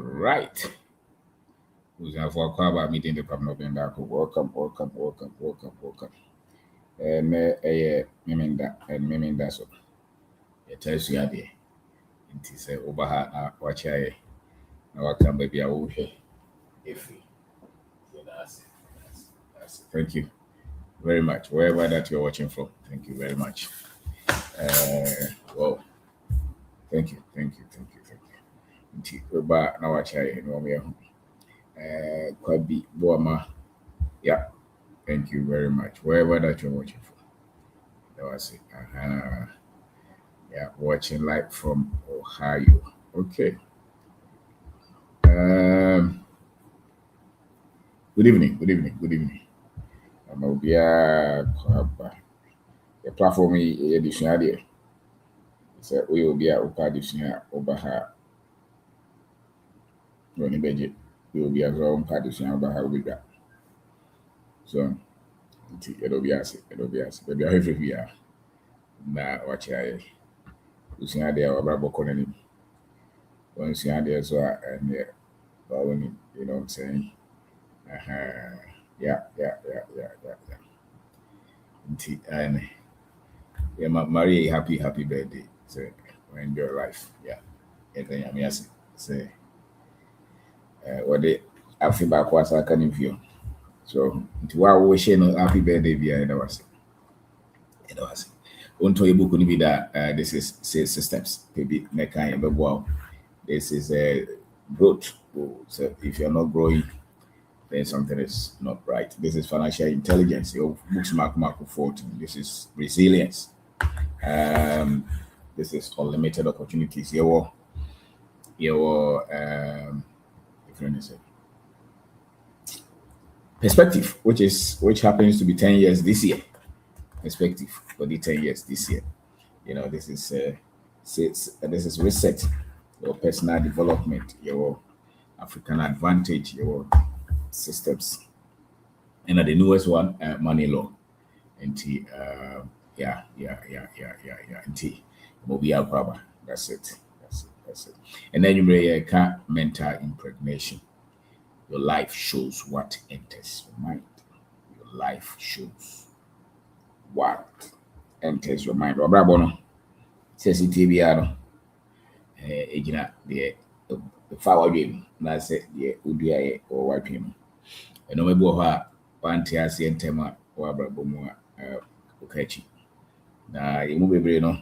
right. Who's have for about meeting the problem of November? Welcome. Meminda and Meminda so. It tells you there. It is a Obaha watch I now welcome baby. I will hear if that's it. Thank you very much. Wherever that you're watching from, thank you very much. Well, thank you. But now watch I know me. Kwabi Boama. Yeah, thank you very much. Wherever that you're watching from. That was it. Yeah, watching live from Ohio. Okay. Good evening. I'm will be the platform edition idea. So we will be a edition over her. When budget, we will be a own edition over her with that. So it'll be us. But we are here. Now watch I. You see idea about Bokonin. Once you idea so and when you know what I'm saying. Yeah. And yeah, Maria, happy birthday. So enjoy life. Yeah. And then I'm say what they I feel back was I can view. So wow wishing happy birthday via it was. Unto a book be that this is systems maybe wow. This is a growth. So if you're not growing, then something is not right. This is financial intelligence. Your books Marco 14. This is resilience. This is unlimited opportunities. Your perspective, which happens to be 10 years this year. Perspective for the 10 years this year. This is reset, your personal development, your African advantage, your systems. And the newest one, money law. And yeah. And mobile power. That's it. And then you may mental impregnation. Your life shows what enters your mind. Your life shows what enters your mind. Obrabono says it TBR. Egina the flower game. That's it. The Udia or wiping. And no matter one tears and tema or Abrabomo Okachi. Now you move a no.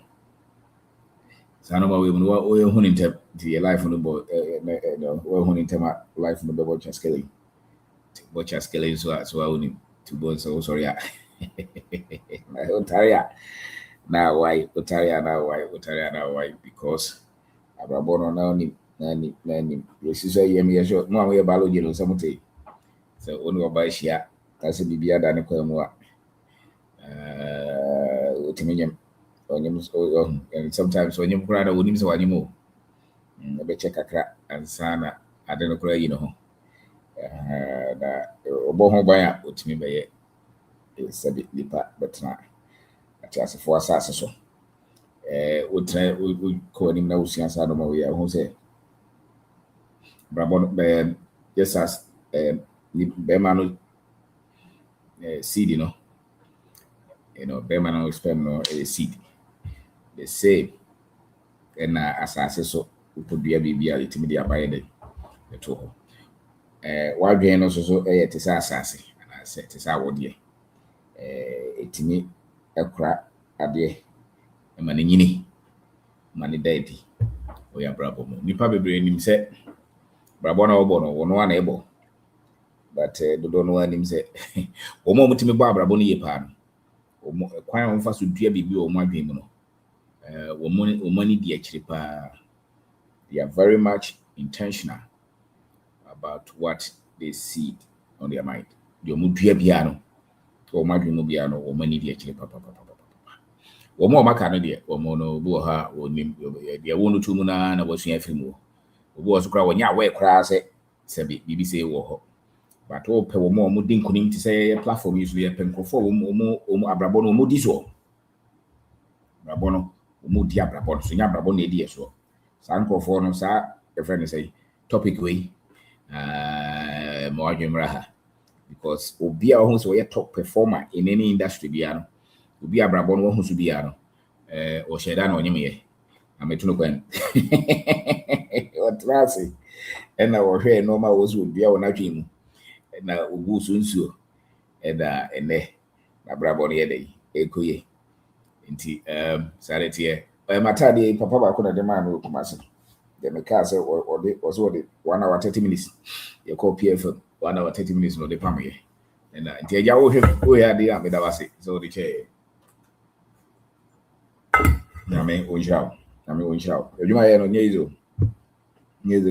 Sanoma women were hunting to your life on the boat. Hunting tema life on the boat Chaskelly. Watch Skelly so I only two bones. So sorry. Ontaria now why because Abrabono nani this is a year short no we biology no something so only by share that's a bibia than a quemua and sometimes when you grad would him so anymore a check a crack and sana I don't know that Oboho by with me by it's a bit deeper, but not just for us. So, we call him now. Since I don't know who say, Brabon, yes, as Bemano seed, Bemano spam a seed. They say, and as so, we could be a BB, media by the two. Why gain also a Tessassi, and I said, Tessa, dear. Etimi ekra ade emane nyini mane daddy oya brabo mo nipa bebre nim se brabo na obo no wono ana ebo but dodo no anim se omo mutimi bo brabo no yepa no omo kwan won fa so dua bibi omo adwen mu no omo ni di akire pa. They are very much intentional about what they see on their mind. The omo dua bia no or madwin bia no or many dear papa. Or more macano dear, or mono boha, or nim, dear one or two muna, and I was here for more. Was crowd when ya wear crass, said BBC war. But all pe more mudding couldn't say a platform usually a penco for more abrabono modiso. Rabono, mudia brabon, so ya brabon, dear so. Sanko for no, sir, a friend say, topic way more raha because obi a who so a top performer in any industry biano obi abrabon wo hu so biano o sheda na onyem ye ametuno kwan o trase na wo hwe no ma wo so obi a wo na twi mu na ogu so nsuo da ene abrabon ye dey ekoye nti sarete matade papa ba ko na de ma no kumase the mechanic say or the was what 1 hour 30 minutes you call PF 1 hour 30 minutes no the pam here and the ja wo hwem wo ya dey am da wase so the chair na me o njao eduma ye no nyezo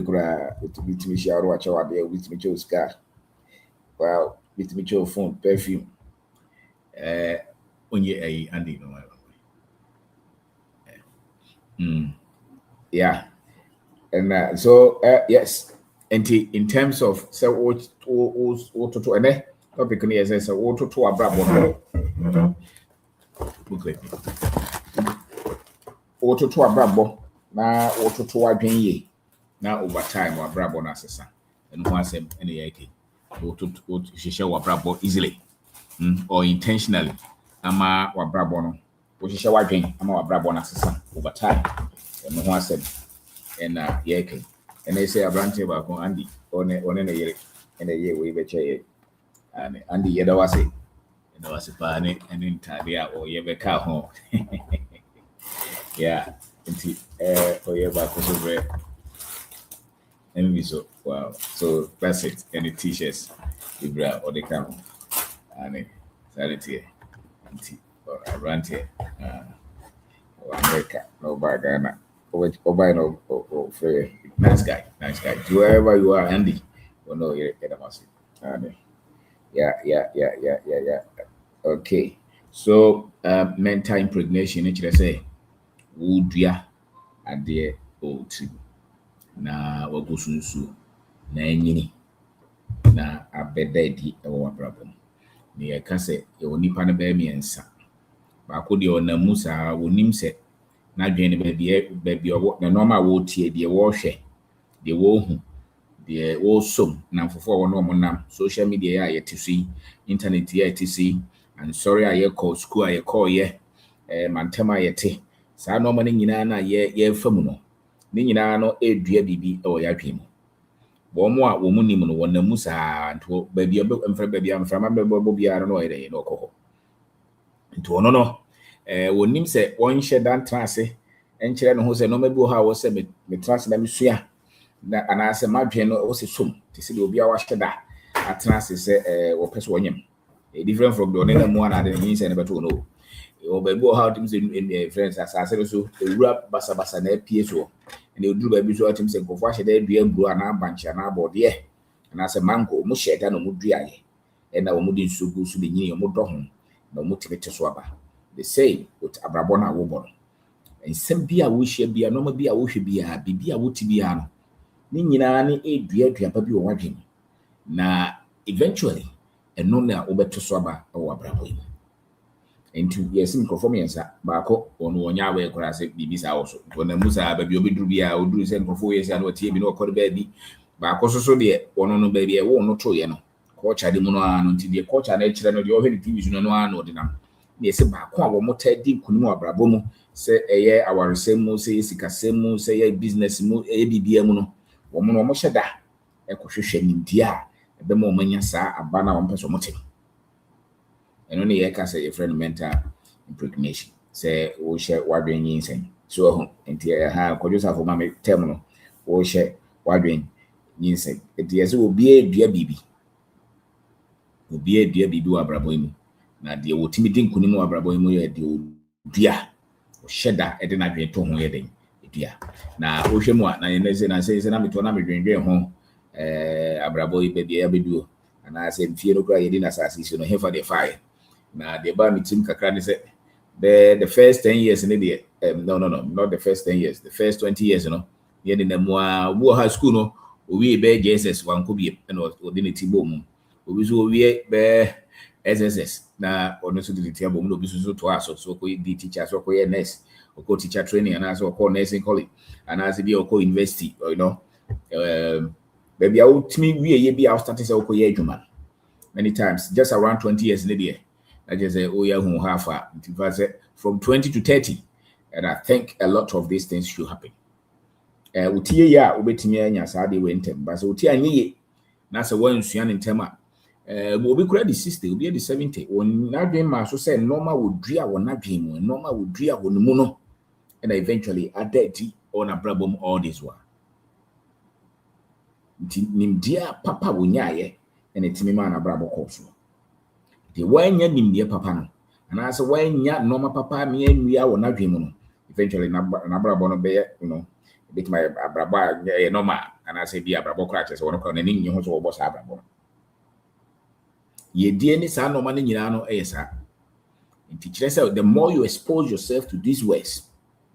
kura bitimi sharo acha wa dey bitimi cho scar wow bitimi cho phone perfume onye ai andi no yeah. And so yes, and in terms of so what to and topic ni say so what to abrabo booklet what to abrabo na what to adwen ye na over time abrabo na sesa and who asem any yake what hihye abrabo easily or intentionally ama abrabo no what hihye adwen ama abrabo na sesa over time and who asem and yeah, and they say a branch about Andy on a year and a year we betray and Andy Yeda was it. And I was a party and in Tadia or Yebeka home. Yeah, and for your back was over. And so wow, so that's it. And the t-shirts, the bra or the camel, and sanity, or a brand here, America, no bagana. Nice guy. Wherever you are, Andy, you know you're yeah. Okay, so mental impregnation. Let's say, would ya at the old na wagusunsu na enyini na abedadi ewo problem. Ni e ka say e woni pa na ba miensa. Ba ko de onamu sa wonim se na dwen baby owo na normal wo tie de wo hwe de wo hu de wo som na fofo wo no mo nam social media ya yetisi internet ya yetisi and sorry aye call school aye call ye mantema yete sa no mo nyina na ye famu no ni nyina no edua bibi e wo ya twem bo mo a wo mu nim no wonamu sa nto baby mfra baby amfra ma bebo biara no ere no kokko nto no wonim se wonhye dan trase enkyere no ho se no mabi ha wo se me trase na mesua na anase madwen no wo se som te se obi a wahye da atrase se wo pese wonyem different from the one na mu ana de yin se ne beto no o baby ha tim se in friends asase so ewura basa na apie so na oduru baby so atim se nkofo ahye da dua nguru ana abanche na abode anase mango mu hye da no mu duaye na wo mu di nsugu so de nyini mo do ho na mo tibete so aba the same with abrabona wobono and sem bia wo hye bia no ma bia wo hwe bia bibia wo ti bia no ni nyina ne edua pa bi wo wadwen na eventually eno na wo beto so aba wo abrabo yi enti yes microphone yensa baako ono wonya we kora se bibisa wo so wona musa ba bi obeduru bia oduru se microphone yensa na otie bi na okore ba bi baako so de wono no ba bia wo no to ye no ko chade mu no ano nti de ko cha na kire no de o hwe ni TV no ano de nam na ese baako a wo motadi kunu abrabo mu se eye awaresem mu se sikasem mu se ye business mu eye bibia mu no wo mo no mo hyeda e ko hwehwe nimdia e be mo manya sa aba na wo mpeso motem eno ne ye ka se ye friend mental impregnation se wo hye wadwen yin sen so ho enti ha ko josa fo ma me tem no wo hye wadwen yin sen enti ye se obi edua bibi wo abrabo mu na de wo timi din kunu mu abrabo mu ye de dua o sheda e de na dwen to ho ye den dua na wo hwe mu na ye na se na meto na medwenwen ho abrabo yi be ya beduo na se mfie no kra ye di na sase so no hefa de fire na de ba mitim kakra ne se the first 10 years ne de no not the first 10 years the first 20 years no ye de na mu a wo ha school no owi be JSS wanko bi e no odi ne tibo mu obi so owi be SSS na ono so de tiabo mu obi so to aso so ko di teacher so ko ye nurse ko teacher training and so ko nursing college and as be ko university you know Baby, I would me we be our status of many times, just around 20 years in the year. I just say, oh yeah, who have from 20 to 30. And I think a lot of these things should happen. Utie ya ubetimi anya saade wentem, but so utie anye na se wan suan ntem a obi kura di 60, obi di 70. Won nadwen ma so say normal wodua won nadwen mu, normal wodua won mu no. And eventually adati on a problem all this one. Nimdia papa wonyaye and etimi ma na brabo koso. The wanya nimdia papa no. And as a wanya normal papa me enwia won nadwen mu no. Eventually na brabo no be, bit my abraba normal and I say be abrabo crutches or no nani nyi ho so obo sa abrabo ye die ni sa normal nyina no esa the more you expose yourself to these words,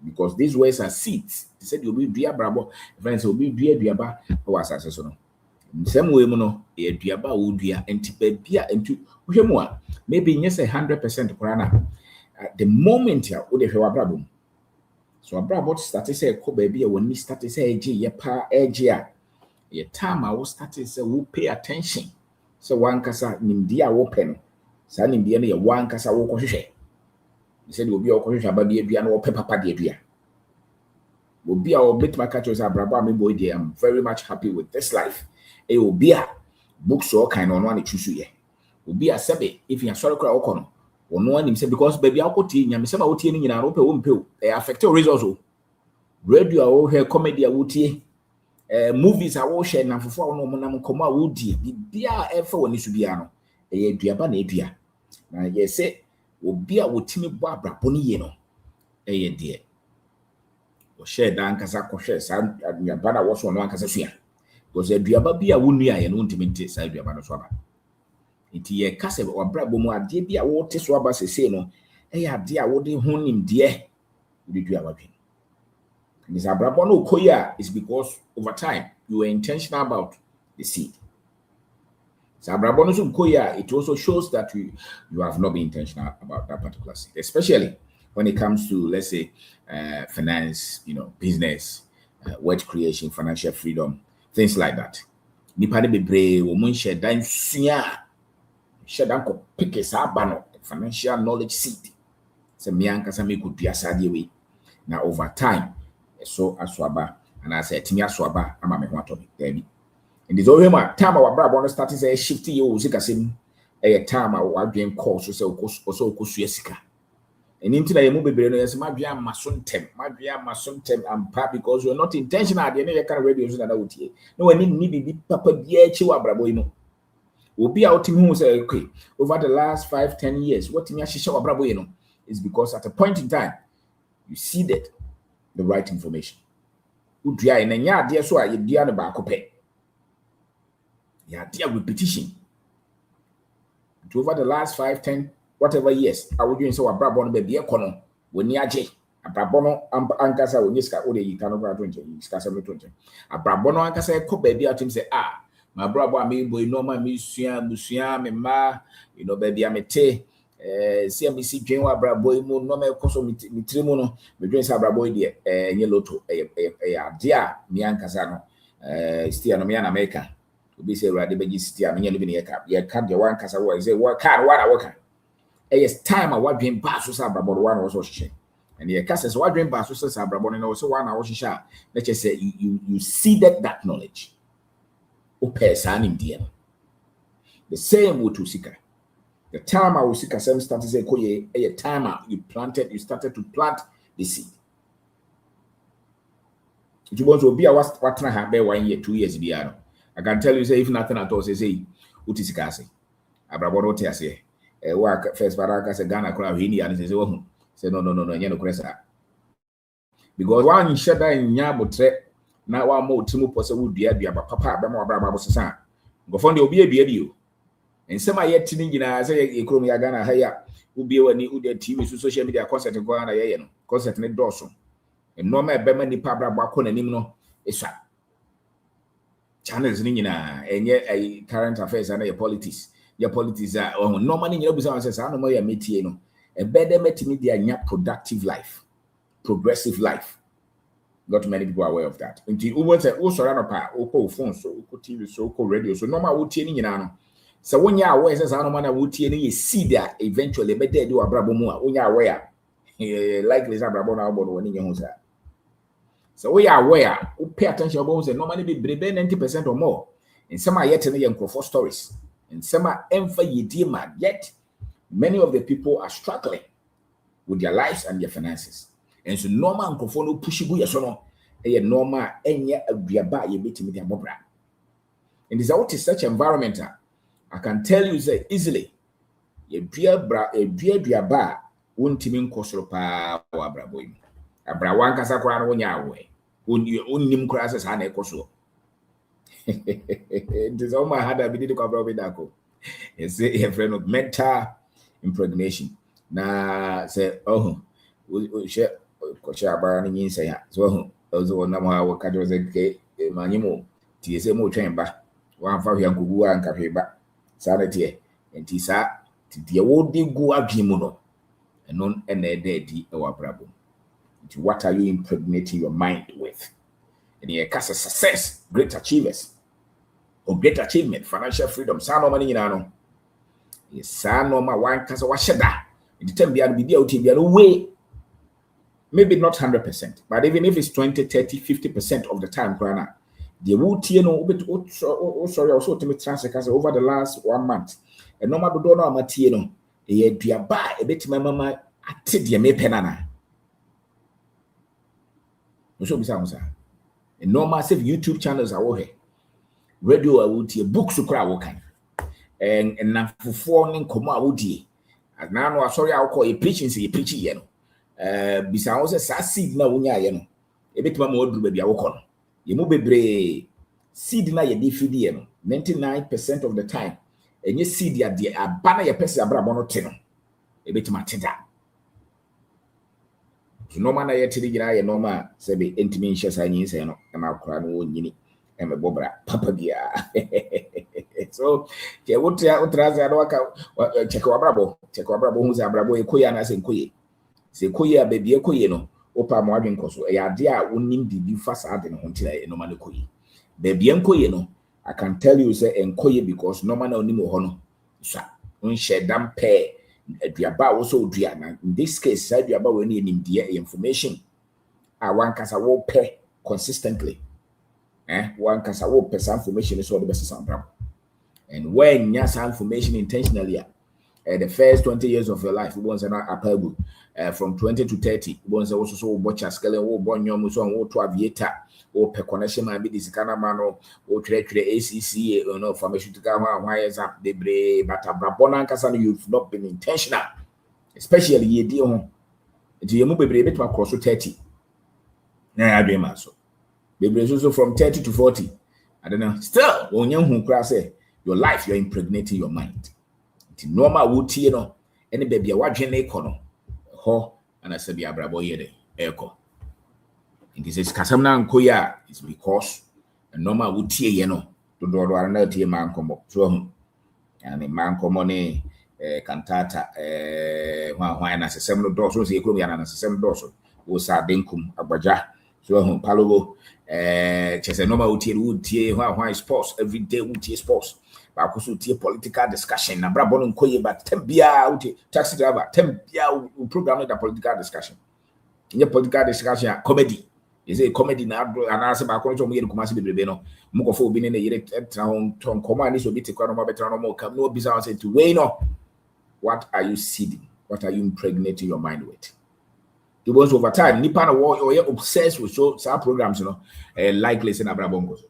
because these words are seeds. They said you'll be dua abrabo friends will be dua duaba was asase so no same way mu no e duaba wo dua enti ba bia enti hwemu a maybe yes 100% kora na the moment ya wo de hwe abrabo. So about started say ko baby when we started say ye pa edge a ye time I was started say we pay attention. So one kasa nimdia wo pe no. Sa nimdia no ye one kasa wo kohwehwe. He said obi o kohwehwe aba de adua no wo pe papa de adua. Obi a o bit my catch us abraba me boy dey. I'm very much happy with this life. E obi a books all kind on one chusu ye. Obi a sebe if you sorry kra okono. Ono anim say because baby akoti nyame say ma wotie ni nyina ro pe wo mpe e affect your results o radio a wo he comedy a wotie movies a wo share na fofo a wo no nam komo a wo die bia e fa woni su bia no e aduaba na edua na ye say obi a wotimi bo abrabo ni ye no e ye de wo share dan kasa ko share sa aduaba na wo so no ankasa sua because aduaba bia wo nua ye no ntimi nte sa aduaba no so aba. Iti ye kase wa brabo mu ade bia wo te so aba sese no e ya ade a wo de ho nim de we do our thing. This abrabo no koya is because over time you were intentional about the seed. So abrabo no so koya, it also shows that you have not been intentional about that particular seed, especially when it comes to, let's say, finance, business, wealth creation, financial freedom, things like that. Nipa de bebre wo mun share dan sua Shadanko pick a sabano, financial knowledge seed. Se mianka sa me could be a sadi now over time. So aswaba and I said Timia swaba ama me want to be baby. And this over my time our brother started say shifty you zikasim a time our game course so also kusuyesika. And into the movie brain is my via masuntem and pa because you're not intentional at the end of the radio that out here. No, I need be papa dear chiwa brabo. Obi out who say okay over the last 5-10 years what me ashisha wabrabo is because at a point in time you seeded the right information. Udua in nya ade so a ye dua no ba kope ya ade repetition over the last 5-10 whatever years I would doing so wabrabo no be be ekono woni age abrabo no ankasa woni ska o de yika no bra 20 ska 720 abrabo no ankasa e ko ba bi atim say my brother, me boy, normal me suya, me ma, baby, I'm a te. CMBC dream wa brother boy, mo no me koso mi trimono. Me dream sa brother boy de nyeloto dia mi ankasa no. Still no me an America. Obi say ready be still me live in ye card the one kasa wo say what card what I work. Yes time I wa dream pass so sa brother one was so share. And ye kasa so wa dream pass so sa brother no so one I was share. Let's just say you seeded that knowledge. The same with Usika. The time I Usika same started say koye a time you started to plant the seed. It was to be a what na have 1 year, 2 years biano. I can tell you say if nothing at all say utisika say. Abrabo te say work first baraka say Ghana kra hini and say wo say no no kresa. Because one shada in nyabotre na wa mo timu pose wo dua papa ba ma bra sesa ngofo de obi adua bio ensem aye tini nyina say ekrom ya Ghana ha ya obi wani udi TV social media concert go na ye no concert ne doso eno ma ebe ma nipa bra akọ nanim no eswa channels ni nyina enye current affairs and your politics a normally nyina busa say sa no ma ya metie no ebe de metimi dia nya productive life progressive life. Not many people are aware of that. Until Uber said, "Oh, sorry, no pa, oh, phone, so TV, so radio, so normal would tell you know." So when you are aware, says I no man would tell you see that eventually, but they do a brabo more. When you are aware, likely is a brabo now, but when you know. So we are aware, we pay attention about say normally be 90% or more. And some are yet in the for stories, and some are emphasis yet. Many of the people are struggling with their lives and their finances. And so normal and no push you so no normal enya aduaba ye betimi dia mobra. And this out is such environment I can tell you say easily ye duaba wontimi nkosoro pa wa brabo yi. Abra wan kasa kora no nya awe. Onnim kora se sa na ekoso. This all my hard ability to cover with that go. It's a friend of mental impregnation. Na say share kocha abara ni nsa ya so ozo na ma wo ka jo ze ke manyimo tie se mo twen ba wa fa hia nkugu a nka hwe ba sa na tie enti sa tie wo di gu adwe mu no enon na e di e wa brabo. What are you impregnating your mind with? And here case success, great achievers or great achievement, financial freedom, sa no money nyina no. Yes, sa no ma wan kasa wa sheda. The time be be out be way. Maybe not 100%, but even if it's 20, 30, 50% of the time, the would sorry, also to me transfer over the last 1 month. And no matter do no amatieno, a diaba, a bit my mama at the me penana. So be sounds. And no massive YouTube channels are here. Radio I would hear books to cry walking. And now for 4 in coma would ye. And now sorry, I'll call a preaching, say a preaching, you know. Bisa wo se sa seed na wonya ye no ebetima ma oduru ba bia wo kono ye mu bebre seed na ye di fidie no 99% of the time enye seed ya de aba na ye pese abrabo no te no ebetima teda normal na ye tiri gira ye normal se be entimi nhye sa nyin se no na makora no wonyini e me bobra papa bia so ke wotra za no waka check wabrabo hu za abrabo e koya na se nkoye se koye abebie koye no opa mo adwen koso e ade a wonim bibi fa sa ade no hontira e normal koye bebie nkoye no I can tell you say enkoye because normal na onim ho no so unhye dam pe aduaba wo so odua na in this case aduaba we ni nimdie information a wan kasa wo pe consistently wan kasa wo pe some information so the best sound and when you have information intentionally the first 20 years of your life, once an apple from 20 to 30, once also so watch a scale or bonyo muson or to aviator or per connection might be this kind of man or trade ACC, you know, pharmaceutical why is up the brave, but a brabona casan you've not been intentional, especially ye deal. Do you move a bit to across to 30? Now I dream also. Baby also from 30 to 40. I don't know. Still, when young class your life, you're impregnating your mind. Normal would you know any baby a watching econo ho and I said be abrabo yede echo. And this is Casamna Koya is because a normal would tear you know to do another tear man come up to and a man common cantata why as a seminal dorsal say Korean as a seminal dorsal was a dinkum abaja so palogo just a normal would tear why sports every day would tear sports. Bakusu tie political discussion na brabo no nkoye but tembia uti taxi driver tembia program the political discussion in political discussion comedy is a comedy na anase ba ko nso mo yere kumase bebrebe no mo ko fo obi ne yere tra hon ton koma ni so bi te kwa no mo betra no mo kam no bisa say to we no what are you seeding, what are you impregnating your mind with? Because over time nipa na wo you obsessed with so programs you know likely say na brabo nko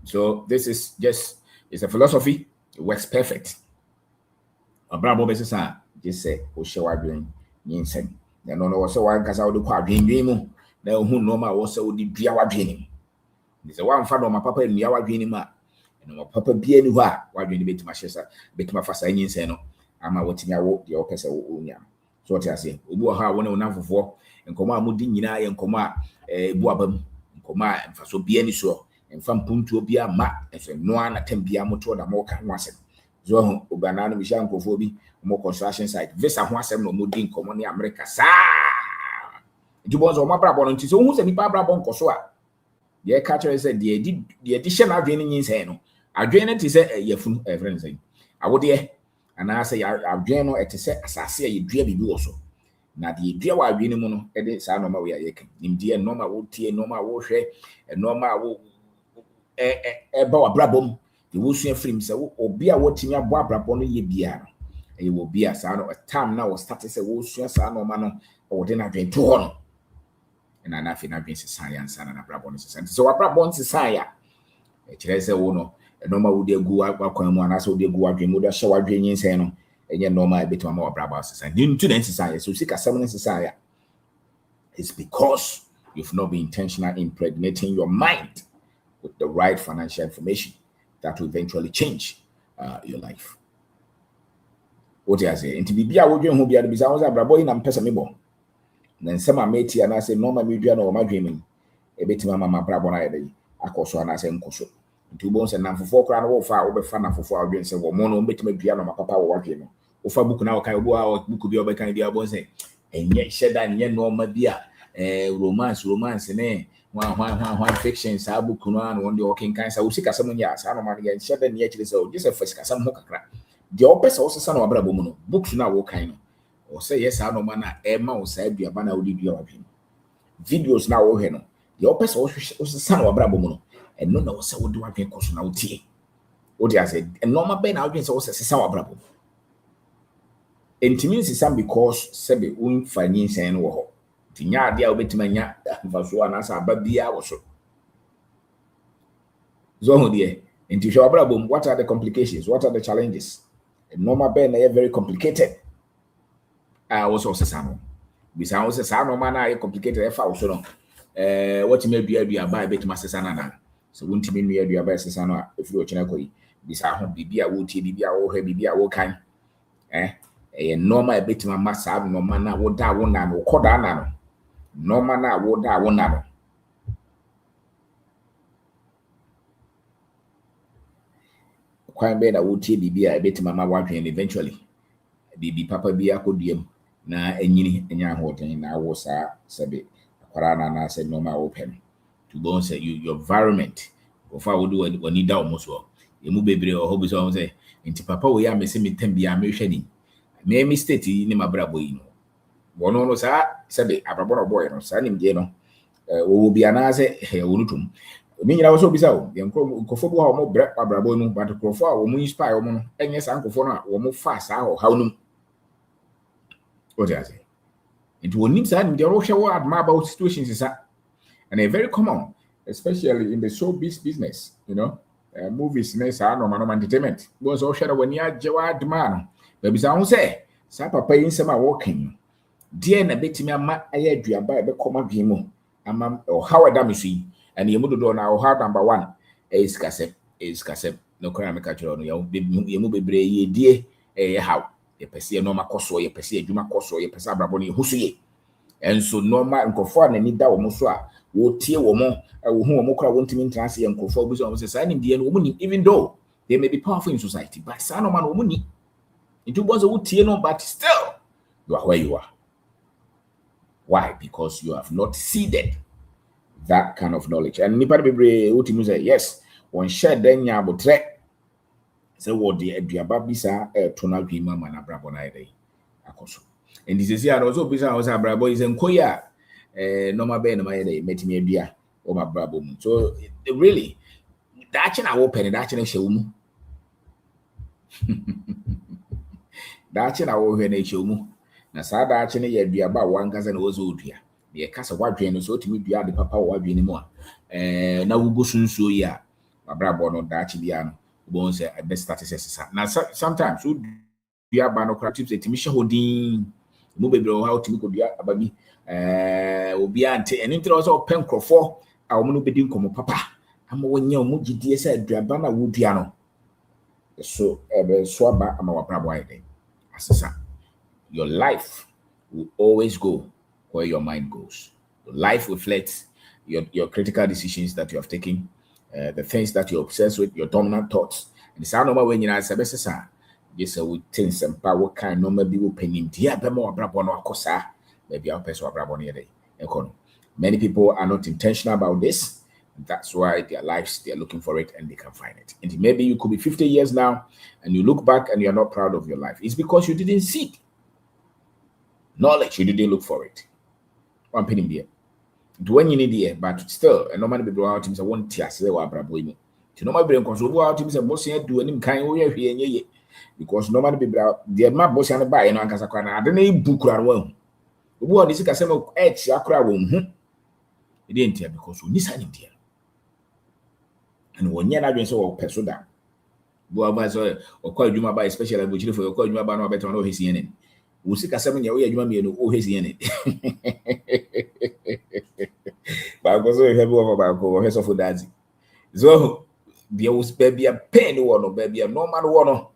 so this is just it's a philosophy, it works perfect. Just say no so one kasa wo kwa dwen mu na hu no ma wo so di bia wadwen ni say wan fa no ma papa nnua wadwen ma no papa bia ni ho a wadwen betima hyesa betima fasa nyinsen no ama wotimi awo de opese wo nya so what you say obi wo ha wo ne wonafofo nkoma amudi nyina ye nkoma ebu abam nkoma mfaso bia ni so mfa mpuntu obi ama efe noa na tambia moto da mo ka nwase So Uganano Mishan Kofobi, more construction site. Vesa Huasem no Mudin, Common America. Sa you was on my brabon until so who's any brabon Kosua. The catcher said, the addition of draining in Sano. I drain it is a yefun, a friend saying. I would hear, and I say, I've drained at a set as I say, you drear be also. Now the dear wife, you know, and it's our normal way I can. In dear normal would tear normal wash, and normal brabom. The Wusian film so or be a watching your brabon ye beer. And you will be a son of a time now started a Wusian son or man or then I drain to honor. And I'm not been science and a brabon society. So a brabon society. It's a wono. A normal would go out one as would go out with a shower draining sano. And yet normal a bit more brabon society. Into the society, so seek a summoning society. It's because you've not been intentional in impregnating your mind with the right financial information that will eventually change your life. What I say, and to be a would you be at the bizarre brabo in and pessimable. Then some are made and I say, no, my media or my dreaming. A bit of my brabon, I call so and I say, Nkoso. Two bones and none for 4 crown or 5 over fun for 4 against a woman, bit me piano, my papa or working. Or for book now, can go out, book be over kind of bones. And yet, shed and yet no, my dear, romance, and one fiction, Sabu Kunan, one the walking kinds. I will seek a summon yas, I don't mind again, shed and yet so just a first some hookah crack. The opus also son of Brabomono, books now what kind. Or say yes, I don't man, Emma or said the Abana would be of him. Videos now, Heno. The opus also son of Brabomono, and no one would do a pin caution out tea. What I said, and Norma Ben audience also says our Brabo. And to me, it's some because Sebi won't finance and war. Tinya dia obetimanya vaso anasa babia woso zo dear into your problem. What are the complications? What are the challenges? And normal ben are very complicated. I also say sano bisa also sano man are complicated e fa woso no what me dua buy bet masesa na so won't me dua buy sesa no if you ochina koyi bisa ho bibia wo tie bibia wo hwe bibia wo kan normal bet ma masa normal na wo da wo na wo koda na no normal na wo da wo na no kwan be na wo tie bibia bet ma ma wadwen eventually bibi papa bi akoduam na enyini enya ahoten na wo sa sebe akwara na say normal open to go say your environment of how do when need almost well emu bebre o hobi so say nti papa wo ya mese metam bia mehwe ni me mistake ni mabrabo yi no wono no sa sebe abrabo no boy no sa nim je no wo bia na say wonutum ni nyina wo so bisa wo nkofo bo ha wo bra abrabo no but nkofo a wo mu inspire wo no enye sa nkofo no a wo mu fa sa ho ha no. What I say? It will need that the Russia will admire about situations is that, and they're very common, especially in the showbiz business. You know, movies, nice, no entertainment. Was all shadow when you are Jawad man. Baby, sound say, Sapa paying some walking. Dear, and a bit me a mat, I had you by the common vimo, or how a dummy see, and you moved on our hard number 1 is cassette, no crime catcher on your baby, dear, how. Ye pese normal koso ye pese adwuma koso ye pese abrabo ne husu ye enso normal nkofo na ni da wo so a wo tie wo mo wo hu wo mo kra won timi ntrance ye nkofo obi so say say nim de no wo ni even though they may be powerful in society but say no man wo ni it was wo tie no but still you are where you are. Why? Because you have not seeded that kind of knowledge. And nipa bebre wo timi say yes one share den ya botre. So what the aduaba bisa tonal dwima mana brabo na ide akoso and this is here also bisa was brabo is enkoya normal be na my ide metimi adua o ma brabo mu so really that na wo pen that na hyewu mu that na wo hwe na hyewu mu na sa that na ye aduaba wangaza na wozo odua ye kasa wadwen no so timi dua de papa wadwen mu a na wugo sunsuo ya brabo no that bia no bon say I best statistics now sometimes so you are banocrative say timisha hodin mo bebre o how timi ko dua ababi obi ante eni ntre also pen crofo a wo no bedi nkomo papa ama wonya mo gidie say aduaba na wo dua no so so aba ama wa brabo ayi asesa your life will always go where your mind goes. Your life reflects your critical decisions that you have taken, the things that you obsess with, your dominant thoughts. And it's how normal when you are sebesesa Yes, we things and power kind no maybe we penny dear bemo abrabon or cosa, maybe our person abrabon day. Many people are not intentional about this. That's why their lives they're looking for it and they can find it. And maybe you could be 50 years now and you look back and you're not proud of your life. It's because you didn't seek knowledge, you didn't look for it. One penny there. When you need it, but still, and normally people out teams I want tears they were abrabo. To normal brain control out teams and most do any kind of here because normally people the my boss and buy no ankasa kwa na ade na book ran wan obu on this kasem etch akra won hu e dey ntia because oni sa ntia and wonya na dwen so wo peso da bu aba so okwa adwuma ba especially abochire for okwa adwuma ba na obeta na o hesi enen wo sika kasem nya wo ya adwuma mienu o hesi enen ba go so he be over ba go he so for daddy so there was baby a pain wo no baby a normal wo no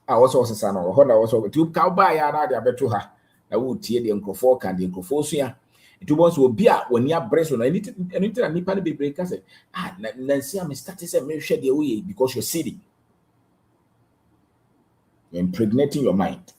a also sesa no ho na also tu ka ba ya na de abeto ha na wo tie de nkrofo ka de nkrofo so ya tu bo so obi a wani abreso na anything na nipa ne bebre ka say na see am start say me hwe de wo ye because you're seeding, you're impregnating your mind.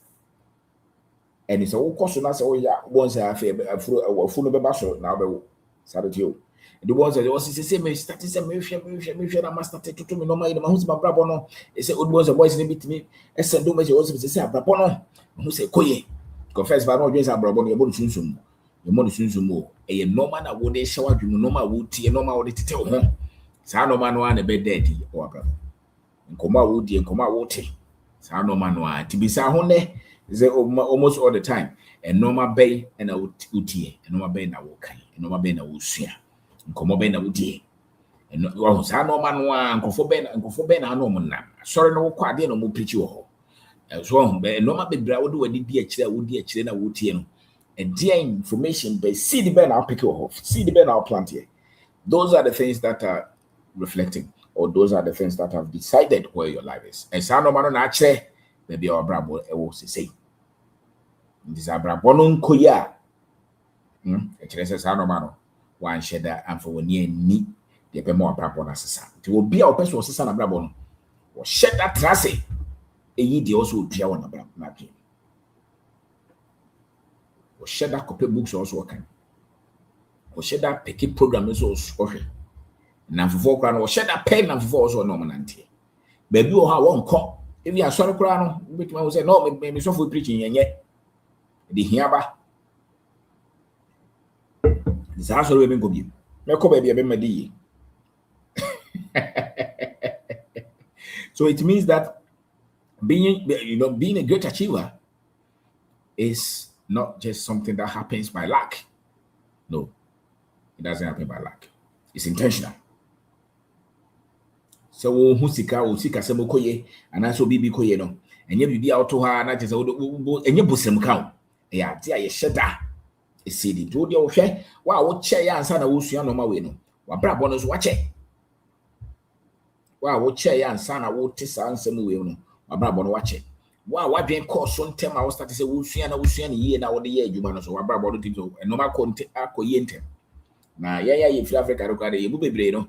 And it's all cost na say oh ya once afa afuru no be ba so na be wo sabe you. The ones that also say me start say me hwe na master to me normal in my husband brabo no e say old boys boys ne bit me e say do me also say brabo no who say koye confess ba no dwen say brabo no e bo sunsun e mo sunsun mo e normal na wo dey shower dwum normal wo tie normal wo dey tete ho sa normal no na be dead o brabo nkoma wo die nkoma wo te sa normal no a tibisa ho ne say almost all the time and normal bay and I would tie and normal bay na wo kan normal bay na wo sua nkomo be na wudie eno wo sa no ma no a nkofo be na no mo na sori no kwa de no mo preach wo ho so ho be no ma be bra wo de wadi di akire na wotie no e dia information be seed be na pick wo ho seed be na plant here. Those are the things that are reflecting, or those are the things that have decided where your life is. And sa no ma no na akire be our brabo e wo say this abrabo no nkoya e kire se sa no ma no one shedder and for one year ni the be more brabo na sesa it will be our person sesa na brabo no or shed that trace e yi de also dua won na brabo na dwe or shed that copy books also kan or shed that picky program is also okay na for kra no or shed that pen na for also no mo nante ba bi o ha won ko if you asori kra no betima wo say no me so for preaching yenye de hia ba this house will be go be me ko baby be madi. So it means that being a great achiever is not just something that happens by luck. No, it doesn't happen by luck. It's intentional. So who sika se mokoye and also bibi koye no enye bibi auto ha na tese enye bosem ka ya dia ye sheda esidi to dia wo hwe wa wo che ya ansa na wo sua no ma we no wa brabo no so wa che wa wo che ya ansa na wo te sa ansa mu we no wa brabo no wa che wa dwen course on tema wo start say wo sua ne yie na wo de ye adwuma no so wa brabo no tim so no ma konte akoye ntem na ya ye fi Africa ro kwade ye bu bebre no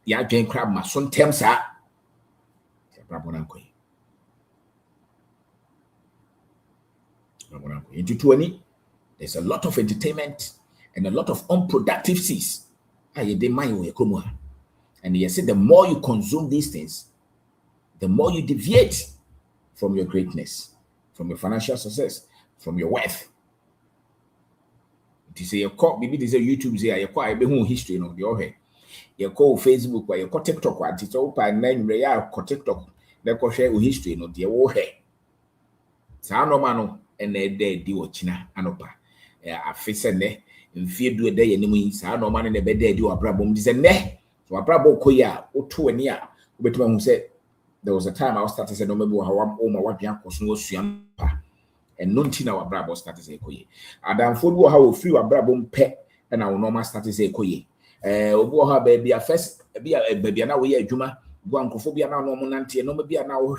ya dwen crab ma so ntem sa brabo na koye into 20. There's a lot of entertainment and a lot of unproductive seeds. And you see, the more you consume these things, the more you deviate from your greatness, from your financial success, from your wealth. It is a call, maybe this is a YouTube say, you call a history of your head. You call Facebook, or you call TikTok, or it's open, and you call TikTok, they call share history of your own head. Sanomano and they di watchina anopa. A face and ne, and fear do a day anyway. No man in the bed there do a brabum is a ne. So a brabo koya or 2 a year. But one who said there was a time I was started to say no maybe how I'm my wife was no siampa. And none tina our brabo started to say koye. Adam food how free a brabum pet and our normal started to say koye. Obo baby a first be a baby now we a juma. Guancophobia now no monanti, no maybe an hour,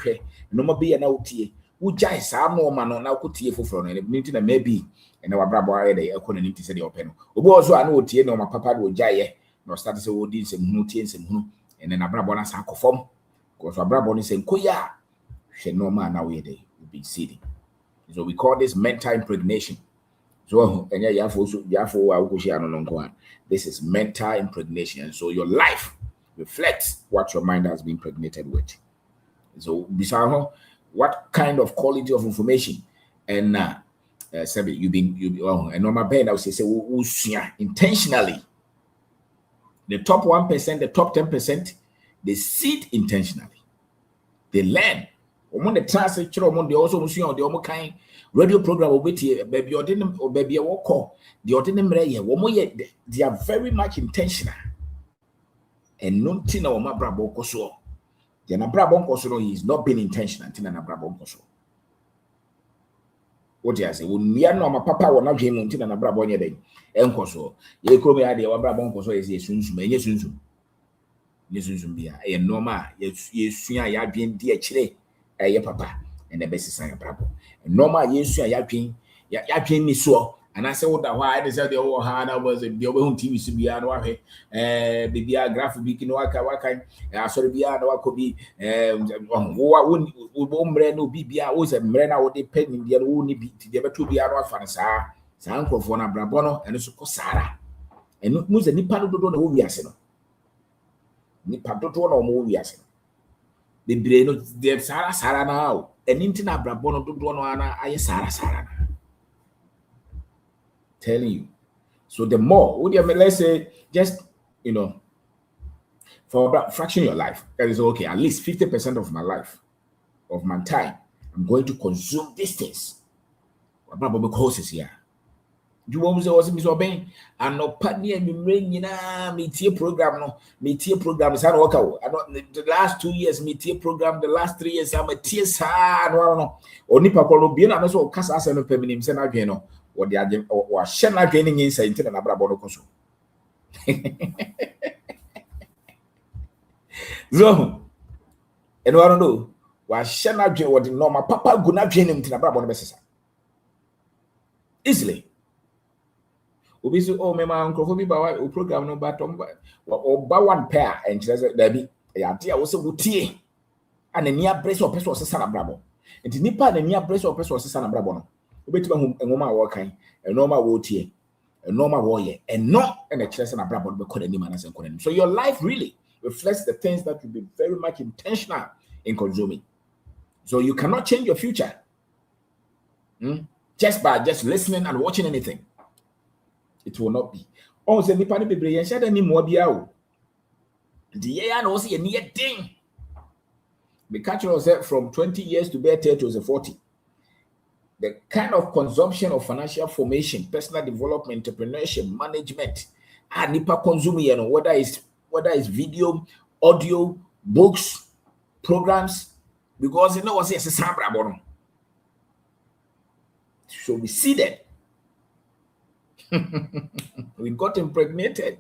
no more be an outie. Who jai sa no man now could tear for from anything that maybe. And our brabo they couldn't say the open. Obo also I know tie no my papa will jay no start to say oh this and no tie and then a brabo na sa conform because our brabo is saying koya normal now we will be seeding. So we call this mental impregnation. So this is mental impregnation. So your life reflects what your mind has been impregnated with. So what kind of quality of information and and normal band I would say intentionally. The top 1%, the top 10%, they seed intentionally. They learn. The translate they also the kind radio program baby or baby walk the they are very much intentional. And nothing on my brabo koso. The nabrabo koso is not being intentional. Tina nabrabo koso. What you say? When me and my papa will not dream until na nabrabo nye day. Enkoso. Ye krobe ade wa brabo koso is yesunsu. Me yesunsu. Yesunsu bia. E normal. Yesunya ya dwen di akire. Ye papa. And the best is your brabo. Normal yesunya ya dwen ni so. And I said, what the why they said the whole hand was the own TV to be an wahe, the graphic beacon, waka, sorry, be what could be, what wouldn't brand no BBA was a mrena or depend in the only beat, the other two be our fans, San uncle for Brabono and also Sarah. And not most any part of the movie as Nipato or movie as the brain of Sarah now, and Intina Brabono to Donoana, I Sarah. Telling you. So the more, let's say, just, for about a fraction of your life, that is okay, at least 50% of my life, of my time, I'm going to consume these things. About courses here. You want to say, Mr. Ben, and no partner, you bring meet program, no, meet program is work out. I don't the last 2 years, meet program, the last 3 years, I'm a tears, no, only Papa be an also cast as a feminine, send again, or the agent or shall not gaining inside into an abrabono consul. So, and what I don't know, why shall not do what the normal papa could not drain him to the abrabono basis easily. Obisu oh me ma uncle bi ba wa program no ba tom or ba one pair and says there be ya dia wo se wutie ana ni abrese o person sesa na brabo enti nipa na ni abrese o person sesa na brabo no obetima hu enwoma wo kan enoma wo tie enoma wo ye eno na kire se na brabo be koda ni ma na se koda ni. So your life really reflects the things that will be very much intentional in consuming. So you cannot change your future just by just listening and watching anything. It will not be. Oh, say nipa ni bebre yen shada ni mo bia o. The year no say near thing. The catch was from 20 years to be 30 to 40. The kind of consumption of financial formation, personal development, entrepreneurship, management, nipa consuming, whether it's video, audio, books, programs, because you know what it's a sabra bono. So we see that. We got impregnated.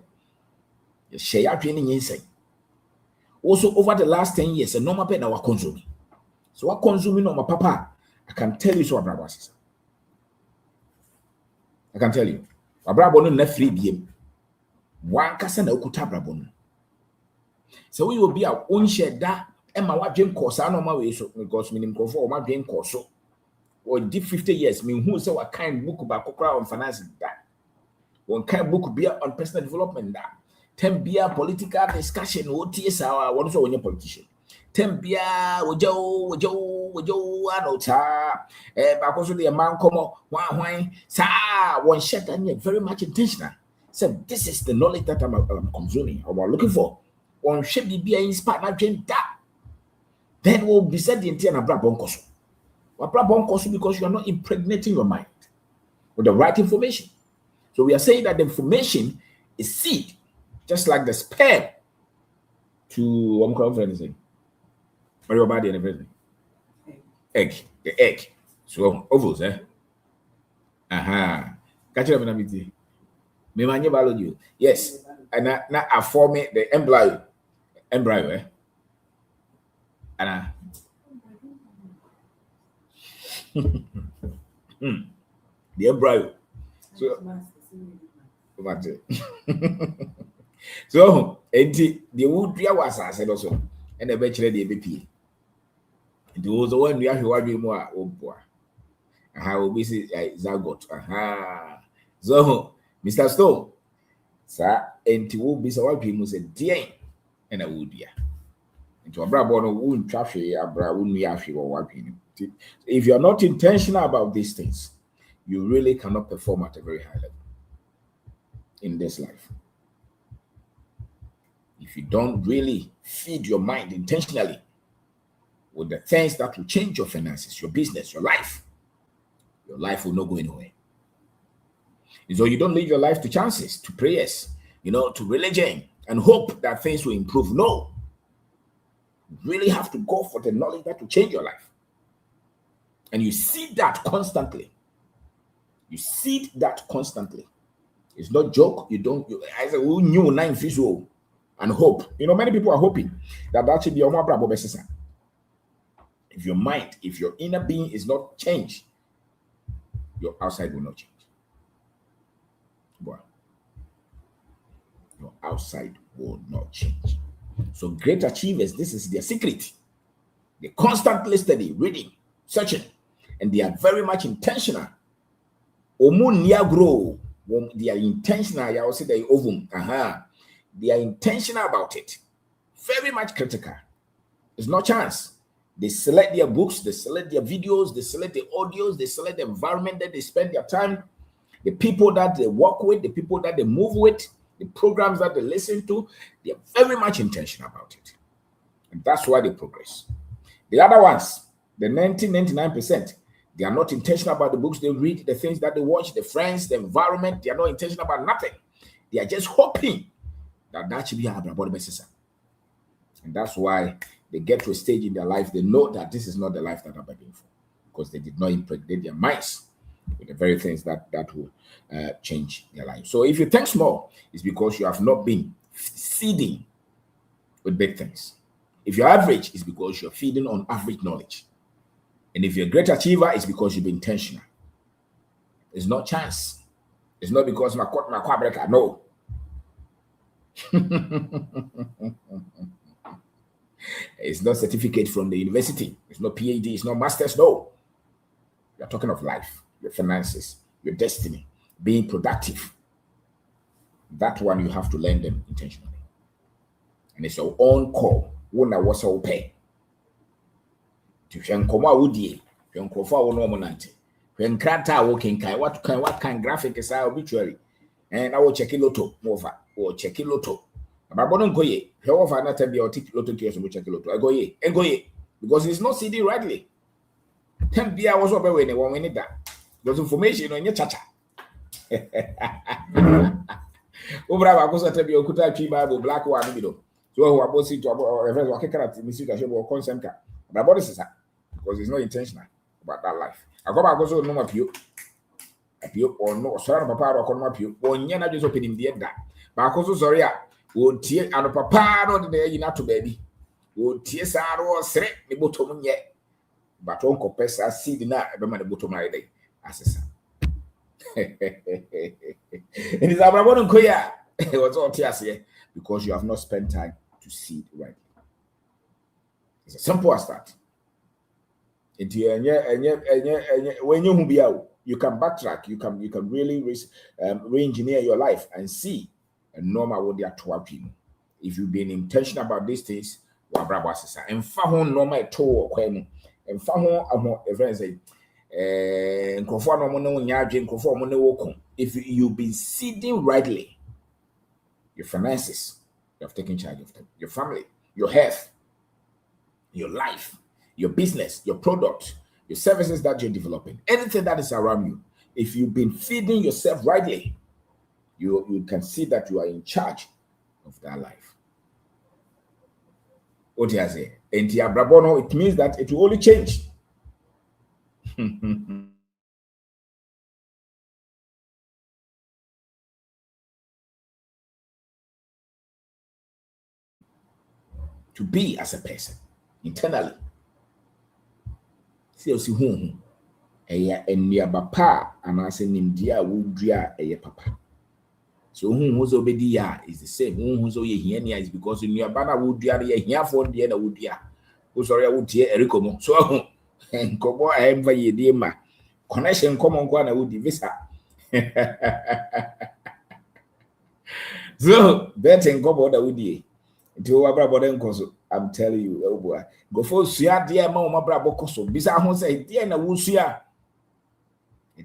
Also, over the last 10 years, a normal pen our consuming. So what consuming on my papa, I can tell you so about I can tell you. Abrabonu na free BM. One kasa na ukuta abrabonu. So we will be our own share that and my wife dream course. I know my way so because minimum for my dream course. Or did 50 years, mean who say what kind book about copra on finance that. One kind book be on personal development that 10 be a political discussion. What is our what is when you're politician? 10 be a wojo anota because the man come one sa one shut and very much intentional. So this is the knowledge that I'm consuming or looking for. One should be inspired not dream that. Then we'll be said the entire brabonkoso. What brabonkoso because you are not impregnating your mind with the right information. So we are saying that the information is seed, just like the sperm to what I'm saying. What your body and everything? Egg, the egg. So ovals, eh? Catch it up in a meeting. Me manje biology. Yes, and now I form the embryo, eh? And the embryo. So, the wood was I said also, and the bachelor the BP. It was the one you have to more. Oh boy. How we see Zagot. So, Mr. Stone, sir, and to be so what people say, dear, and I would be. Into a brabo no wound traffic, a bra wouldn't be after or if you're not intentional about these things, you really cannot perform at a very high level in this life. If you don't really feed your mind intentionally with the things that will change your finances, your business, your life will not go anywhere. And so you don't live your life to chances, to prayers, to religion and hope that things will improve. No. You really have to go for the knowledge that will change your life. And you see that constantly. It's not joke. I say, who knew 9 visual and hope. Many people are hoping that should be your more probable. If your mind, if your inner being is not changed, your outside will not change. Boy, your outside will not change. So great achievers, this is their secret. They constantly study, reading, searching, and they are very much intentional. Grow. They are intentional. I will say they ovum. They are intentional about it. Very much critical. It's no chance. They select their books, they select their videos, they select the audios, they select the environment that they spend their time, the people that they work with, the people that they move with, the programs that they listen to. They are very much intentional about it. And that's why they progress. The other ones, the 99%, they are not intentional about the books they read, the things that they watch, the friends, the environment. They are not intentional about nothing. They are just hoping that should be a body basis. And that's why they get to a stage in their life, they know that this is not the life that I'm begging for, because they did not impregnate their minds with the very things that will change their life. So if you think small, it's because you have not been feeding with big things. If you're average, it's because you're feeding on average knowledge. And if you're a great achiever, it's because you've been intentional. It's not chance. It's not because my quabreka. No. It's not certificate from the university. It's not PhD. It's not master's. No. You're talking of life, your finances, your destiny, being productive. That one you have to learn them intentionally. And it's your own call. One that was all pay. To Shankoma Woody, Shankofa no monante. When Krata walking what kind graphic is our obituary? And I will check it lotto, Mova, or check it lotto. About go ye, however, not be or take lotto case and check lotto. I go ye, and go ye, because it's not CD rightly. 10 beer was over when they want we need that. There's information on your chacha. Over goes at your Kuta Bible, black one, middle. So who are both to a reverse or character, Miss or consent. But what is that? Because it's not intentional about that life. I go back also no appeal. Appeal or no, sorry, papa or come appeal. One year just opening the end that. But also sorry, would tear and papa no the not to baby. Would tears are all set the bottom yet. But Uncle Pesa see the night about the bottom my day. As it is about Koya. It was all tears here because you have not spent time to see it right. It's as simple as that. When you can backtrack, you can really re-engineer your life and see a normal what they are twerking. If you've been intentional about these things, and found normal toe or and found a friend say, if you've been seeding rightly, your finances, you have taken charge of them, your family, your health, your life, your business, your product, your services that you're developing, anything that is around you. If you've been feeding yourself rightly, you can see that you are in charge of that life. What do you say? And it means that it will only change. To be as a person internally. See who and near papa and I say Nimdia would drea a papa. So whom was obedia is the same. Whom was here is because in your banner would drea here for the other would ya. Who sorry I would hear Ericomo. So Kobo I am by dear ma. Connection common one I would visa. So betting Kobo that would ye. To our brother Koso, I'm telling you, oh boy. Go for Sia dear Mamma Brabo Koso. Bisa who say, dear na Wusia.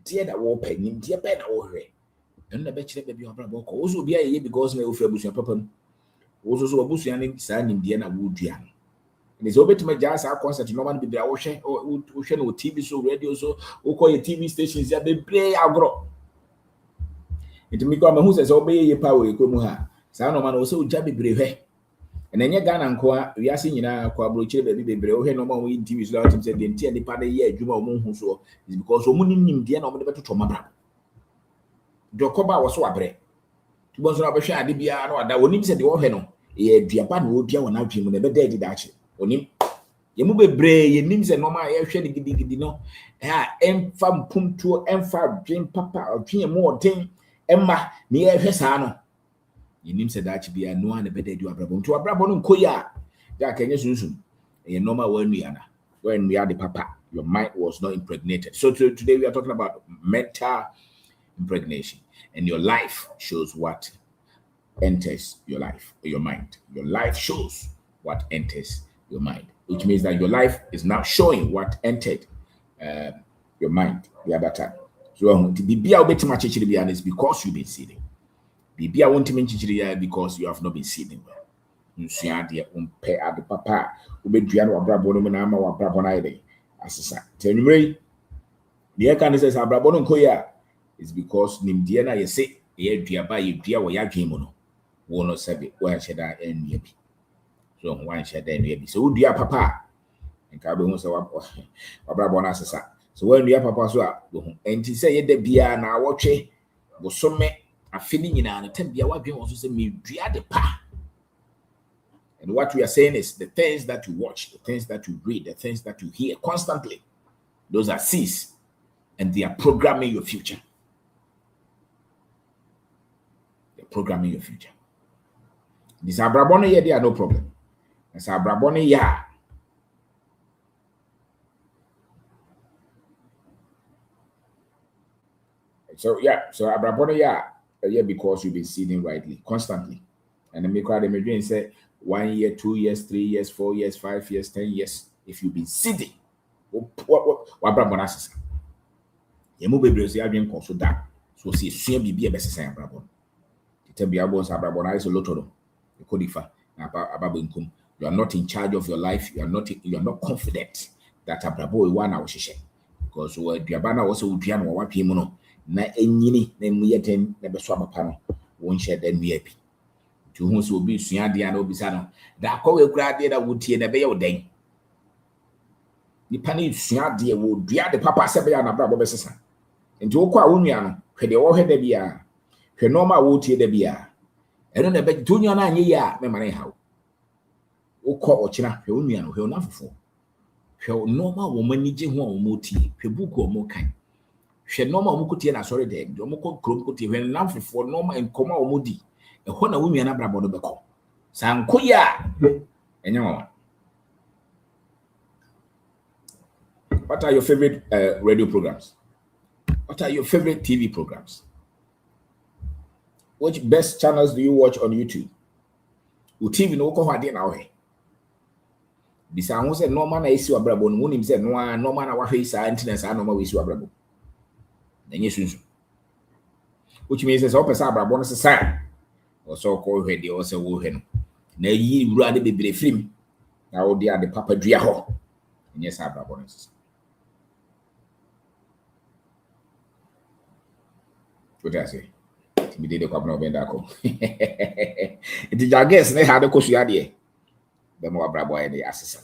Dear that war penny, dear pen over. And the betcha baby of Brabo also be a year because no Fabusia Papa. Also a busian sign in Diana Woodian. And it's over to my jazz our concert, no one be the ocean or TV so radio so or call your TV stations that they play our grow. It to me come who says obey your power, Kumuha. Sound man also jabby brave. And then you gun and qua, we are seeing now, Quabroche, baby, brave, no more we TV slot and said the entire party year, Juma Moon so is because Omunim in Diana over to Tomabra. Jocoba was so a break. To was not a share, Dibia, that when him said the Oheno, a Japan would be on out him when ever dead actually. On him, you move a bray, your names and normal air shedding, no. M fam pum to M far, Jane Papa, or Jim more thing, Emma, near Hesano. Your name said that should be a no one a better do a brabon to a brabon koya. That can you soon. A normal when we are the papa, your mind was not impregnated. So today we are talking about mental impregnation, and your life shows what enters your life or your mind. Your life shows what enters your mind, which means that your life is now showing what entered your mind the other time. So to be a bit much is because you've been seeding. Be a want to mention because you have not been seeding well. You see, dear, pay at the papa who be Driano or Brabonum or Brabonide. As a son, tell me, the Akan says, Abrabonum Koya is because Nimdiana, you say, ye dear by you, dear, or Yakimono. Won't not say, where should I end me? So one should then be so dear papa. And Carbon so Brabonasa. So when dear papa so, and he say, the beer now watch it was so me. A feeling in an attempt, your wife also say me the pa. And what we are saying is the things that you watch, the things that you read, the things that you hear constantly, those are seeds, and they are programming your future. They're programming your future. This Abrabone here, they are no problem. This Abrabone ya. So Abrabone ya. Yeah, because you've been seeding rightly, constantly. And the maker the Medrian said 1 year, 2 years, 3 years, 4 years, 5 years, 10 years. If you've been seeding, what Brabonasses? You move baby, so you have been consulted that. So see, soon be a best saying Brabon. The Tembiabos are Brabonais a lot of them. The Codifa, Ababunkum. You are not in charge of your life. You are not confident that Abrabo is 1 hour session. Because Diabana also would be on what people na enyini na muyeten na beso amapa won hye da nuapi to hu so obi sua de na obisa no da kwawe kura de da wotie na be ye odan nipa na sua de wo dua de papa se be ya na bra bo besesa nti wo kwa wonua no hwede wo hwede bia hwe normal wo tie da bia eno na be tonua na anye ya me mane hawo wo kọ ochina hwe wonua no hwe onafofo hwe normal wo manije ho wo motie hwe buku wo mo kan hwe normal mo kotie na sorry de mo ko krom kotie hwe namfofo normal enkoma wo modi e ho na wonua na brabo no beko sanko ya enyo. What are your favorite radio programs? What are your favorite TV programs? Which best channels do you watch on YouTube? U TV no ko hade na wo he bisa ho se normal na esi wabrabo no wonim se no normal na wahwe isa internet sa normal we esi wabrabo enye sunsu, which means say opesa abrabo no se sa o so ko hwe de o se wo hwe no na yi wura de bebre film na wo de ade papa dua ho enye sa abrabo no se. What I say? Me de kwa no benda ko it jages ne ha de ko suya de the more abrabo ay de asesa.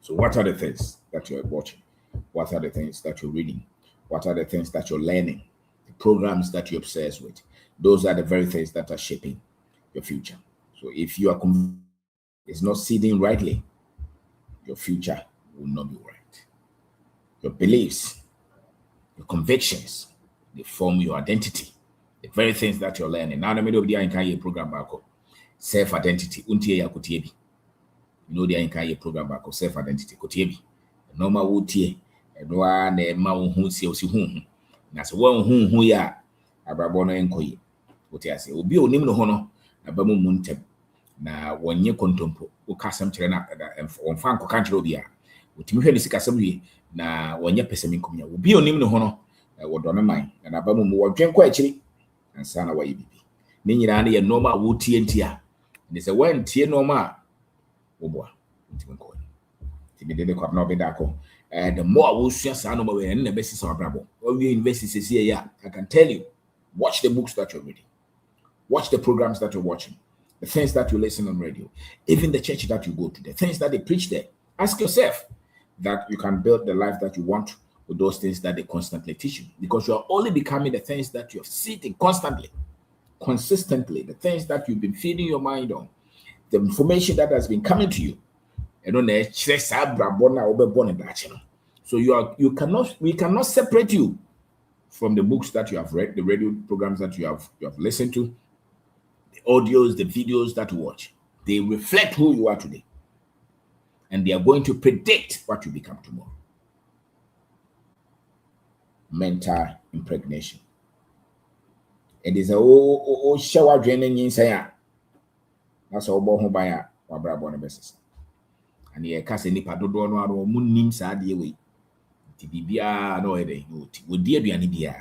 So what are the things that you're watching? What are the things that you're reading? What are the things that you're learning? The programs that you're obsessed with. Those are the very things that are shaping your future. So if you are it's not seeding rightly, your future will not be right. Your beliefs, your convictions, they form your identity. The very things that you're learning. Now, the middle of the year, program back self-identity. You know, they can program back of self identity. Kotibi. Normal would tie. And one ma who see whom. That's one who ya. Abrabono enkoye. What I say, will be on him no honor. Abamu muntem. Na wanye kontompo. Ukasam chirena on fanko country obia. Utimihe nisikasam ye. Na wanye pesemin kumya. Will be on him no honor. What on mine. And abamu mu wadwen kwa chiri. And sana wa yibi. Ne nyina ne ye normal wo tie ntia. Ne se wan tie normal obwa ntimi ko tibi de ko na obeda ko the more wo sua sa no we na be sisa obrabo o we university see ya I can tell you, watch the books that you're reading, watch the programs that you're watching, the things that you listen on radio, even the church that you go to, the things that they preach there. Ask yourself that you can build the life that you want with those things that they constantly teach you, because you are only becoming the things that you're seeing constantly, consistently, the things that you've been feeding your mind on, the information that has been coming to you. So we cannot separate you from the books that you have read, the radio programs that you have listened to, the audios, the videos that you watch. They reflect who you are today, and they are going to predict what you become tomorrow. Mental impregnation. It is a shower draining inside. That's all about home buyer or brabon basis. And ye cast any padodo no moon nim sad ye way. Tibia no ede would dear be an idea.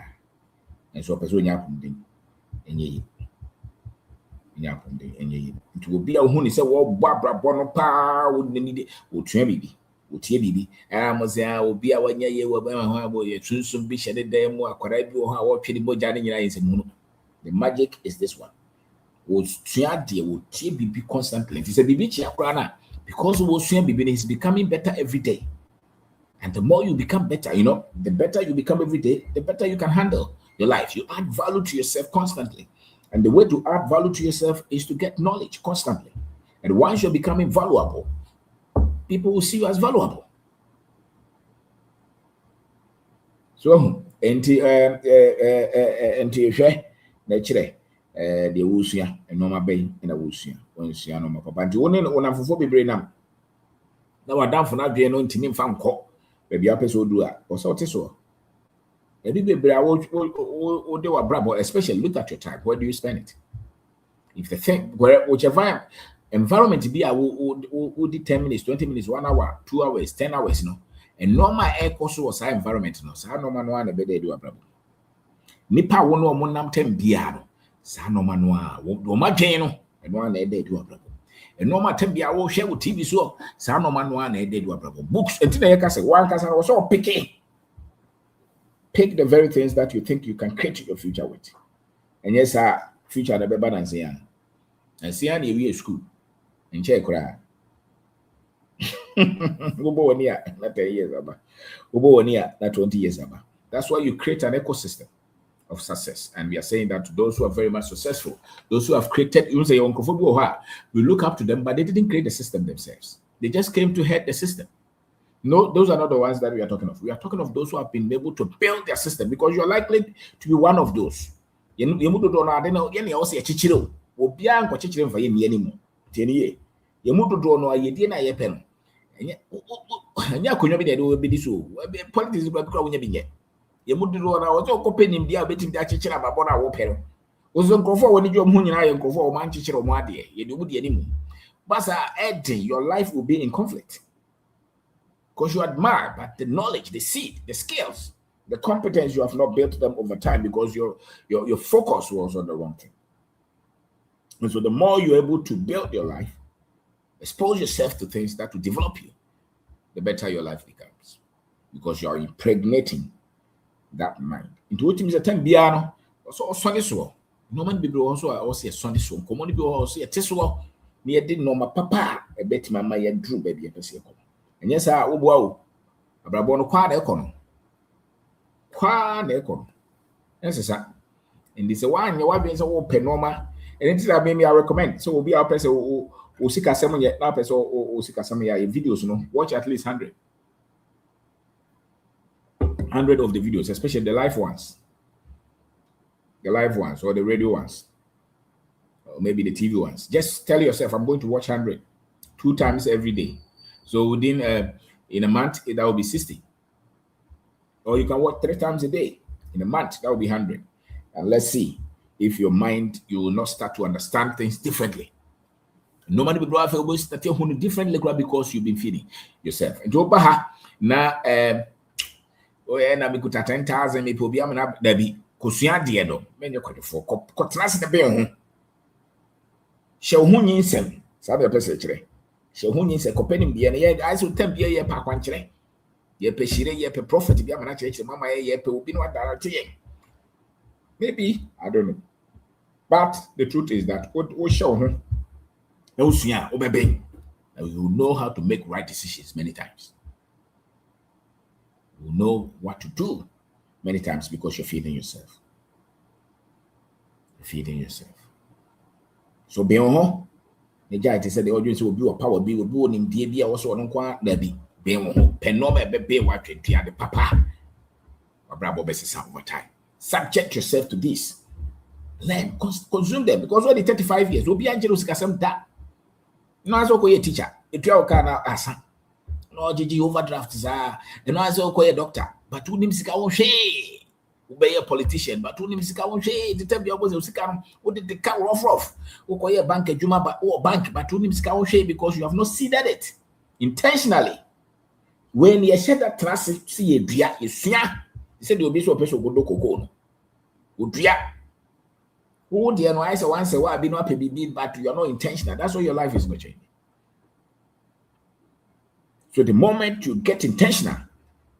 And so person yapunding and ye yapunding and ye. It will be a honey say, well, Barbara Bonopa would need it, would try baby, would tear baby. And Mozia will be a 1 year over your true soon be shedded them or correct you how pretty boy Janny is a moon. The magic is this one. Was triade would be constantly. It's a baby chiaprana because was is becoming better every day. And the more you become better, the better you become every day, the better you can handle your life. You add value to yourself constantly. And the way to add value to yourself is to get knowledge constantly. And once you're becoming valuable, people will see you as valuable. So, naturally. The wusia and normal bay in a wusia when she no more papa. One for be nam. Now I down for not being on Tinim Fan Cock, baby episode do or so. A baby will do a bravo, especially look at your time. Where do you spend it? If the thing whichever environment be, I will 10 minutes, 20 minutes, 1 hour, 2 hours, 10 hours, and normal air course was our environment, so I no man one a bed do a bravo. Nipa won no monam tem biano. Sa no manwa wo ma dwen no eno na e dey do abrabo eno ma tem bia wo hwe wo TV so sa no manwa na e dey do abrabo books entina ye ka say one ka say wo so pick the very things that you think you can create your future with. And yes future na be balance ya and see an we school en che kura go bo woni a na 10 years aba go bo woni a na 20 years aba. That's why you create an ecosystem of success. And we are saying that to those who are very much successful, those who have created, we look up to them, but they didn't create the system themselves. They just came to head the system. No, those are not the ones that we are talking of. We are talking of those who have been able to build their system, because you're likely to be one of those. Yemudu na ozo kopeni mbia betim da chichira babona wo pero ozo nkofo woni dwom hu nyina ye nkofo o man chichira mo ade ye de obudi ani mu basa ede your life will be in conflict because you admire, but the knowledge, the seed, the skills, the competence, you have not built them over time because your focus was on the wrong thing. And so the more you're able to build your life, expose yourself to things that will develop you, the better your life becomes, because you are impregnating that mind. Into what means a time biano, also Sunday so. No man be also a Sunday so. Common be also a tesla near did no my papa, a bet my maya drew baby a person. And yes, I wow, a brabono quad econo. Quad econo. Yes, sir. And this one, your wife is a open norma, and it is a maybe I recommend. So we'll be our person who seek a seven yet now, person or seek a some videos, watch at least 100 of the videos, especially the live ones, or the radio ones, or maybe the TV ones. Just tell yourself, I'm going to watch 100 2 times every day. So within in a month, that will be 60. Or you can work 3 times a day. In a month, that will be 100. And let's see if your mind, you will not start to understand things differently. Normally, people have always started differently because you've been feeding yourself. And na na me kuta 10,000 me po bia me na da bi kosua de do me nye kwadefo kotena se be ho hye ho nyinsem sa be pese kire hye ho nyinsem kopanim bia ne ye aso tam bia ye pa kwankire ye pe shire ye pe prophet bia na kire mama ye pe obi no adara te ye. Maybe I don't know, but the truth is that o show ho na usua obebe, you know how to make right decisions many times. You know what to do many times because you're feeding yourself. You're feeding yourself. So be on the guy said the audience will be a power be will in DB also on qua be on penoma be what the papa or brabo best over time. Subject yourself to this. Learn, consume them because when 35 years will be angelus casam that. No, as a teacher, if you are asa. No, GG overdrafts are, and as a doctor, but who names Sika obey a politician, but who names Sika the time you was a what did the car off? Who a bank, a Juma, or bank, but who names Sika because you have not seeded it intentionally. When you said that trust, see a dear, you said you'll be so person go cocoa. Would dear. Who dear no, I say once a while, be not baby, but you are not intentional. That's why your life is not changing. So the moment you get intentional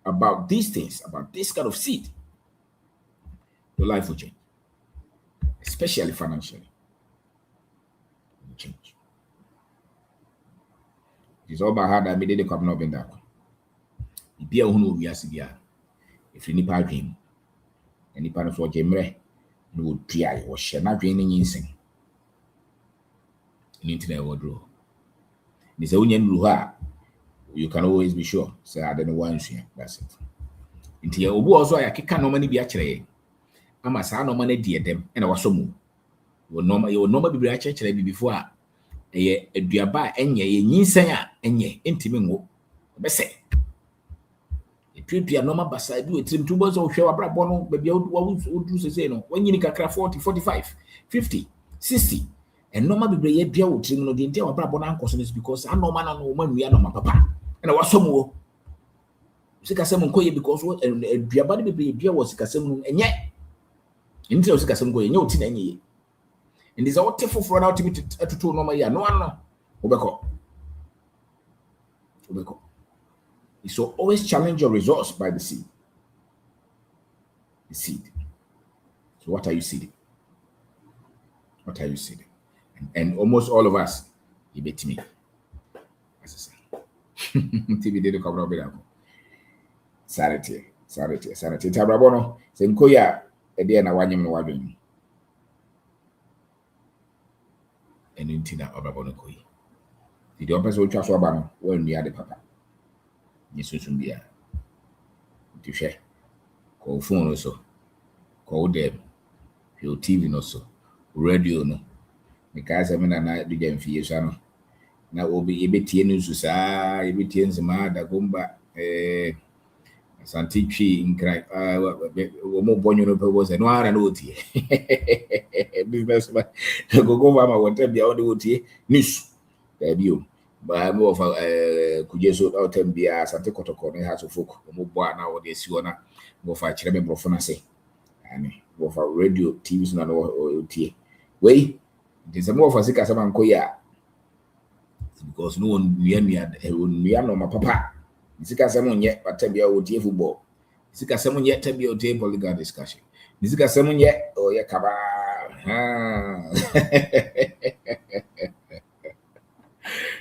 about these things, about this kind of seed, your life will change, especially financially. It will change. It's all about how that made the come up in that one. If you know we are severe, if you need to dream, and if you know what you no try or share not draining insane. In internet wardrobe. This onion ruha. You can always be sure. Say I don't know why you that's it. Into your obu also I can no money be actually. I'm a son no money dear them and I was so move. You will normally be actually before a duaba and ye ninsanya and ye intimate. Best a trip your normal basa do a trim 2 months of show a bono, baby would do say no when you can 40, 45, 50, 60. And normally be a beer would trim no the entire brabon cautions because I know man and woman we are not my papa. And I was some more. Sikasem koye because what and duabadi be beer was Sikasem and yet into Sikasem go no tin any. And this all teful for an ultimate to 2 normal year. No one Obeko. So always challenge your results by the seed. The seed. So what are you seeding? What are you seeding? And almost all of us, you bet me. As I say. TV did come up with that. Sanity. Tabrabono, Senkoya, a dear na wanyam no wadwin. And intina obrabono koi. The opens will trust Obama when we are the papa. Yisumbia. To share. Call phone also. Call them. Your TV also. Radio no. Because I mean, I do them for years. Now will be a bit news, a bit Zima, da Gumba, Santichi in cry. More bonus was an hour and OT. Businessman, go over whatever the audio OT news. Debut. But more of a Kujeso out and be a Santa Cotocone has a folk, more now this one, more for a chairman profancy. And more for radio, TVs, and OT. Wait, it is a more for Sika Samankoya. Because no one near no my papa. Sika Samon yet, but tell me out football. Sika Samon yet tell me out polygon discussion. Sika Samon yet, oh yeah, kaba.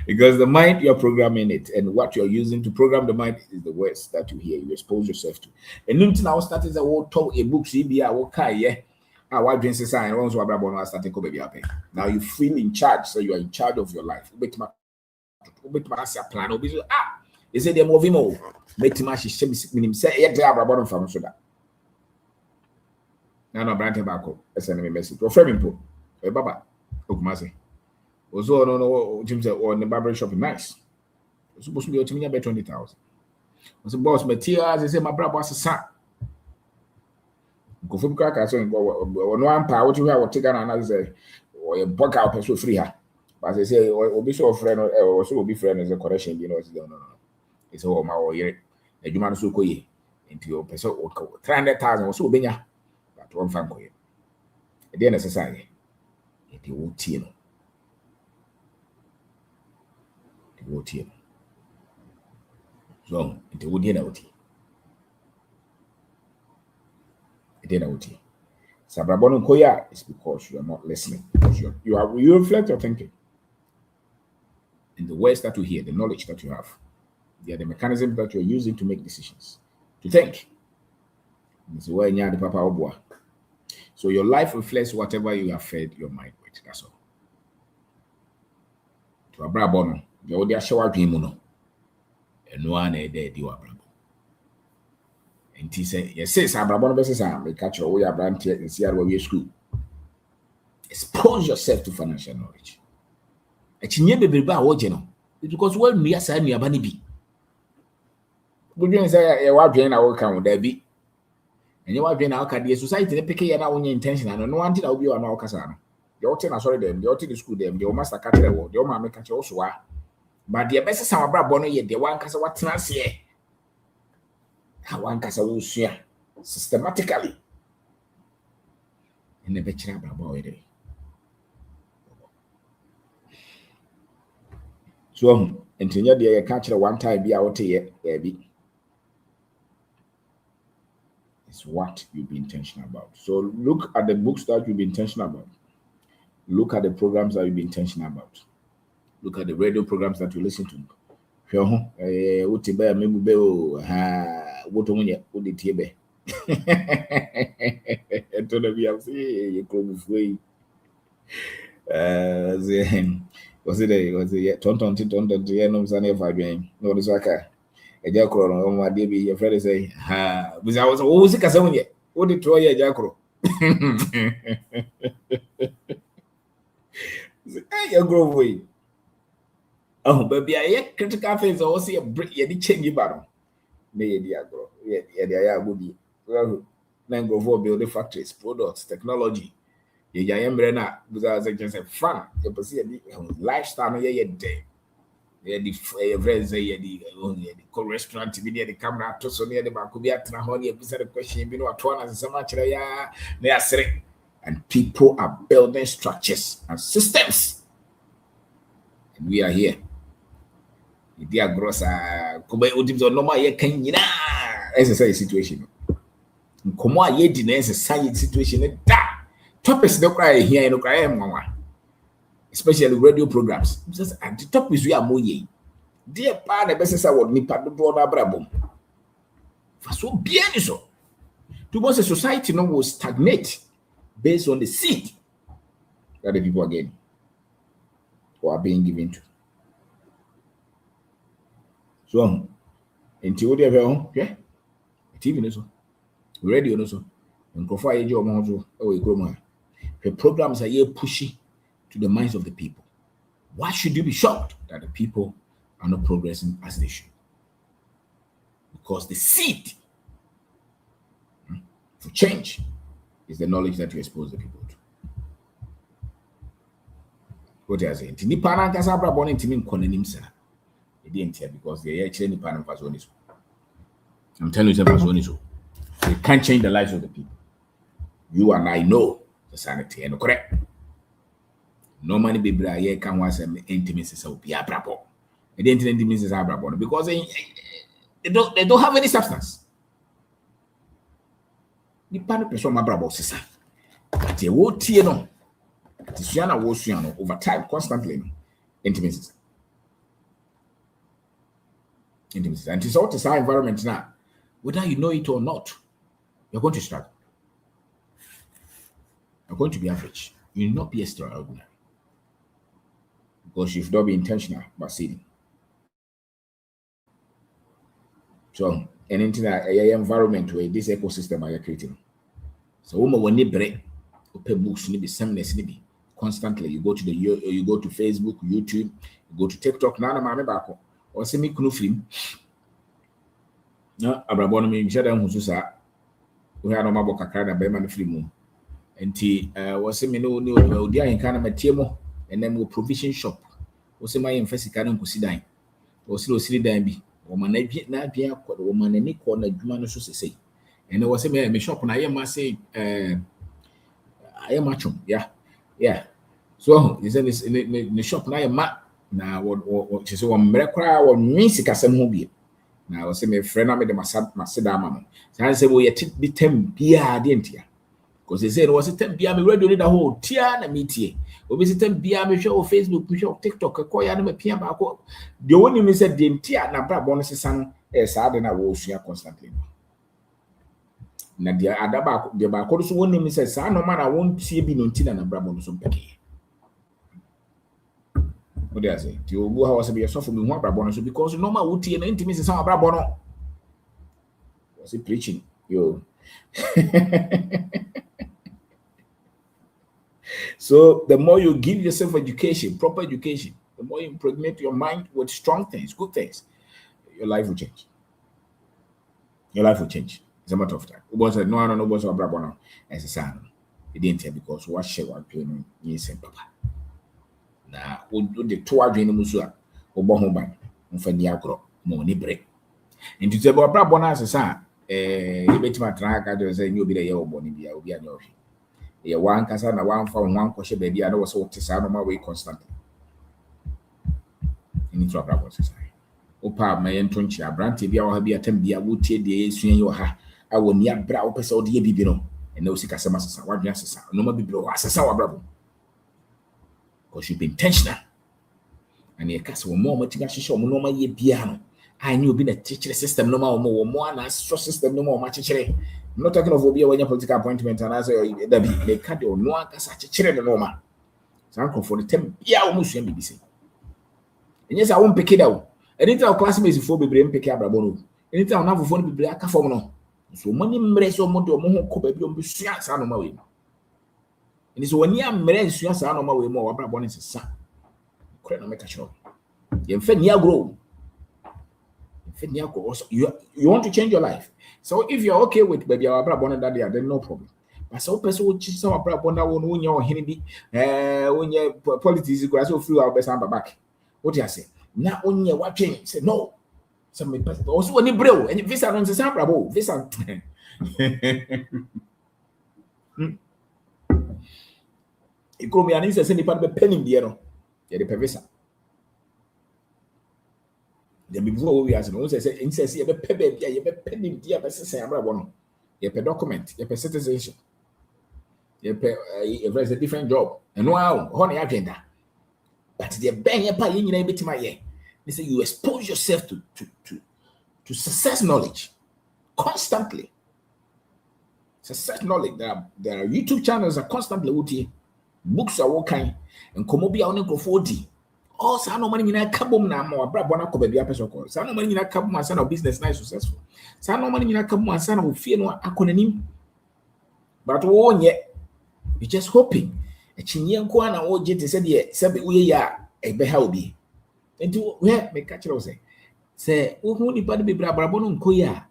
Because the mind you're programming it, and what you're using to program the mind is the words that you hear, you expose yourself to. And then now started a whole talk a book, CBA, okay, yeah. What drinks is sign once we started to baby. Now you feel in charge, so you are in charge of your life. Plan is it the movie more? Make my shame say yet Abrabon from Suda. Now, no brand tobacco, as an enemy message. Or Freming Pool, a baba, Okumasi. Also, no, Jim said, or in the barber shop, nice. It's supposed to be to me about 20,000. I said, boss, materials, I say, my brother was a son. Go from crack, I said, no one power, what you have taken another say, or a buck out person free her. But I say, or be so friend, or so be friend as a correction, no. It's all my year. A human so coy into your person or 300,000 or so, Benya, but one fan coy. Then a society, it will tear. It will tear. So, it would dinner with you. Dinner with you. Sabrabono Koya is because you are not listening. Because you reflect your thinking. And the words that you hear, the knowledge that you have, they are the mechanisms that you're using to make decisions. To think. This is why you the Papa Obua. So your life reflects whatever you have fed your mind with. That's all. To Abrabono, the Odia Shower Pimuno. And one a day, you are. And he said, yes, Abrabono versus we catch your way around here in Seattle where we school. Expose yourself to financial knowledge. It's because when we are saying we are banning be. Good you say a wife in our account there be. And you are being our society, they pick your own intention and no one thing will be on our casano. The author, sorry, them, the author the school them, the master catcher, the mamma catcher also are. But the best is our brother yet, the one cassa what trans here. One cassa will share systematically. In the betcha about it. So, until you catch one time be out here, baby. It's what you be intentional about. So, look at the books that you be intentional about. Look at the programs that you be intentional about. Look at the radio programs that you listen to. Was it Tonton no Sunday for game? No, the soccer. A jacro on my DB, your friend say, ha, because I was always a casson yet. What did Troy a jacro? You grow away. Oh, baby, I critical things also a break, you did change your battle. May dear grow, yeah, they are good. Well, then go for building factories, products, technology. Yeah, I am Brenna, because I just have fun. You perceive lifestyle, yeah, day. Yeah, the friends, yeah, the restaurant, the camera, to so near the Bakubia, Trahoni, a question, you know, what one as so much, yeah, they are saying. And people are building structures and systems. And we are here. The gross, Kobe Udibs or Noma, ye can you as a situation. Koma ye denies a science situation. Topics no cry here, no cry, mama. Especially radio programs. And the topics we are more ye. Dear pa, the best I would nip at the door of Brabum. For so bien so. To most a society no will stagnate based on the seed that the people are getting or are being given to. So, until they have okay, TV no so, radio no so, and profile your mouth away chroma. The programs are here pushy to the minds of the people. Why should you be shocked that the people are not progressing as they should? Because the seed for change is the knowledge that you expose the people to. What are saying? Tinipana Casabra born into me conanimsa. It didn't hear because they actually pan of I'm telling you, they can't change the lives of the people. You and I know the sanity and correct. No money be here can want some intimacy so be a brabo. They didn't intimacy is a brabo because they don't have any substance. The pan person my brabo sister. But they won't tear no. Tisiana was over time constantly intimacy. Intimacy. And it's all this environment now. Whether you know it or not, you're going to struggle. You're going to be average. You will not be extraordinary. Because you've not been intentional about seeding. So, anything that environment where this ecosystem are creating. So, when you break, open books, you be seminars, constantly. You go to you go to Facebook, YouTube, you go to TikTok. Now, I'm back. Or see me kunu film. No, abrabon me share them who sa. We had no more kakra na be man film. Enti was me no odi ayin kana matie mo and then we provision shop. Was my emphasis kana nkosi dan. Was osiri dan bi. O man na adua akọ, o man ani kọ na adwuma no so sesei. And was me shop na yema say I am matchum, yeah. So is in the shop na ma na what she say one mrekra one music asem ho bi. Na was say me friend na me de maseda ama no. Say say we yet the tem bia de ntia. Because they said was tem bia me radio need the whole tia na metie. Obi say tem bia me show Facebook, me show TikTok, ko ya na me pia ba ko. The one me said the ntia na bra bonus san sa de na wo sua constantly. Na dia adaba dia ba ko so woni mi se sa no ma na won tie bi no ntina na brabo no so mpeke. What do I say? Ti ogu ha was be so for me ho brabo no so because no ma wo tie na ntimi se sa brabo no. Was he preaching? Yo. So the more you give yourself education, proper education, the more you impregnate your mind with strong things, good things, your life will change. Your life will change. It's a matter of time. No, was a brabo as a son. It didn't tell because what she was doing is papa. Now, would the 2 adrenaline musua, Obohomban, Unfaniagro, Moni break. And to say about brabo as a son, you bet my track, I just say you'll be the year of Bonnie, will be a no. Yeah, one casana, one for one question, baby, I was so to sound on my way constantly. In the brabo society. Opa, my entonchi, a brandy, be our be a tempia, would take the swing your ha. I will near brow person the bibino, and no sick as a master, what just no more biblo as a sour bravo. Because you've been intentional. And your castle more motivation show no more ye piano. I knew being a teacher system no more and a stress system no more much. I'm not talking of Obia when your political appointment and as they can't do no one such a children no man. So I'm for the 10 year almost BBC. And yes, I won't pick it out. Anytime classmates before be brain pick up Rabono. Anytime I have a phone be black for no. So money mres or moto mo ko be bi sua sa no ma we. Ini so wani amre sua sa no ma we mo wa bra boni sesa. Kure na make sure. You mfa ni agro. Mfa ni agro. You want to change your life. So if you're okay with baby our bra boni that day, then no problem. But so person wo chi sa bra boni wo no nya ohene bi onye politics go so free our best back. What do you say? Na onye wa twen say no. Some person also when bro and visa don't say bravo visa economy and say nipa be penny there no ye the visa the before we as no say in say ye be pay be ye be penny there be say bravo no ye pe document ye pe citizenship ye pe a different job and no how na agenda but the ben ye pa ye nyina betima ye. They say you expose yourself to success knowledge constantly. Success knowledge. There are YouTube channels that constantly with you. Books are working and Komobia on the 40. Oh, so no money in a cabum now more. Brabona could be a person call. So no money in a cabum and son of business nice successful. So no money in a cabum and son of fear no acronym. But one yet, you're just hoping. A chinyan kwana or jet said, yeah, sabi we are a behalby. And to where me catch you say, who ni bad be brabon koya.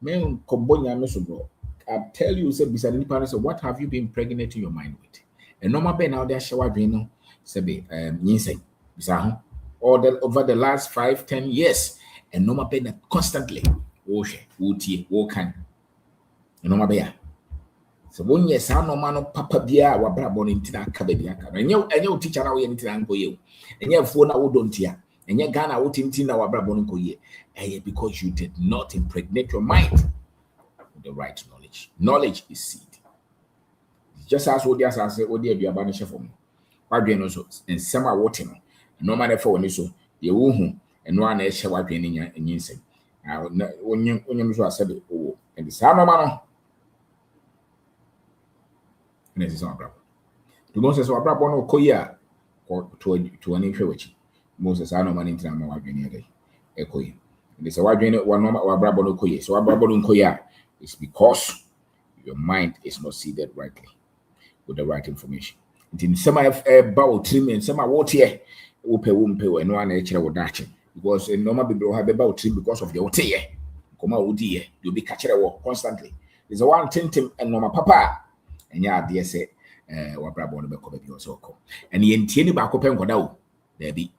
Men combonya mesobro. I tell you, say, beside any parents, what have you been impregnating your mind with? And no matter now, there shower dream, say, yinsay, bizarre, or over the last 5-10 years, and no matter constantly, wash, woody, wokan, and no matter. So when yes, I no man papa bia wa brabon into that cababia. And you teacher now anything and go you. And you phone out don't hear. And you Ghana out in our brabon go ye. And because you did not impregnate your mind with the right knowledge. Knowledge is seed. Just as what yes, I say, what dear be a banisher for me. Why do you know so? And some are watching. No matter for when you so, you woo and no one else shall wipe in your say. Now, when you said it, oh, and the same man. And this is our brother. The Moses or brother no koya or to an introduction. Moses, I know man into my wife any day. Ekoy. And this is why doing it one normal or brother no koya. So our brother no koya is because your mind is not seeded rightly with the right information. Nti some ba o trim and some what here wo pɛ no ana e kyerɛ wo daakye because normal people have ba o trim because of the what here koma wo di here you be catch wo constantly. There's a one tintim and normal papa and ya dear say wa brabo no be ko ba bi o so ko and ye ntie ni ba ko pɛ nkoda wo there be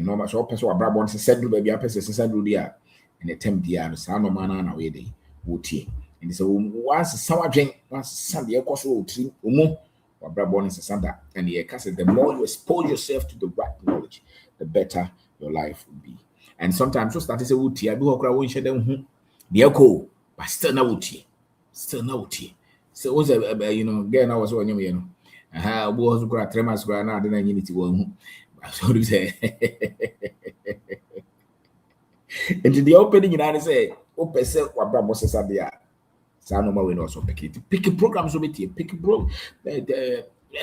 normal so person wa brabo no se sedru ba bi a person se sedru dia and the time dia no sa normal na we dey wo tie and so once someone drink once Sunday e so wo trim omo and the more you expose yourself to the right knowledge, the better your life will be. And sometimes so start to say, "Uti, I do okra won share them the echo, but still na uti, still na uti." So was girl I was one was okra 3 months okra na dey unity one. So do say, into the opening you know say, "O pese wa bra boss sadia." So no more also pick programs so pick bro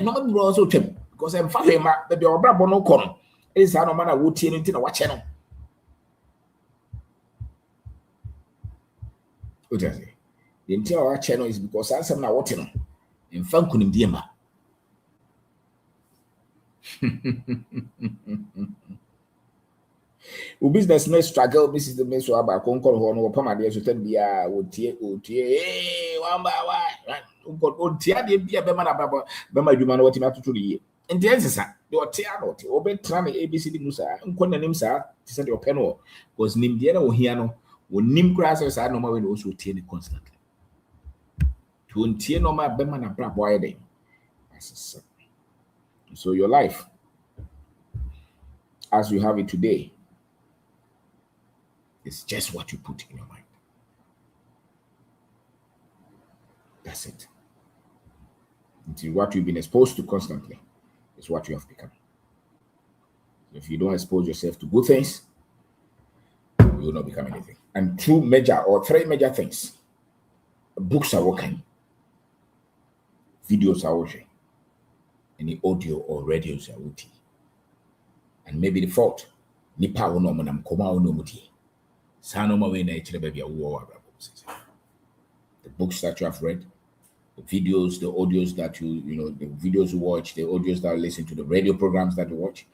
no more also tem because I'm fafe ma the obrabo no kono is no man wo tie no nti na wa che no o just say the nti wa che no is because ansem na what no in fan kunim die ma o business no struggle Mrs. the meso aba konkol ho no pama de so tan bia o tie one by one o tie de bia be ma na baba be ma dwuma no wati atoto ye enti ensesa de o tie no o be tra na abcd musa nkon nanim sa ti se de o pe no because nim de na o hia no o nim kra sa no ma we no so tie ni constantly to tie no ma be ma na bra boy dey so your life as you have it today, it's just what you put in your mind. That's it. It's what you've been exposed to constantly. It's what you have become. If you don't expose yourself to good things, you will not become anything. And 2 major or 3 major things. Books are working. Videos are watching. Any audio or radios are watching. And maybe the fault, nipa wono mo nam koma wono mutie. Sa no ma we na echire ba bia wo wa. The books that you have read, the videos, the audios that the videos you watch, the audios that you listen to, the radio programs that you watch,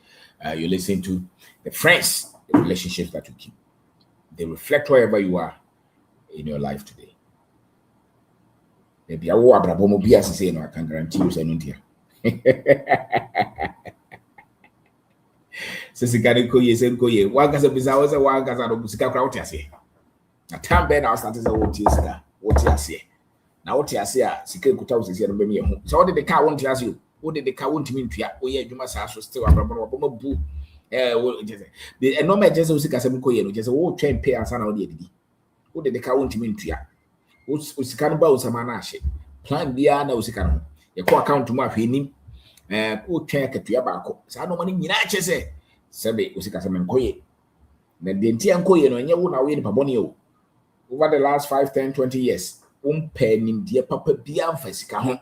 you listen to, the friends, the relationships that you keep. They reflect wherever you are in your life today. Maybe I will abrabomo bi as say no, I can guarantee you say no here. Sisikari koye sen koye wanga se bisa wose wanga za no sika kra wote ase na tambe na start say wote ase na wote ase a sika kuta wosisi no bemi ehu so wode de ka wonte ase o de ka wontimi ntua oye adwuma saa so still abrabo no boma bu wo jese the normal jese sika sem koye no jese wo twen pay ansa na wode adidi wo de ka wontimi ntua wo sika no ba osama na ahye plan bia na wo sika no ye ko account mu ahwe nim o twen akatua ba ko saa no mani nyina chese sebe usika sema nkoye na denti ankoye no nye wo na we ni paboni o over the last 5 10 20 years umpe nim die papa bia amfa sika ho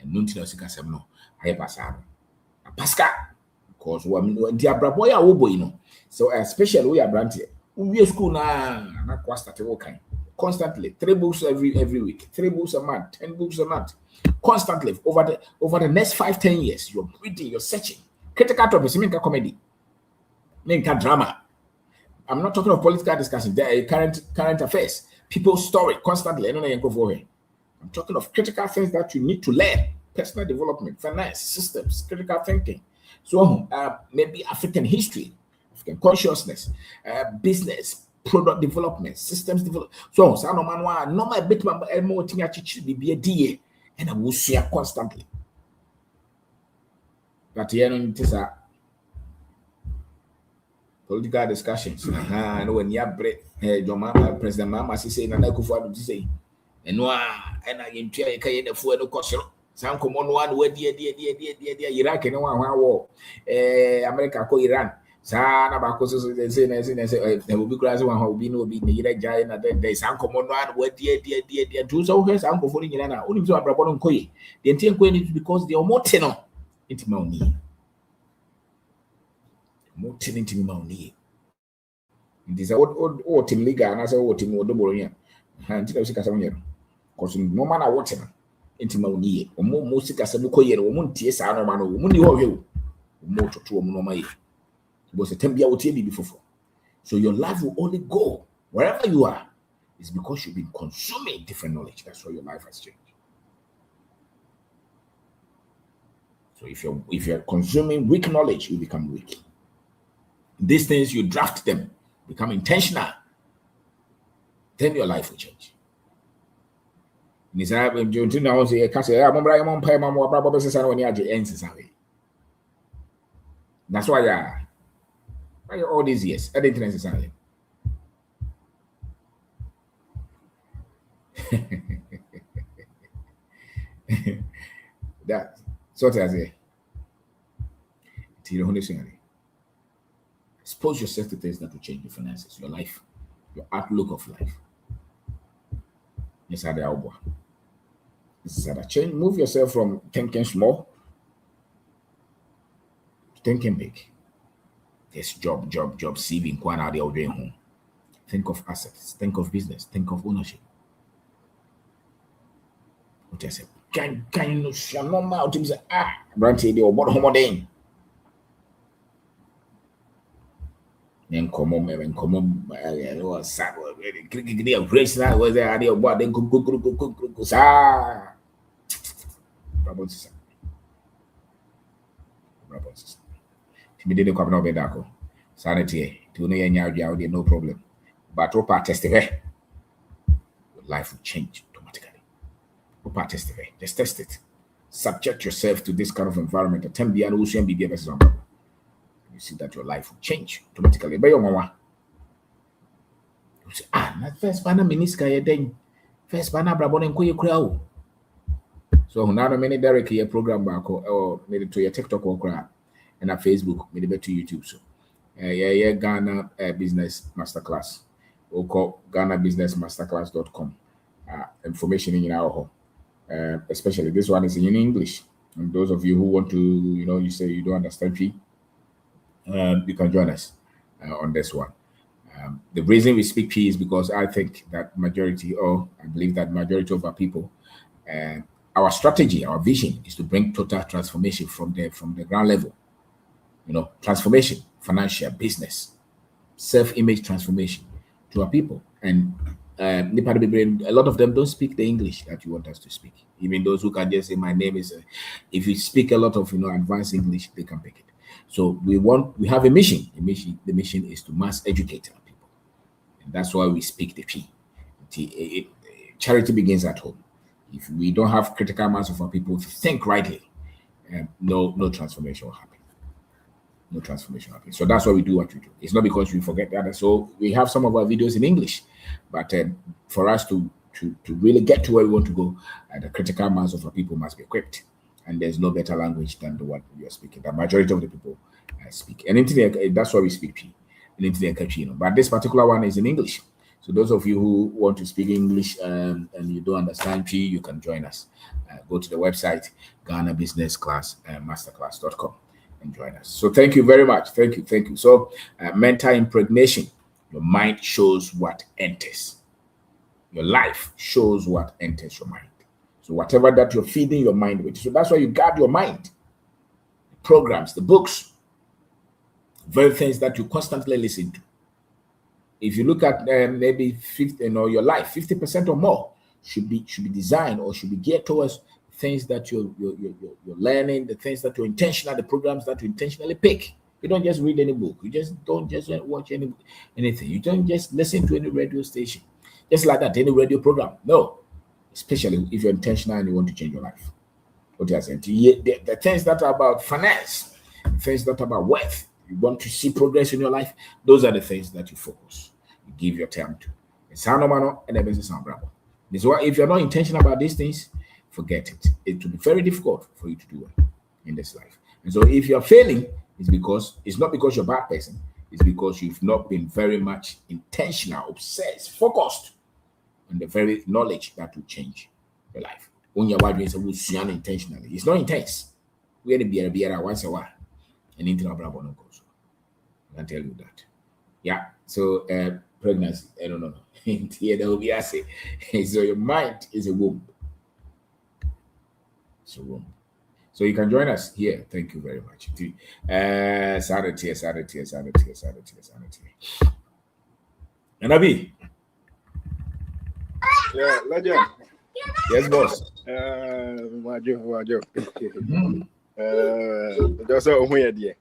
enu nti na usika sema no aye pasa no paska because we di abrabo ya wo boy no so especially we abrante we school na kwa start wo kan constantly 3 books every week 3 books a month 10 books a month constantly over the next 5 10 years you're reading, you're searching critical topics mean comedy drama. I'm not talking of political discussion. There current affairs, people's story constantly. I don't know. I'm talking of critical things that you need to learn: personal development, finance, systems, critical thinking. So maybe African history, African consciousness, business, product development, systems development. So no man no my bit more thing be a DA and I will share constantly. But here it is political discussions. I know when you have President Mama say na Kufuor to say eno and I entua e kai na fu no kosoro san komo no one we dia Iraq ne wan war America ko Iran sa na ba ko so say na say obi kura say wan obi no obi ne yira jai na dey san komo no one we dia do so he san ko fu ni na onim so abrabo no nkoye the entire ko ni because the omote no intima oni mo tinintimi ma oni ndisa o tim liga na say o tim odoboro nya ha nti ka sika samonye cause no man a wote intima uniye omo mo sika se mo koye no omo ntie saa no ma no omo ni ho hwe omo toto omo no ma ye because tembia wotie bi fofo. So your life will only go wherever you are is because you've been consuming different knowledge. That's why your life has changed. So if you're consuming weak knowledge, you become weak. These things, you draft them, become intentional, then your life will change. That's why all these years, I didn't necessarily. That sort of say. Expose yourself to things that will change your finances, your life, your outlook of life. Yes, this is how change. Move yourself from thinking small to thinking big. There's job, saving, home. Think of assets, think of business, think of ownership. What I said, can you know normal to say, Branty, they were bought home again. Then come on, was sad. They are grace that was there. They are then go, sir. Timidity come no be dako. Sanity, to no yanya, no problem. But Opa testify, your life will change automatically. Opa testify, just test it. Subject yourself to this kind of environment. Attempt the ocean be the you see that your life will change automatically. By your mama, you say, not first banner miniska then first banner brabon and koye crowd. So now many direct your program back or maybe to your TikTok or crowd and at Facebook, maybe to YouTube. So Ghana Business Masterclass. We'll call GhanaBusinessMasterclass.com. Information in our home. Especially this one is in English. And those of you who want to, you say you don't understand P, you can join us on this one. The reason we speak P is because I think that I believe that majority of our people, our strategy, our vision is to bring total transformation from the ground level. Transformation, financial, business, self-image transformation to our people. And a lot of them don't speak the English that you want us to speak. Even those who can just say, my name is, if you speak a lot of, advanced English, they can pick it. So we have a mission. The mission is to mass educate our people. And that's why we speak the P. Charity begins at home. If we don't have critical mass of our people to think rightly, no transformation will happen. No transformation happens. So that's why we do what we do. It's not because we forget that. So we have some of our videos in English, but for us to really get to where we want to go, the critical mass of our people must be equipped. And there's no better language than the one we are speaking. The majority of the people speak. And that's why we speak P. But this particular one is in English. So those of you who want to speak English and you don't understand P, you can join us. Go to the website, GhanaBusinessMasterclass.com. And join us. So thank you very much. Thank you. So mental impregnation. Your mind shows what enters. Your life shows what enters your mind. So whatever that you're feeding your mind with. So that's why you guard your mind. The programs, the books, very things that you constantly listen to. If you look at maybe 50, your life, 50% or more should be designed or should be geared towards things that you're learning, the things that you're intentional, the programs that you intentionally pick. You don't just read any book. You just don't just watch anything. You don't just listen to any radio station. Just like that, any radio program. No. Especially if you're intentional and you want to change your life. What I said, the things that are about finance, things that are about wealth, you want to see progress in your life, those are the things that you focus. You give your time to. It's and this is why if you're not intentional about these things, forget it. It will be very difficult for you to do it in this life. And so if you're failing, it's not because you're a bad person. It's because you've not been very much intentional, obsessed, focused on the very knowledge that will change your life. When you're doing something intentionally, it's not intense. We had to be once a while. And into our bravo no goes. I can tell you that. Yeah. So pregnancy, I don't know. Here there will be so your mind is a womb. room. So you can join us here. Thank you very much. Sanity. And Abi. Yeah, legend. Yes, boss. Wajo. Just so who you there?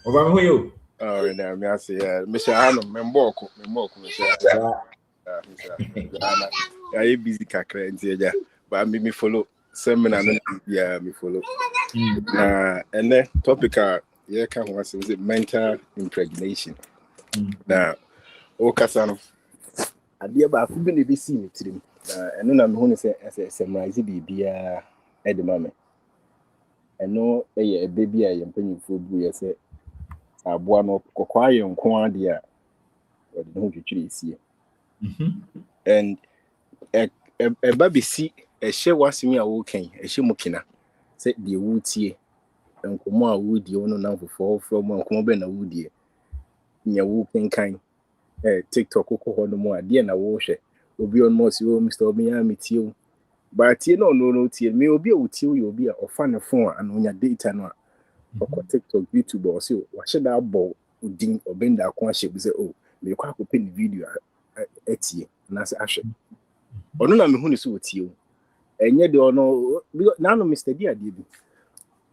Over who you? Oh, now me say, Mr. Hano, Memboko, Mr. I busy kakra nti ja, but me follow seminar no yeah me follow. And the topic yeah can was it mental impregnation. Now, o kasa no ade ba fu be na be see me tirim. Eno na me hu ne say summarize bibia e de ma me. Eno e a baby a yempanyimfo bu ye say aboa no kokwa ye nko ade a o de ho twitwire sie. And a baby see a share was me a walking, a shimukina, said the wood here, and come out wood you know now for from one come ben a wood here. Near walking kind, TikTok no more, dear na wash it. Will be on most you, Mr. Miami Teal. But you know, no, teal, me will be a teal, you'll be a fan phone and on your data no. Or TikTok, YouTube or so, what should I bow, ding or bend our conship, say, oh, me quite open the video at ye, and that's action. Ono na me hu ne so otie o enye de ono na no Mr. Dia de bi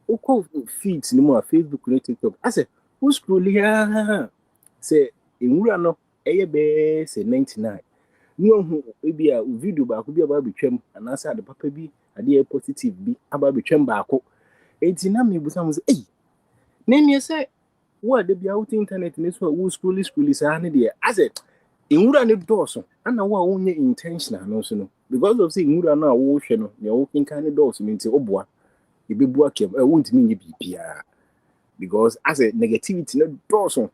o ko feed ni mo Facebook ni TikTok ase who scroll here say enwura no eye be say 99 ni ohu e bi a video ba ko bi aba betwam anasa ade papa bi ade positive bi aba betwam ba ko enti na me busa mo say eh na me say wo ade bi out internet ni so who scroll say na de ase inwura ne dɔɔso ana wo a wonye intentional no so no because of say inwura no a wo hwɛ no ne wo kinkan ne dɔɔso nti oboa ebebu akem wontimi nye bibia because as a negativity ne dɔɔso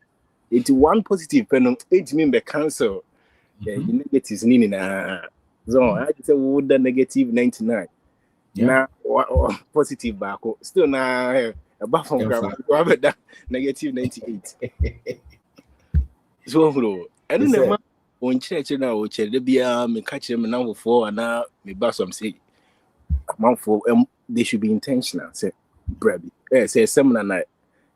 it one positive pen entimi be cancel the negatives ni na so I say wo da negative 99 na positive back still na above from grab that negative 98 so bro and then on church na o chere bia me catch them now for and me back some say man for they should be intentional say brebi say seminar na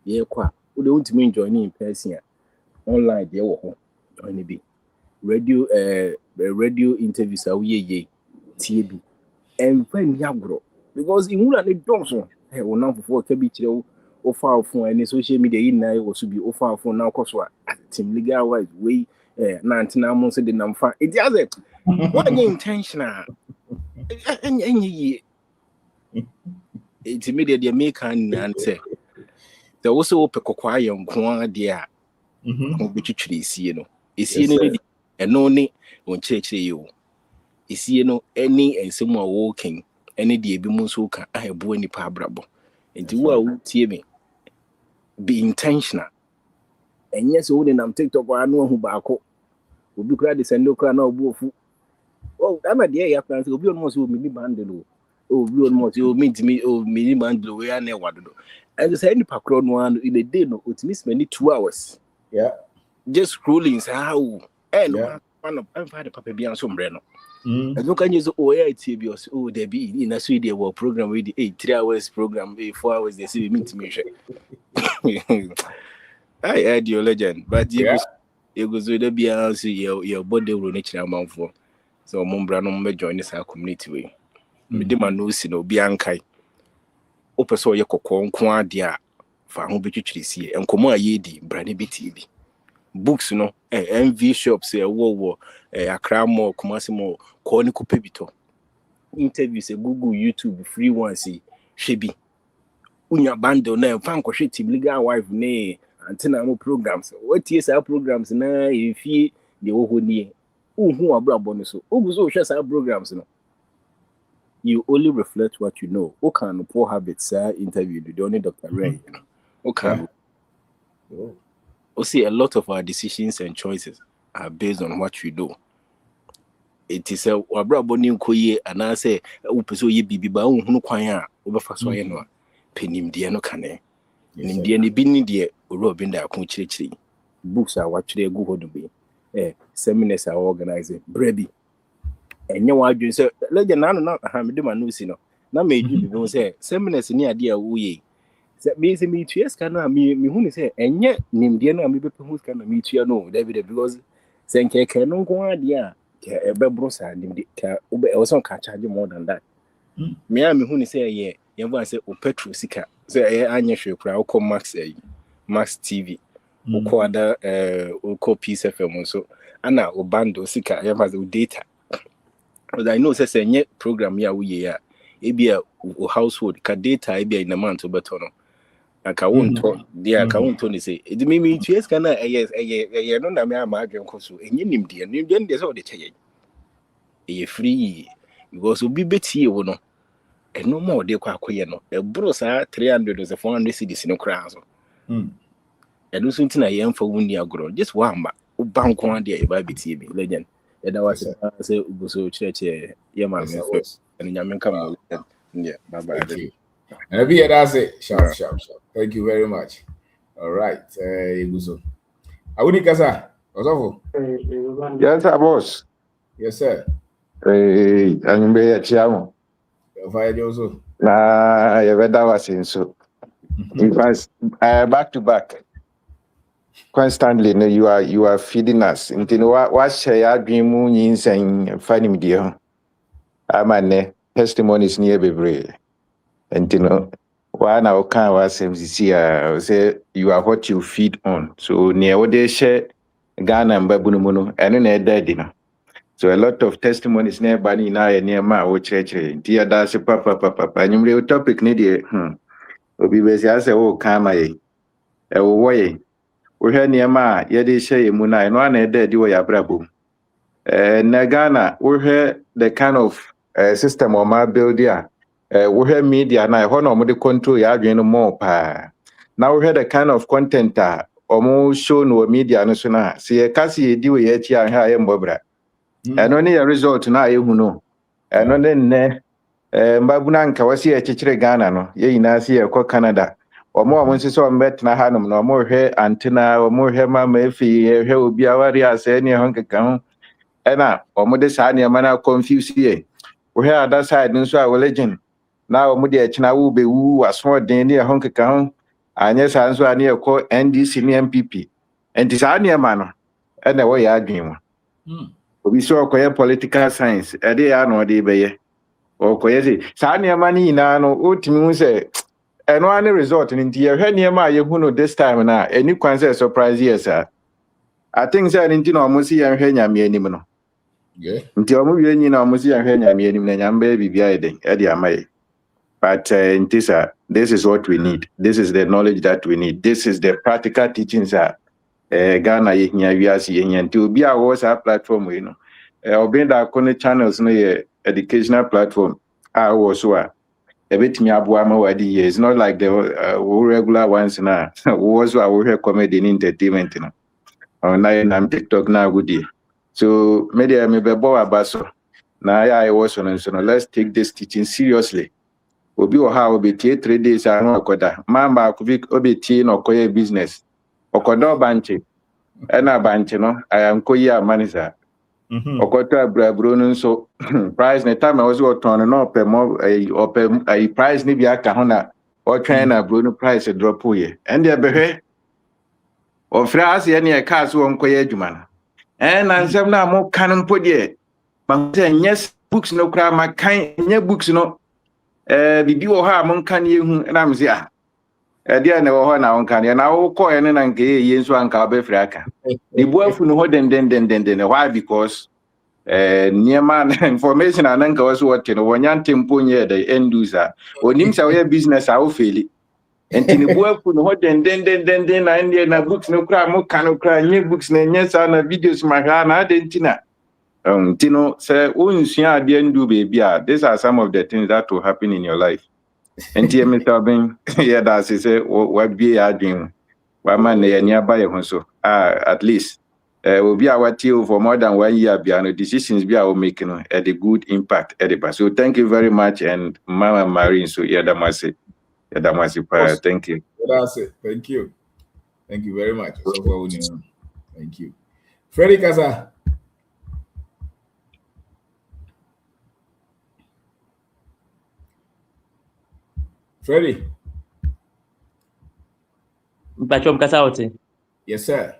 ye kwa we don't mean joining in person online there wo on be radio interviews are ye TB and when yagro because in wula ne donso eh wo na for ka bi kire o fa phone any social media yin na wo so bi o fa phone na koso a team legal wise we na antina mo so de namfa it has it what intentional enyi it media dey make and say there also o pekokwa ye nko ade a o bi twitwire sie no esie no ni eno ni won chekire yo esie no any ensem a walking any de ebi mu so ka ahebo ni pa abrabo enti wo a wutie me be intentional enye so wo nam TikTok anu ahu baako obi kura de sendo kura na obu ofu oh ama de ya plan obi on mo so mi bandelo obi on mo so mi ntimi mi bandelo we na wadodo and say any pakro no anu in a day no otimi spend 2 hours just scrolling how and one of I'm find papa bi anso mbre no and you can use TBS there be in a Sweden war program with the 3 hours program 4 hours they say meet me I heard your legend but you goes with the BRC your body will nature amount for so Mombra no join this community way me de man no si no bi ankai opeso ye kokon nko ade a fa ho betwitwiri sie enkomo ayedi brane BTV books no MV shops wo Accra Mall Kumasi Mall ko ni ko pebito interviews Google YouTube free ones hwebi unya bundle na fan ko hwe team legal wife ne antina mo programs what is our programs na efie de wo ho nie uhu abrabo no so oguzo hwe sa programs no you only reflect what you know o can poor habits interview the only Dr. Ray o can see a lot of our decisions and choices are based on what we do. It is a abrabo ni nkoye ana say upeso ye bibiba unhunu kwan a obefa so ye no penim de no kane nim de ne bi ni de oro bi nda akon kirikiri books are watchre egu hodo bi seminars are organizing brebi enye wa adwen say legend na ha me de ma no si no na me you know say seminars ni ade a wo ye me say me tua ska na me hu ni say enye nimde na me bepe hu ska na me tua no David because say nke no nko ade a ebe bro sa nimde ka obe e so ka charge more than that me a me hu ni say ye yemba say o petrol sika say anye hwe kura o max TV o ko ada o ko Peace FM so ana o bando sika yemba say o data but I know say nye program ya wo ye ya ebia o household ka data ebia in a month obeto no aka wonto dia aka wonto ni say edi me tues kana yes no na me ama adwen koso enye nimde de say o de cheye e free because obi betie wo no eno ma o de kwa akoye no e bro sa 300 or 400 cedis no kra so eno so ntina ye mfa woni agro just one ma o banko ade e ba betie bi legend e da was say ugoso church ye ma me and nyame come yeah bye bye. And every year that's it. Sharp. Thank you very much. All right. Ugoso. Awuni kasa. Osofo. Yes, boss. Yes, sir. Anyumbe ya chiamo. Fire Joso. Na yeveda wasinso. In fact, back to back. Constantly, you are feeding us. Intino what share dream moon saying funny media. Amane testimonies near bebre. And one our kind was MCC say you are what you feed on. So near what they share Ghana and Babunumono and then dead. So a lot of testimonies near near ma or church. Dear that's a papa. And you topic need Obi besi ase o kama ye. E wo woye. Wo hwe near ma ye de share mu na no na dead wo ya brabo. Na Ghana wo hwe the kind of system or ma build here. We hear media now, how no more control ya adwene more pa. Now we hear the kind of content omo show no media no so na. See kasi edi we ya chi aha ya mbobra. Eno ne ya result na ehu no. Eno ne mbabuna nka wasi ya chichire Ghana no. Ye ina si ya kwa Canada. Omo nsiso mbet na hanom no omo hwe antenna omo hwe mama efi hwe obi awari ase ne ho nkeka ho. Ena omo de sa ne mana confuse ye. We hear that side nso a legend. Now we dey china wo be wu aso den ne ho nkeka ho anye sa nso ani ekọ NDC ne MPP enti sa ne ma no e na wo ya adwen mo obi so okoye political science e dey ya no dey be ye okoye say sa ne ma ni na no otimi hu say eno ani result ni nti ye hwe ne ma ye hu no this time na any kwan say surprise yes I think say ni nti no mo si ye hwe nyame anim no nti o mo wie nyi na mo si ye hwe nyame anim na nyamba bibia ye den e dey amaye. But this is what we need. This is the knowledge that we need. This is the practical teachings that Ghana to be our WhatsApp platform, you know. Obin da kone channels no educational platform. Also a bit me abuama wadi. It's not like the regular ones now. Also our comedy and entertainment, you know. On I'm TikTok now good. So media me be bo abaso. Now I was on so let's take this teaching seriously. Obi o ha obetie 3 days anu akoda mamba akubi obetie no koye business okoda banche ena banche no ayankoyi amanisa okota abrabro no so price na time was what on no pe mo a price ni bi aka ho na o twen na bro no price drop ye and dey behwe o frase ye ne ka so onkoye adwuma no na nsem na mo kan mpo de ma say yes books no kra ma kan nya books no bibi wo ha mon kan ye hu na mse dia na wo ho na won kan ye na wo ko ye na nke ye nso anka ba firi aka di buafu no ho den why because niema information ananka was what no wonya tempo nye the end user onim sa we business a wo feli enti ni buafu no ho den na ndi na books no kra mo kan kra nye books na nye sa na videos ma ha na adentina Tino say unsua ade ndu baby these are some of the things that will happen in your life. And Mr. Ben yeah that say what be ya dream. Wa man na nearby ho so at least will be our team for more than 1 year behind decisions be our making at a good impact at the so thank you very much and Mama Marine so yeah that must thank you. That's it. Thank you very much. So thank you. Freddy Kaza. Freddie. Mpachom Kasauti. Yes, sir.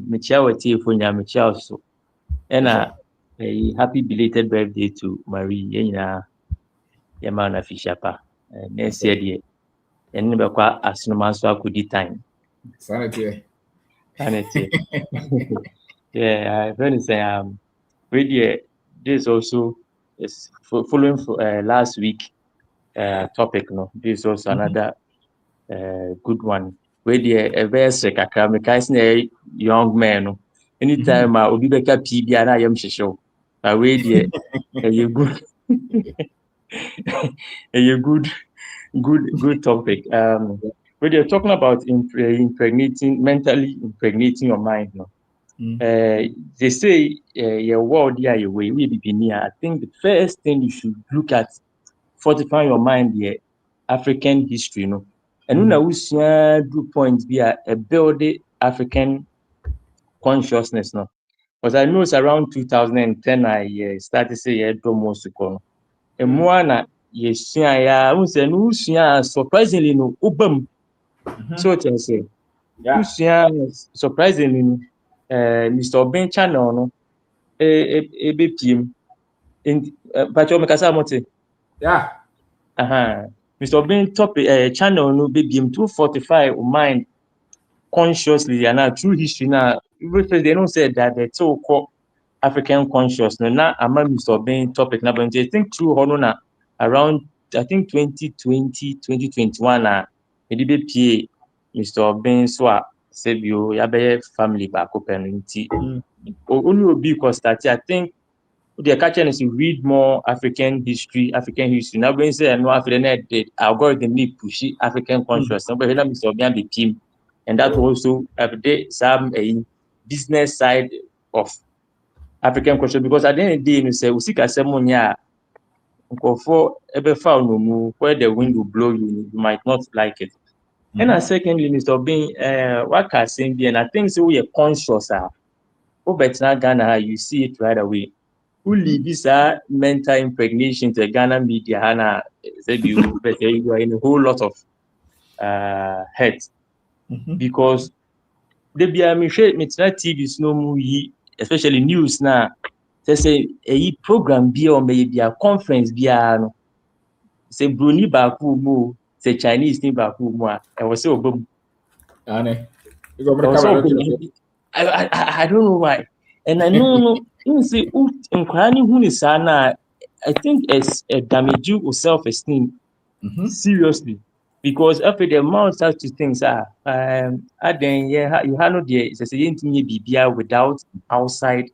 Michelle Tifunya Michelle so. And a happy belated birthday to Marie Yena Yamana Fishapa. Next year, and never quite as no man so could time. Sanity. Yeah, I'm going to say, radio, this also is following last week topic. No, this is also another good one. Radio, a very sick, a young man. Anytime Obi Beka PB, I am show. Radio, a good, a good topic. When you're talking about mentally impregnating your mind, no. They say your world yeah your way we be near. I think the first thing you should look at fortifying your mind here, African history, no. And when we see good points be a build African consciousness, no. Because I know it's around 2010 I started say yeah most to come. And more na yes yeah I say no surprisingly no ubam. So what I say. Yeah. Surprisingly Mr. Oben channel no ebepiem pacho mekasa mote Yeah. Mr. Oben topic channel no bepiem 245 mind consciously and through history now they don't say that the so called African conscious no na ama Mr. Oben topic na but I think through hono na around I think 2020 2021 na edibepie Mr. Oben so a sebio yabe family back open nti only obi because that I think the catching is to read more African history. Now when say no African the algorithm need push African consciousness. But here Mr. Obian be team, and that also update some business side of African consciousness because at the end of the day, you say we see Kasemonia for every foul no move where the wind will blow you might not like it. And secondly, Mr. Obian what can say and I think so we are conscious but now Ghana, you see it right away. Who leave this mental impregnation to Ghana media? Hana said you are in a whole lot of hurt because they be me TV no movie, especially news now. They say a program be or maybe a conference be no. Say Bruni Baku mo, say Chinese ni Baku mo. I was so boom. I don't know why. And I know you say I think it's a damage your self-esteem seriously because after the amount such things you have no the it's a without outside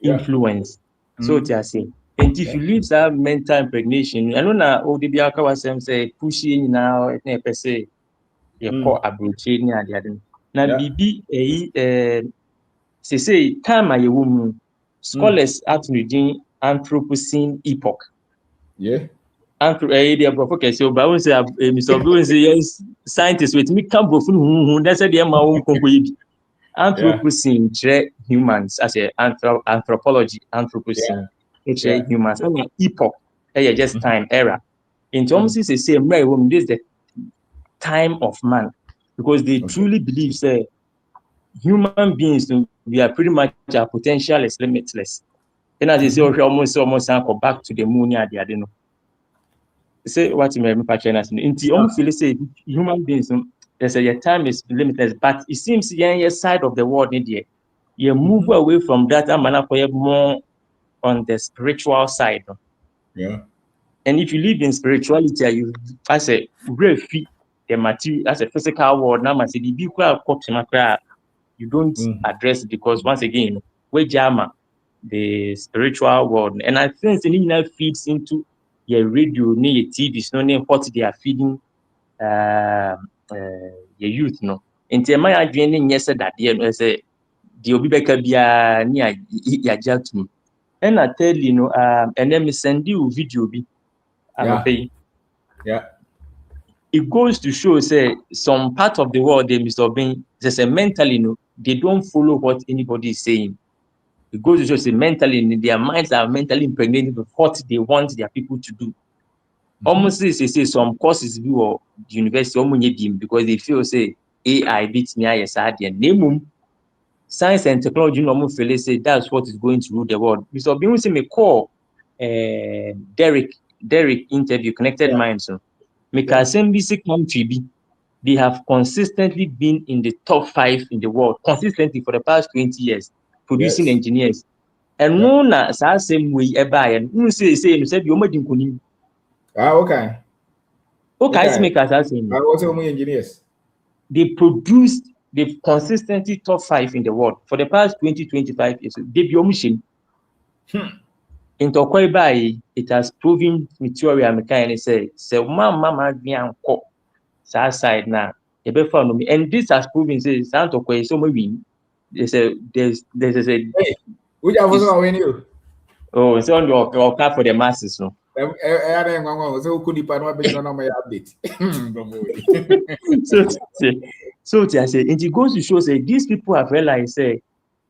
influence. So to say, and if you leave that mental impregnation, I know now all the biaka was say pushing now per se you call abroaching na bibi say time a woman scholars at reading Anthropocene epoch. Yeah. They focus so but we say Mr. Obi say yes scientists with me come go fun that's the amount Anthropocene humans as a anthropology Anthropocene humans and epoch just time era. In terms of say woman this is the time of man because they truly believe say human beings we are pretty much our potential is limitless. And as they say, almost back to the moon. They say what you mean by China. Inti almost feel say human beings. They say your time is limitless, but it seems your side of the world in you move away from that and more on the spiritual side. Yeah. And if you live in spirituality, you as a refi the material as a physical world. Now, say the big you don't address it because once again, we jama the spiritual world, and I think the feeds into your radio, your TV, so what they are feeding your youth, no. In my adrenaline, yes, that I say the Obibeka Bia near Yajatum. And I tell you, and then me send you video be. Yeah. It goes to show, say, some part of the world, they Mr. Bean, say mentally, they don't follow what anybody is saying. It goes to show, say, mentally, their minds are mentally impregnated with what they want their people to do. Almost say some courses be or the university because they feel say AI beats me yes name science and technology no feel say that's what is going to rule the world. Mr. Obi say me call Derek interview Connected Minds. So make SMBC country be they have consistently been in the top 5 in the world consistently for the past 20 years producing engineers. And no na same way and no say you said you made him. Okay. Okay, make us I was engineers. they've consistently top 5 in the world for the past 20-25 years. They be omission. In Tokoi it has proven material mechanic say mama me anko side now. And this has proven say Santokoi so win. There's a Hey, which I was when you. Oh, it's on your car for the masses, no. So could depend on my update. So I say, and it goes to show say these people have realized say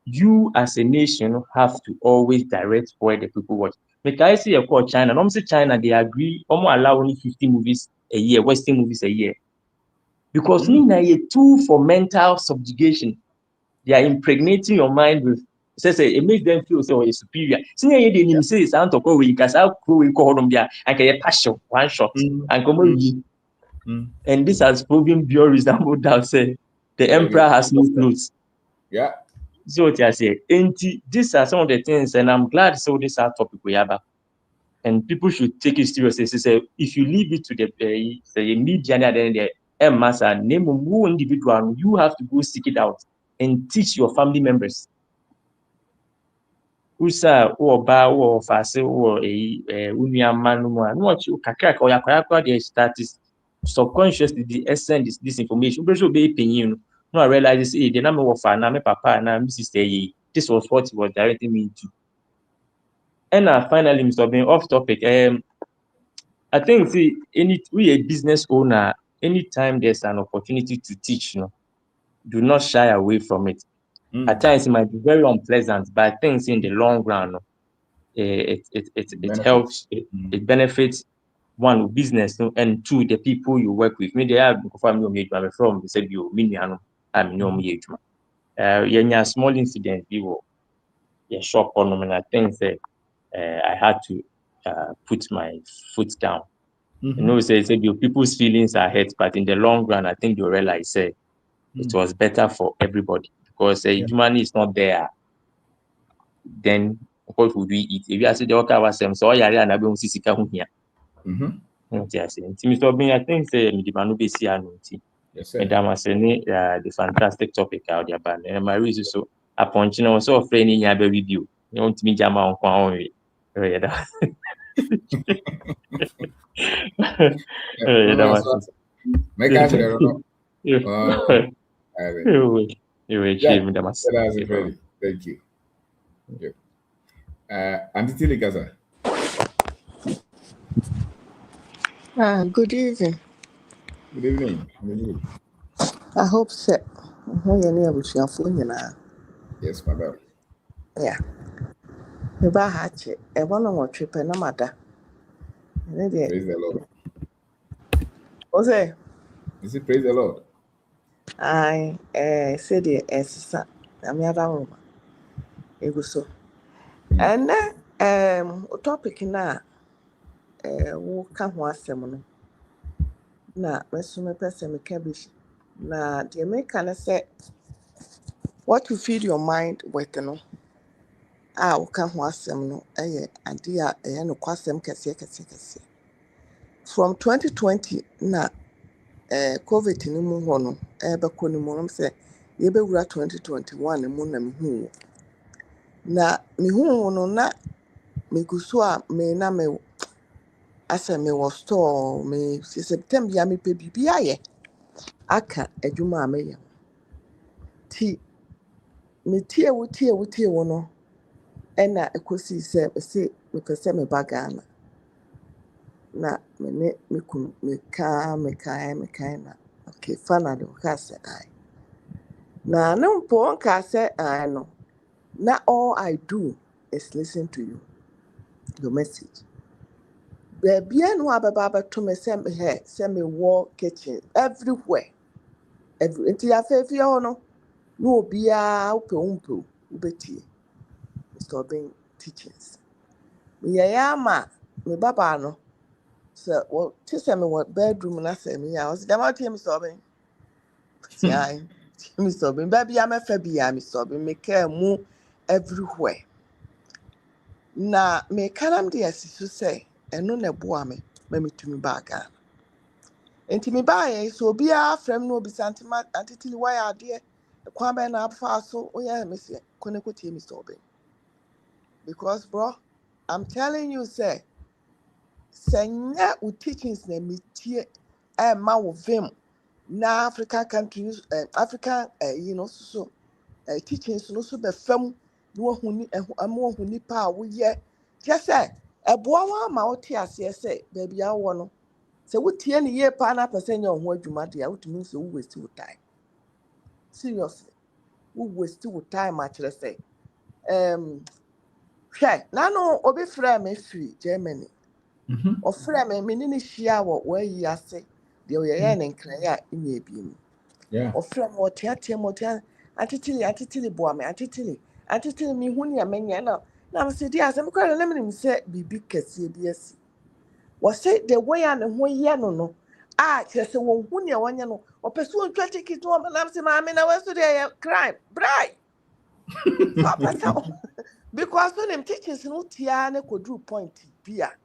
you as a nation have to always direct where the people watch. Like I see a call China, and say China they agree almost allow only 50 movies a year, Western movies a year. Because a tool for mental subjugation. They are impregnating your mind with say it makes them feel so superior. Say they didn't say sound to go we can call them there and get passion one shot and come and this has proven beyond reasonable doubt say the emperor has no clothes. Yeah. So what I say, these are some of the things, and I'm glad so this our topic we have. And people should take it seriously. Say if you leave it to the media and the master name who individual, you have to go seek it out and teach your family members. Usa or ba or fase or unia manuma, what you kakak or yakaka the status subconsciously the essence this information. Because be opinion, no I realize the name of my papa and my sister. This was what he was directing me to. And finally, Mr. Being off topic. I think we a business owner, anytime there's an opportunity to teach, do not shy away from it. At times it might be very unpleasant, but I think in the long run, it helps, it benefits one business and two the people you work with. Maybe they have family from said you I'm no small incident people shop on and I think that I had to put my foot down. Say people's feelings are hurt, but in the long run, I think you realize it was better for everybody because money is not there. Then what would we eat? If you ask the okay, so I be sika here. Mr. Bin, I think say Yes, sir. Madam the fantastic topic out there, but my reason so upon so friend in your review. You want me jam on only. Make us thank you. Auntie Tilly Good evening. Good evening. I hope so. You're near with your phone. Yes, madam. Yeah. The bar hatch a one on what trip and no matter. Praise the Lord. Was it? Is it praise the Lord? I said it as I'm your room. It was so. And then, topic now, who come once a month. Now, Messume person cabbage. Now, the American said, what you feed your mind with, no. Come once a month, idea, no quasem cassia. From 2020, na COVID ni mu ho no, beko ni mu say ye bewura 2021 mu na mehu. Na mehu no na meguso a me na me asa me was store me September ya me pe bibia ye aka adwuma a me ye. Ti me tie wo no na ekosi se me pese me bagana. Na me kun me ka na okay finally we say I na no po nka say I no na all I do is listen to you your message Baby, and what about to me, semi war kitchen everywhere. Every if you know, no be a open ubeti. Mr. Being teachings. Yeah, ma, me baba no. So, well, tell me what bedroom and I say me. I was them out here, Mr. Being. Yeah, Mr. Being, baby, I'm a Fabi, Mr. Being, make care move everywhere. Na me canam de asisu say, and no ne boa me to me back. Enti me bae so bia frem no bi santima antitili why ade kwan be na afa so oya me se kone kotie Mr. Obin. Because bro, I'm telling you say senya u teachings na metie ma wo vim na African countries African so teachings no so be fam no huni amo huni pa wo ye just say eboa wa ma wo tie ase say baby awo no so what tie ne ye pa na person your ho adwuma de what means so waste your time. Seriously. We waste your time actually say. Hwɛ na no obi frɛ me free Germany. O frɛ me ni ne hia wo yi ase. De o ye ne nkran ya nya bi mu. Yeah. O frɛ me o tiatia mo tia atitili boa me atitili mi hu ne amenya na me se di asem kwara na me se bibi kɛse bi asi. Was say the way and when ye no. Just a one who near one no, or pursue 20 kids to and I'm saying, I mean, I was today crime, bright. Because when them teachers no tiana could do point beer.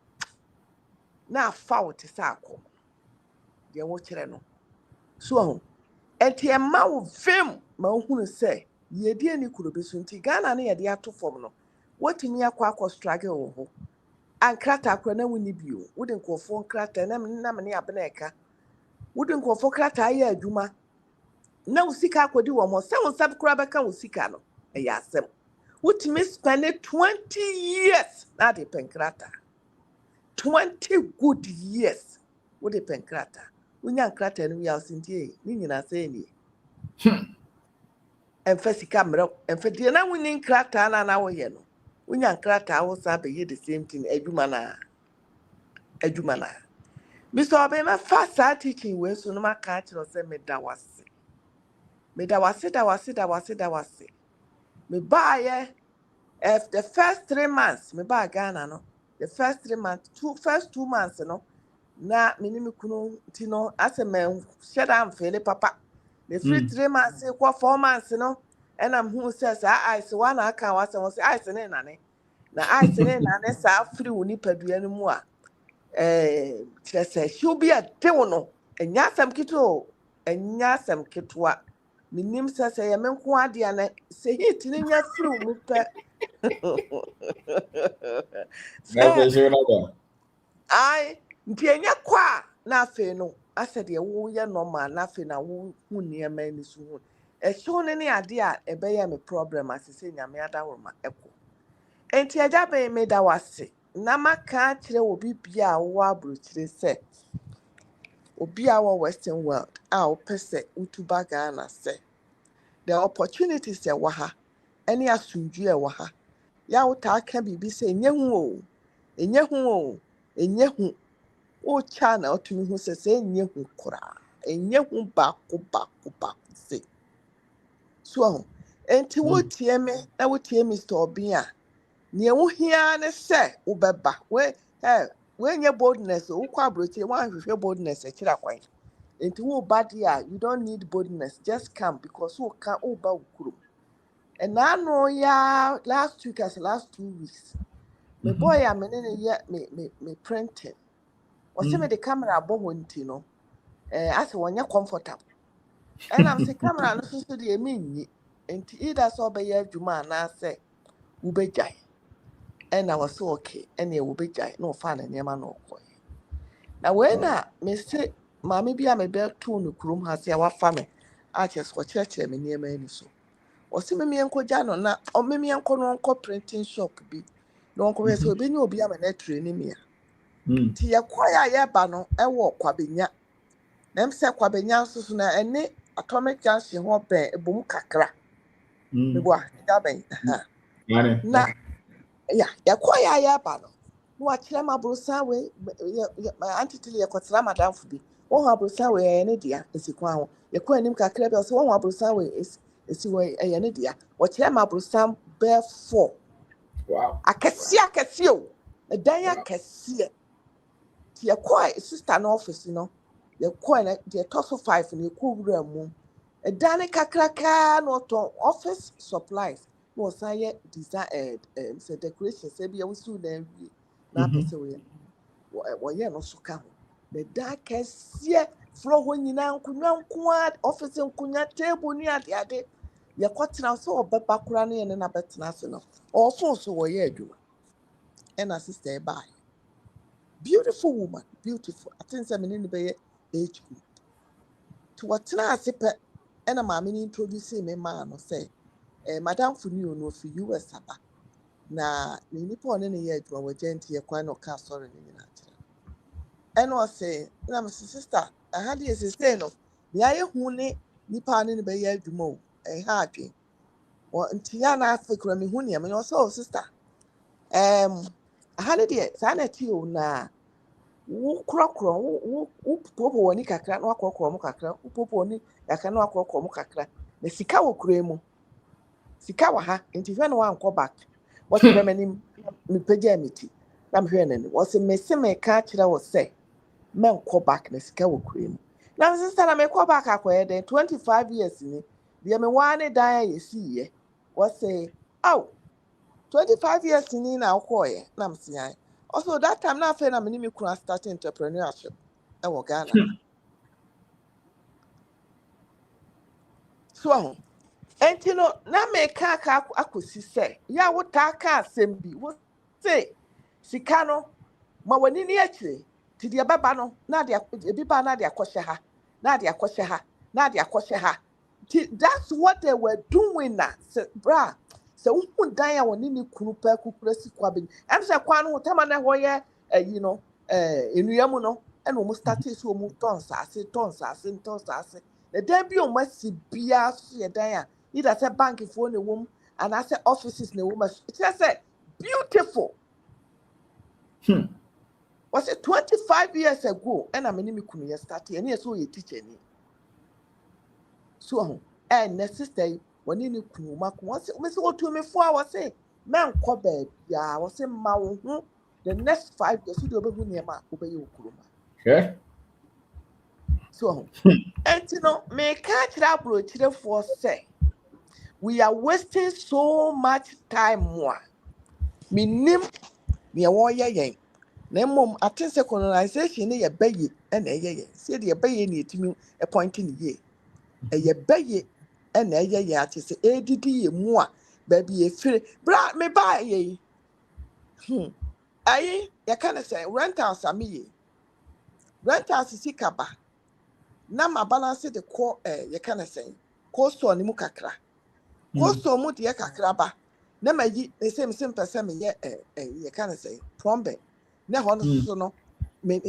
Now, foul to Sako. Dear watcher no. So, and the amount of fame, my own say, ye dear Nicola Bessun Tigana near the ato form no. What in your quack or struggle? And crata crana winnie view, wouldn't call phone crata and namany abeneka. Wouldn't go for crata ye juma. No sika could do almost 7 subscriber sika no. A yasem. Would miss spend 20 years not a pencrata. 20 good years. Would a pencrata. We young crata and we are Sinti, meaning I say any. And first camera and for dinner winning crata and an hour yellow. We young crata was up the same thing, a jumana. Mr. Obama fast teaching way so no ma catch or say me da wase. Me buy if the first 3 months me buy Ghana no. The first 3 months, first 2 months no. Na me ni me kunu ti no as a man shut down fele papa. The free 3 months, 4 months no. And I'm who says I say one aka was say I say na ne. Na I say na ne sa free woni padua no mu a. Say she'll be a dewono, and yasam kito, and yasam kitwa. Minim says a man quadiana, say it in your flu. I, Pianya qua, nothing. No, I said, ya woo ya no man, nothing. I woo near man is soon. As soon any idea, a bay me problem as I say, Yamada or my echo. And Tiajabe made our say. Nama can't will be Pia Wabru, say. Obi our Western world, our pese utuba Ghana say. The opportunities there waha, any asundue waha. Ya uta can be say, Yehu, Yehu, O channel to me who says, Yehu kura, and Yehu baku say. So, and to what ye me, I would hear Mr. Obia. Near here and say, Ubeba, when your boldness, Uquabrote, one with your boldness, a chiraquine. Into bad year, you don't need boldness, just come because who can over kuru. And I know ya last week as last 2 weeks. My boy, I'm in a year me printing. Or send me the camera above no. I say when you're comfortable. And I'm say camera and so the mean and either saw by your Juma and I say Ubejai. And I was so okay, and you will be jai, no fun and yama no coy. Now, when I may say, Mammy be a may bear 2 no room has our family. I just for church and near me so. Or see me uncle Jano na, or maybe uncle printing shop be. No uncle has been no be a net training me. Tia choir ya bano, I walk quabinia. Them say quabinia susuna and ne atomic junction won't bear a boom cacra. Me wa, yabe, na. Yeah, ya choir ya bano. watch them abrosa way my auntie till you got Madam for be. One abrosa way any dear is a crown. Your queen him cacrebe, so one abrosa way is way a dear. Watch them abrosa bear 4. Wow. I can see a daya can see. Your quiet sister in office, your quiet, the top of 5 in your cool room. A dani kakraka not on office supplies. No, say design say decoration, say be a soon then na pese we. Why no so ka ho. The dark see floor when you now kunwa office nkunya table ni ade. Your kwatena so obeba kura na ye na betena se no. Or phone so wo ye adwuma. And a sister by. Beautiful woman, beautiful. I think I'm in the age group. To what I say, and I'm introducing me man or say, Madam for you no for you as Saba. Na ni po ne ye adwuma wa genti ye kwan no ka sorry ni na kire. And I say, na my sister, I had you say no. Ni aye hu ne nipa ne be ye adwuma o. Ha adwen. Wo ntia na afekura me hu ne me no so sister. I had it sa na ti o na wo popo woni kakra na wakokro mu kakra wo popo woni yakra na wakokro mu kakra na sika wo kure mu sika wa ha enti hwe na wankọ back wo se bemanim me pagya meti na me hwe nani wo se me se me ka kire wo se me nkọ back na sika wo kure mu na sister na me kọ back akoye den 25 years ni de me wane dan ya siye wo se 25 years ni na akoye na msian. Also that time na after na me could start entrepreneurship. Ghana. So, and na me ka akosi say, ya wo ta ka asem bi, wo say sika no ma wani ni akire ti de baba no na de ebi ba na de akɔhye ha na de akɔhye ha na de akɔhye ha. That's what they were doing na. Bra so who die woni ni kunu pa kukura sikwa bi am se kwa no tema na hoye enuamu no and we start so mu tonsase the dem bi o masi bia so ye dan either say bank for ne wom and I say offices ne wom it just say beautiful was it 25 years ago and am ni kunu ye start and ye so ye teacher ni so and the sister woni ni kunu ma ko wase me so to me fo a wase men ko ba bia wase ma wo hu the next 5 years you do obehu ne ma obeye okuruma Okay. so and me ka kira bro kire for say we are wasting so much time more minim me wo ye yen na mom atense colonization ne ye bayi e na ye yen se de ye bayi ne etimi e point ne ye e ye bayi e na ye yen atese edidi ye mu a ba bi ye fire bra me ba ye ayi ye kana say rentals amiye rentals sikaba na ma balance de ko ye kana say ko store ni mu kakra ko store mu de kakra ba na ma yi the same person me ye kana say plumbing na ho no so no me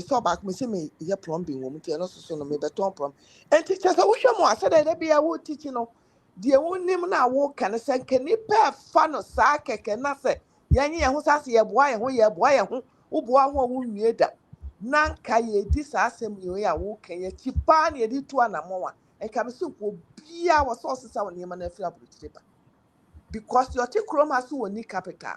so back me say me ye plumbing wo mu te no so no me beton plumb and teacher so wo hwe mo asa da bia wo teach no de wo nim na wo kana say kani pa fa no sa keke na say yan ye ho sa se ye boa ye ho wo boa ho wo nwie da na nka ye di sa asem ye ya wo kan ye chipa na ye di to anamoa e ka me so ko bia wo so sa wo ne ma na afira buruchire ba because your tikroma so woni capital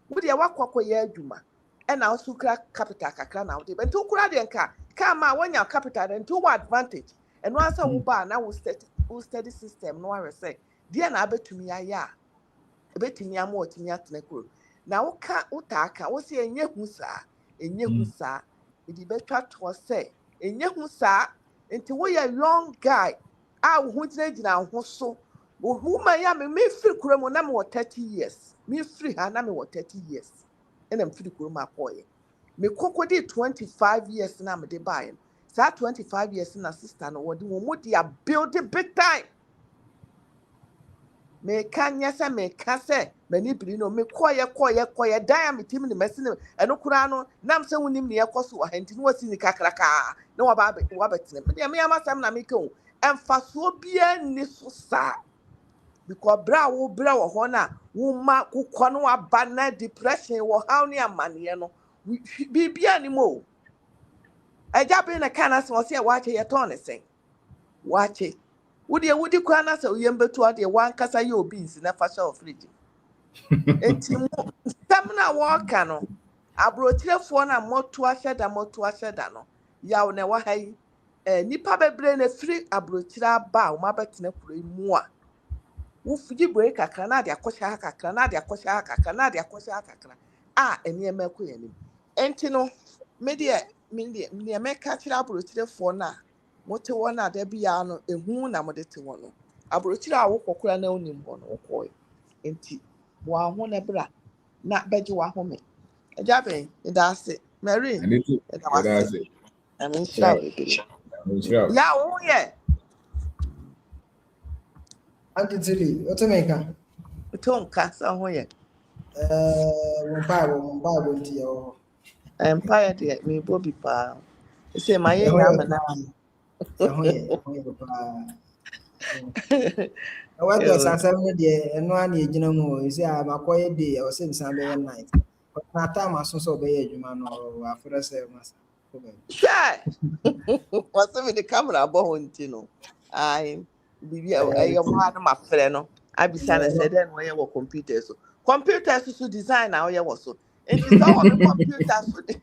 wo de wakokọ ye adwuma e na so kra capital kakra na wo de bento kura de nka ka ma wonya capital de nto advantage eno ansa wo ba na wo steady system no are say de na abetumi aya abetumi ama otumi atena kuro na wo ka wo ta aka wo se enye hu saa edi betwa to say enye hu saa enti wo ye young guy a wo hu gina ho so woman ya me free kuro mo na me 30 years me free ha na me 30 years and I'm free kuro ma koye me kokodi 25 years na me de buy sa 25 years na sister no wo de wo mo dia build big time me kanya se me kase mani biri no me koye dan me tim ne mesine eno kura no nam se wonim ne yekoso wa hanti no wasi ni kakraka na wa ba betene me amasam na me ke o emfaso bia ni so sa because bra wo ho na wo ma kokọ no aba na depression wo how ne amane no bibia ni mo eja be na kana so se wache ye ton ne sen wache wudi kwa na so yembetu ade wan kasa ye obi nsi na fa sha fridge enti mo tamna waka no abrochirefo na moto aheda no yaw na wa hai nipa bebre na firi abrochira ba o mabetena kuro mu a wo fugi boy kakra na de akosha kakra na de akosha kakra na de akosha kakra a eni emeko yanim enti no me de meka kira abrochirefo na mote wona da bia no ehu na mode te wono abrochira a wo kokora na onim ho no koy enti wa ho na bra na beji wa ho me ejabe idase Mary And it that's idase it. amen Yeah, sure sure. ya wo ye Auntie Tilly, what's a maker? tonka sa ho ye Mumbai, into your empire de me bobi pa say my ye Yahoya, nyama na what was I saying? And one year, you know, you say I'm a quiet day or since Sunday night. But my time I saw be a man or after I say, shy what's me the camera bo hunti no ai bibi e mo ha na ma frɛ no abisa na sɛ den wo ye wo computers so design na wo ye wo so enti so wo me computer so de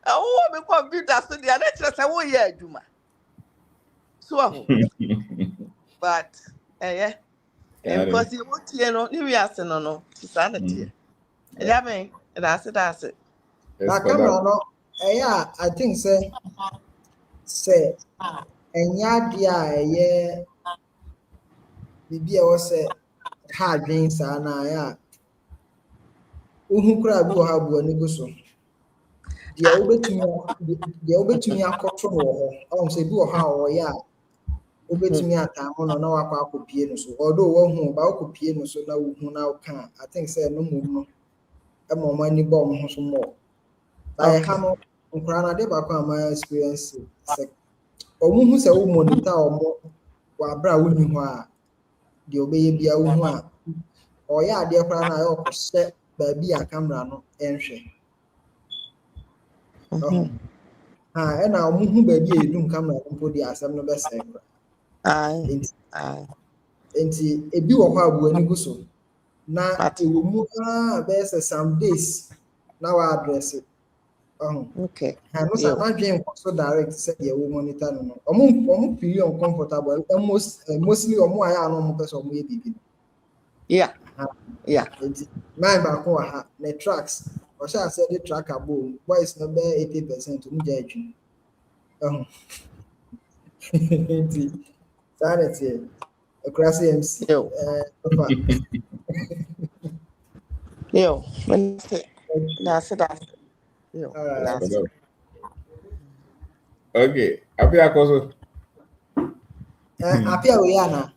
wo me computer so de na kyerɛ sɛ wo ye adwuma so ahu but yeah because you want to no ni wi ase no sa na tie ya me that's it na camera no yeah I think say enya dia eye bibi e wo say ha adwen sa na ya ohun kura bi wo ha bu ani gu so dia obetumi akɔtɔ no wɔ hɔ say bi wo ha wo ya obetumi atamo no na wakɔ akɔpie no so although wo hu ba akɔpie no so na wo hu na wo ka I think say no mum no e mo mani bɔ mo ho so mo by ha no nkura na de ba kwa ma experience say omu hu say wo monitor omo wa bra wo ni ho a de obeye bia wo hu a ɔyɛ adeɛ kora na ayɛ ɔkɔhyɛ baabi a camera no ɛnhwɛ ɛna ɔmo hu baabi a yɛdum camera no mpo de asɛm no bɛsɛe kora nti ebi wɔ hɔ a bu ani gu so na ɛwɔ mu bɛyɛ sɛ some days na wɔadrɛse okay no sɛ n'adwene nkɔ so direct sɛ deɛ ɛwɔ monitor no no ɔmo feel uncomfortable mostly ɔmo ayɛ a na ɔmo pɛ sɛ ɔmo yɛ biribi no yeah nine back wɔ ha na tracks ɔhyɛ ase de track abɔ boys no bɛyɛ 80% ɔmo gya adwuma nti saa na teɛ akura sɛ MC papa that's Okay, happy akoso. apia we ana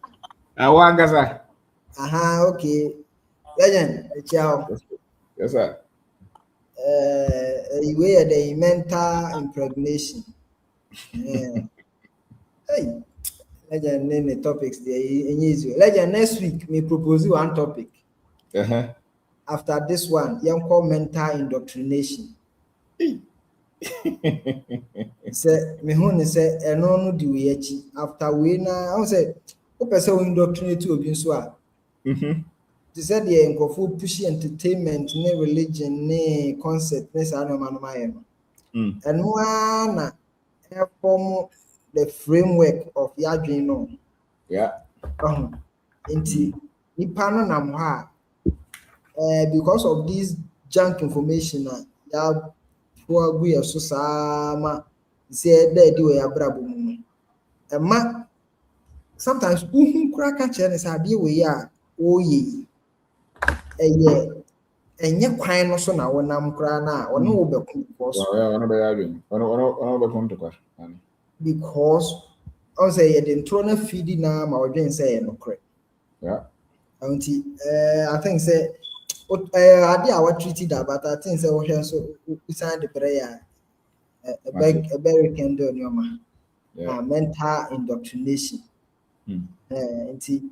Awangasa. aha okay legend ciao Yes sir. We are the mental impregnation hey legend name the topics there easy legend next week me propose one topic after this one young call mental indoctrination say me hu ne say eno no di we achi after we na I say o pese we indoctrinate obi so a they said the enkofo push entertainment ne religion ne concept ne sa no maye no eno na e form the framework of yadwin no nti nipa no nam ha because of this junk information ya gu ya so sama say that di we abrabo mu ema sometimes uhun kura ka chere ne sa de we ya oye enye kwan no so na wonam kura na one wo be because because I say the intro feed na ma odwen say no correct auntie I think say ade a what treated that but I think say we so sign the prayer a very candle nyoma mental indoctrination auntie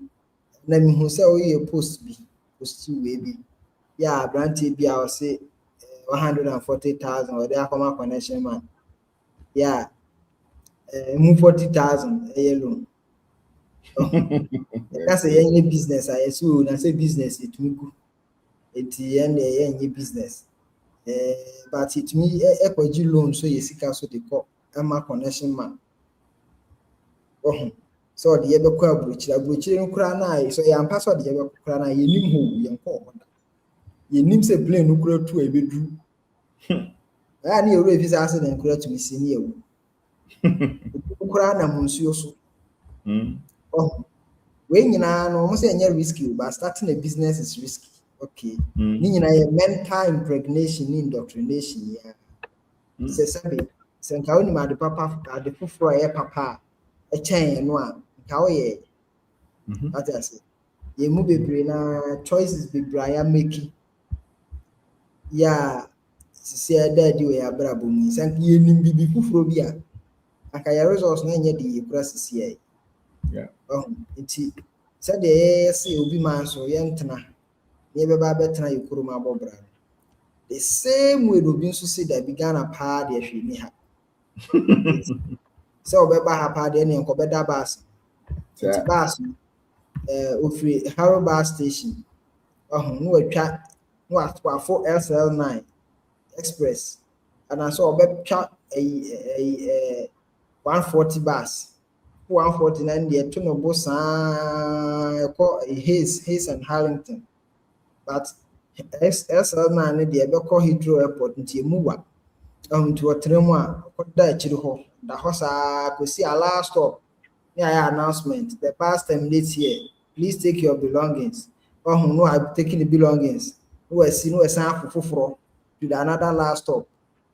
na me hu say we post we bi ya brantie bi a say 140,000 or the Akoma connection man. Yeah, move 40,000 a loan. That's a business. I assume I say business it will go. It's the end any business. But it me equity loan so you see so they call Emma connection man. Oh, so the ever call bridge, the bridge in Ukraine, so I am password the ever Ukraine, you knew who you call. You name say plane nuclear to a bedroom. I knew if his accident create to be senior. Ukraine, monsieur. Oh, when you know, almost any risky, but starting a business is risky. Okay. You know, mental impregnation, indoctrination. Yeah. Say something. Say, how many the papa, the full papa, a chain and one. How ye? What I say. You move a brain, choices be Brian making. Yeah. See, that you are bravo means, and you need be fufrobia. Aka ya results na nye di process here. Yeah. Nti said the say obi man so ye ntena. Ye beba betena yukuruma bobra. The same way obi nso say that began a pa de hwe ni ha. So obeba ha pa de ne nkobeda bus. Nti bus ofri Harrow bus station. No atwa no atwafo SL9 express. And I saw obetwa 140 bus. 149 the to no boss Hayes and Harrington. But SL9 the Ebeko Heathrow Airport nti emuwa to atremu a koda achiri ho da hosa kwesi a last stop near announcement the past terminates here, please take your belongings. No I'm taking the belongings no san foforo to the another last stop.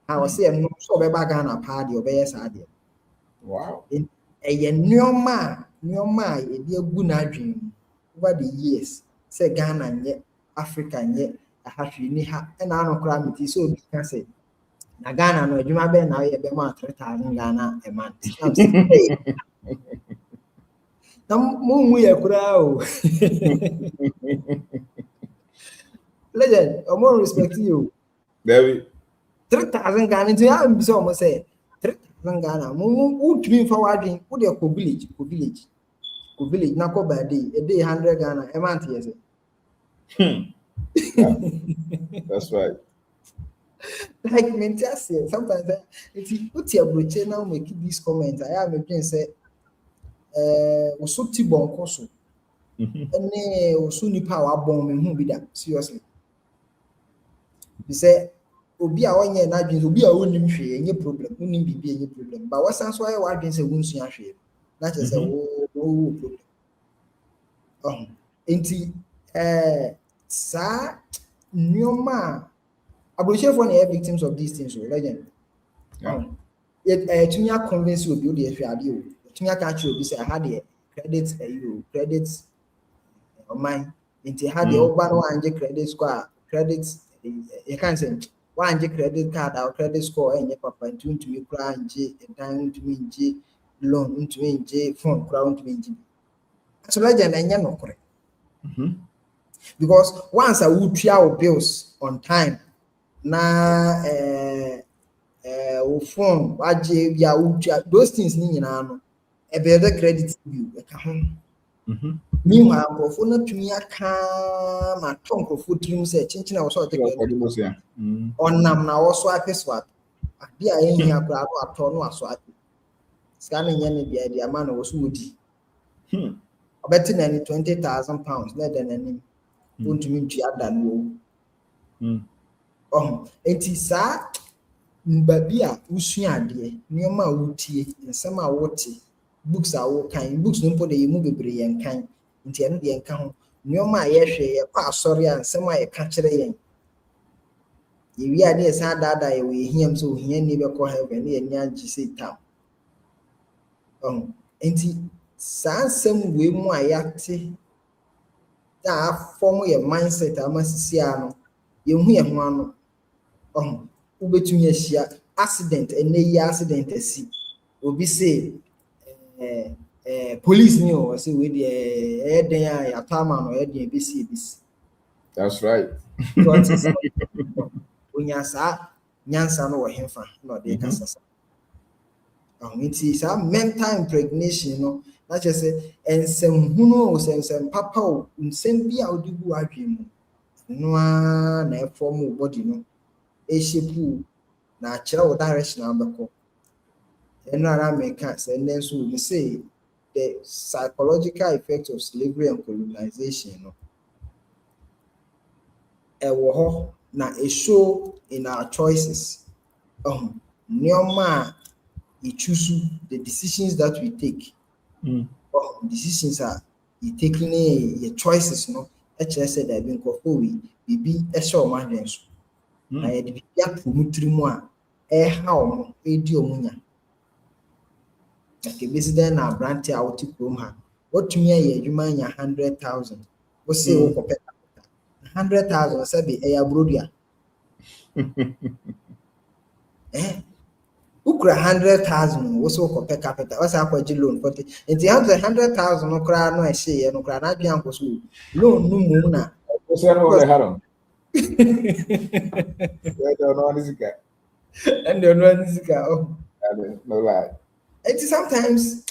I was say no so be back Ghana party or be sad. Wow. Ɛyɛ nneɛma a yɛde agu n'adwene mu over the years sɛ Ghana nyɛ Africa nyɛ ahahwɛ ni ha ɛna ano koraa meti sɛ obi ka sɛ na Ghana no adwuma bɛn na ɔyɛ bɛma 3,000 Ghana a month na monhu yɛ koraa o legend ɔmo respect you David 3,000 Ghana nti ya mbisa ɔmo sɛ 3,000 Ghana wotumi mfa wadwen wode kɔ village na kɔ baaday a day 100 Ghana a month yes. Yeah, that's right. Like mental sometimes if you put your broche now make these comments I am again say oso ti bonko so ene oso nipa wa bon me hu bi da seriously be say obi a onye na adwen obi a onim hwe enye problem onim bibi enye problem but wasan so aye wa adwen say wonsu ahwe na che say wo problem enti sa nyoma abolishefo na victims of these things legend. Yeah. To me convince you build the FID. To me catch you say I had the credit on mine. Into had the old one credit score credit you can't say one credit card or credit score and your papa into me cry and J and time to me J loan into me J phone crown to me J. So legend and you're not correct. Because once I would try bills on time na phone waje ya ucha those things ni nyina no e be the credit bill e ka ho meanwhile microphone na tumi aka ma to microphone trim say chinchina wo so take onam na wo so apeswa ade a yen hia kra no ato no aso ate scan nya ne bia dia ma na wo so wodi obeti na ni 20,000 pounds na de na ni wontumi ntwi ada no enti sa mbabi a usua ade nioma wotie nsem a wote books a wo kan books no mpo de yemu bebre yen kan nti eno de yen ka ho nioma a ye hwe ye kwa asori a nsem a ye ka kire yen ye wi ade esa dada ye we hiam so hia ni be ko heaven ye nya agi say tam enti sa nsem we mu a yate da form ye mindset amasisi ano ye hu ye ho ano ubetumi ahia accident ene accident asi obi say police ni o say we dey eden ya tama no eden bisi That's right. onya saa nyansa no wɔ hemfa na ɔde kasa sa nti saa mental impregnation no na kyerɛ sɛ nsɛmhunu o nsɛm papa o nsɛm bi a wode gu adwene mu no a na ɛfɔm wo body no ɛhyɛpu na akyerɛ wo direction a wobɛkɔ ɛno ara meka sɛ nnɛ nso mu say the psychological effect of slavery and colonization no ɛwɔ hɔ na it show in our choices nneɛma a we choose the decisions that we take decisions are you taking your choices no ɛkyerɛ sɛ da bi nkɔfo wi bibi ɛhyɛ ɔmo adwene so na yɛde bibi ato mu tiri mu a ɛha ɔmo ɛdi ɔmo nya akebesi dɛn na aberante a wote kurom ha watumi ayɛ adwuma anya 100,000 wose wokɔpɛ 100,000 sɛbi ɛyɛ aburodua ukura 100,000 wose wokɔpɛ capital wose akɔgye loan 40 nti 100,000 no koraa no ɛhyɛeɛ no koraa na adwene ankɔ so loan no mu na wose no wɔ ha no no one is guy and the no is guy no lie. It's sometimes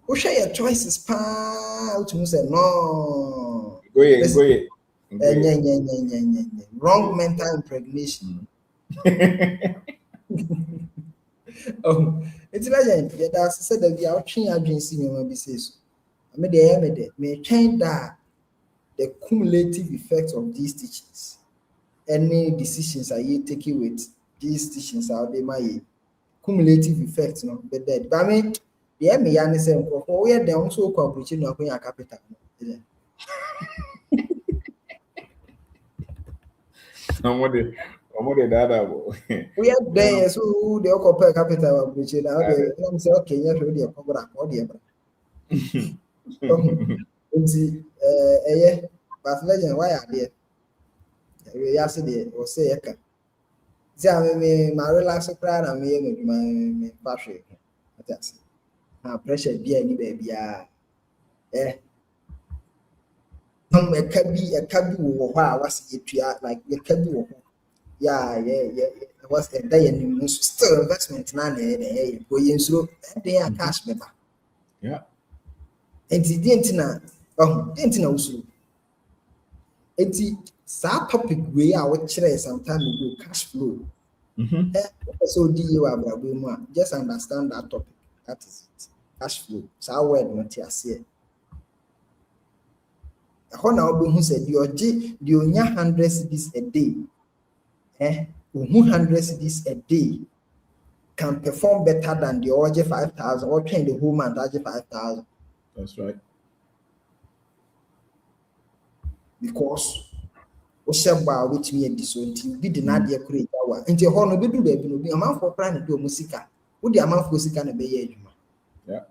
we share your choices pa to say no go ahead. Wrong mental impregnation. It's legend that said that we are trying agency me be says I mean me trying that the cumulative effect of these teachings any decisions are you taking with these teachings are they my cumulative effect no but that but I mean the me yan say for we dey also approach no akwa capital omo de dada bo we are there so the compare capital approach now they say okay yeah we dey cover all the nti but legend why are there we ya say the o say yaka me relax cry na me battery that's pressure bi ani ba bia a kabi wo ho a was etua like a kabi wo ho yeah was a day and still investment na go yensuro dey cash me ba yeah enti dentina usuro enti sa topic we a wo kire some time ago cash flow so just understand that topic that is it cash flow so word not here na obehu say the onya 100 cedis a day 100 cedis a day can perform better than the order 5,000 or train the whole month 5,000. That's right. Because Oshaba which me and so be the Nadia create our into a honor be do baby no be a man for plan to do musica. Would the amount for musica and be yeah.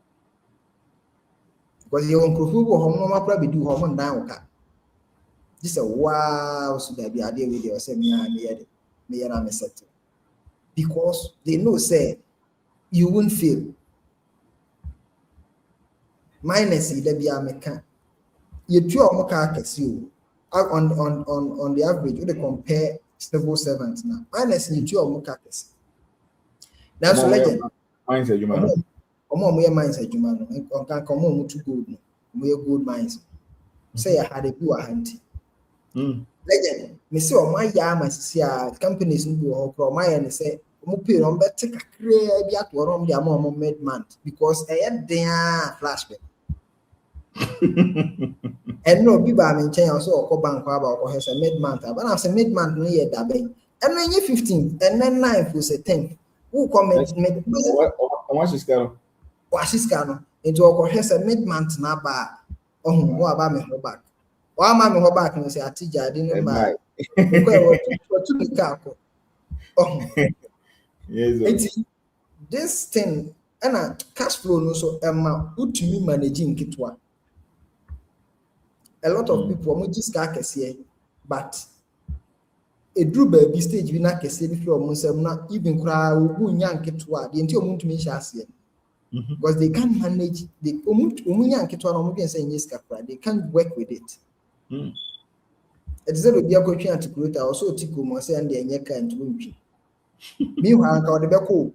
Because you won't prove home probably do home down. This a wow so that be idea with your semi because they know say you won't feel minus the be a mechanic. You two or more you on the average, they compare civil servants now. Minus you two or more cases. That's legend. Minds a human. Minds a human. Can come on to good. We good minds. Say I had a good hunting. Legend. Me say my yama see companies no go my and say pay on better create at one their mom made month because I had their flashback. And no people I mean change also or bank or has a mid month, but I say mid month near that bay. And then you 15 and then 9 was a 10. Who comment made what is going on into a has a mid month now bar. Oh, what about me her back? Why am I back and say I teach I didn't buy to car. Oh, yes, this thing and cash flow no so Emma who to me managing kitwa. A lot of people are just here, but a drew baby stage we not say before not even cry who yank it to the entire moon to me because they can't manage the yank it to an say yes, they can't work with it. It's a baby coaching at Kuruta, also Tiku Mose and the Anyaka and Wimpy. Meanwhile, God the Beko.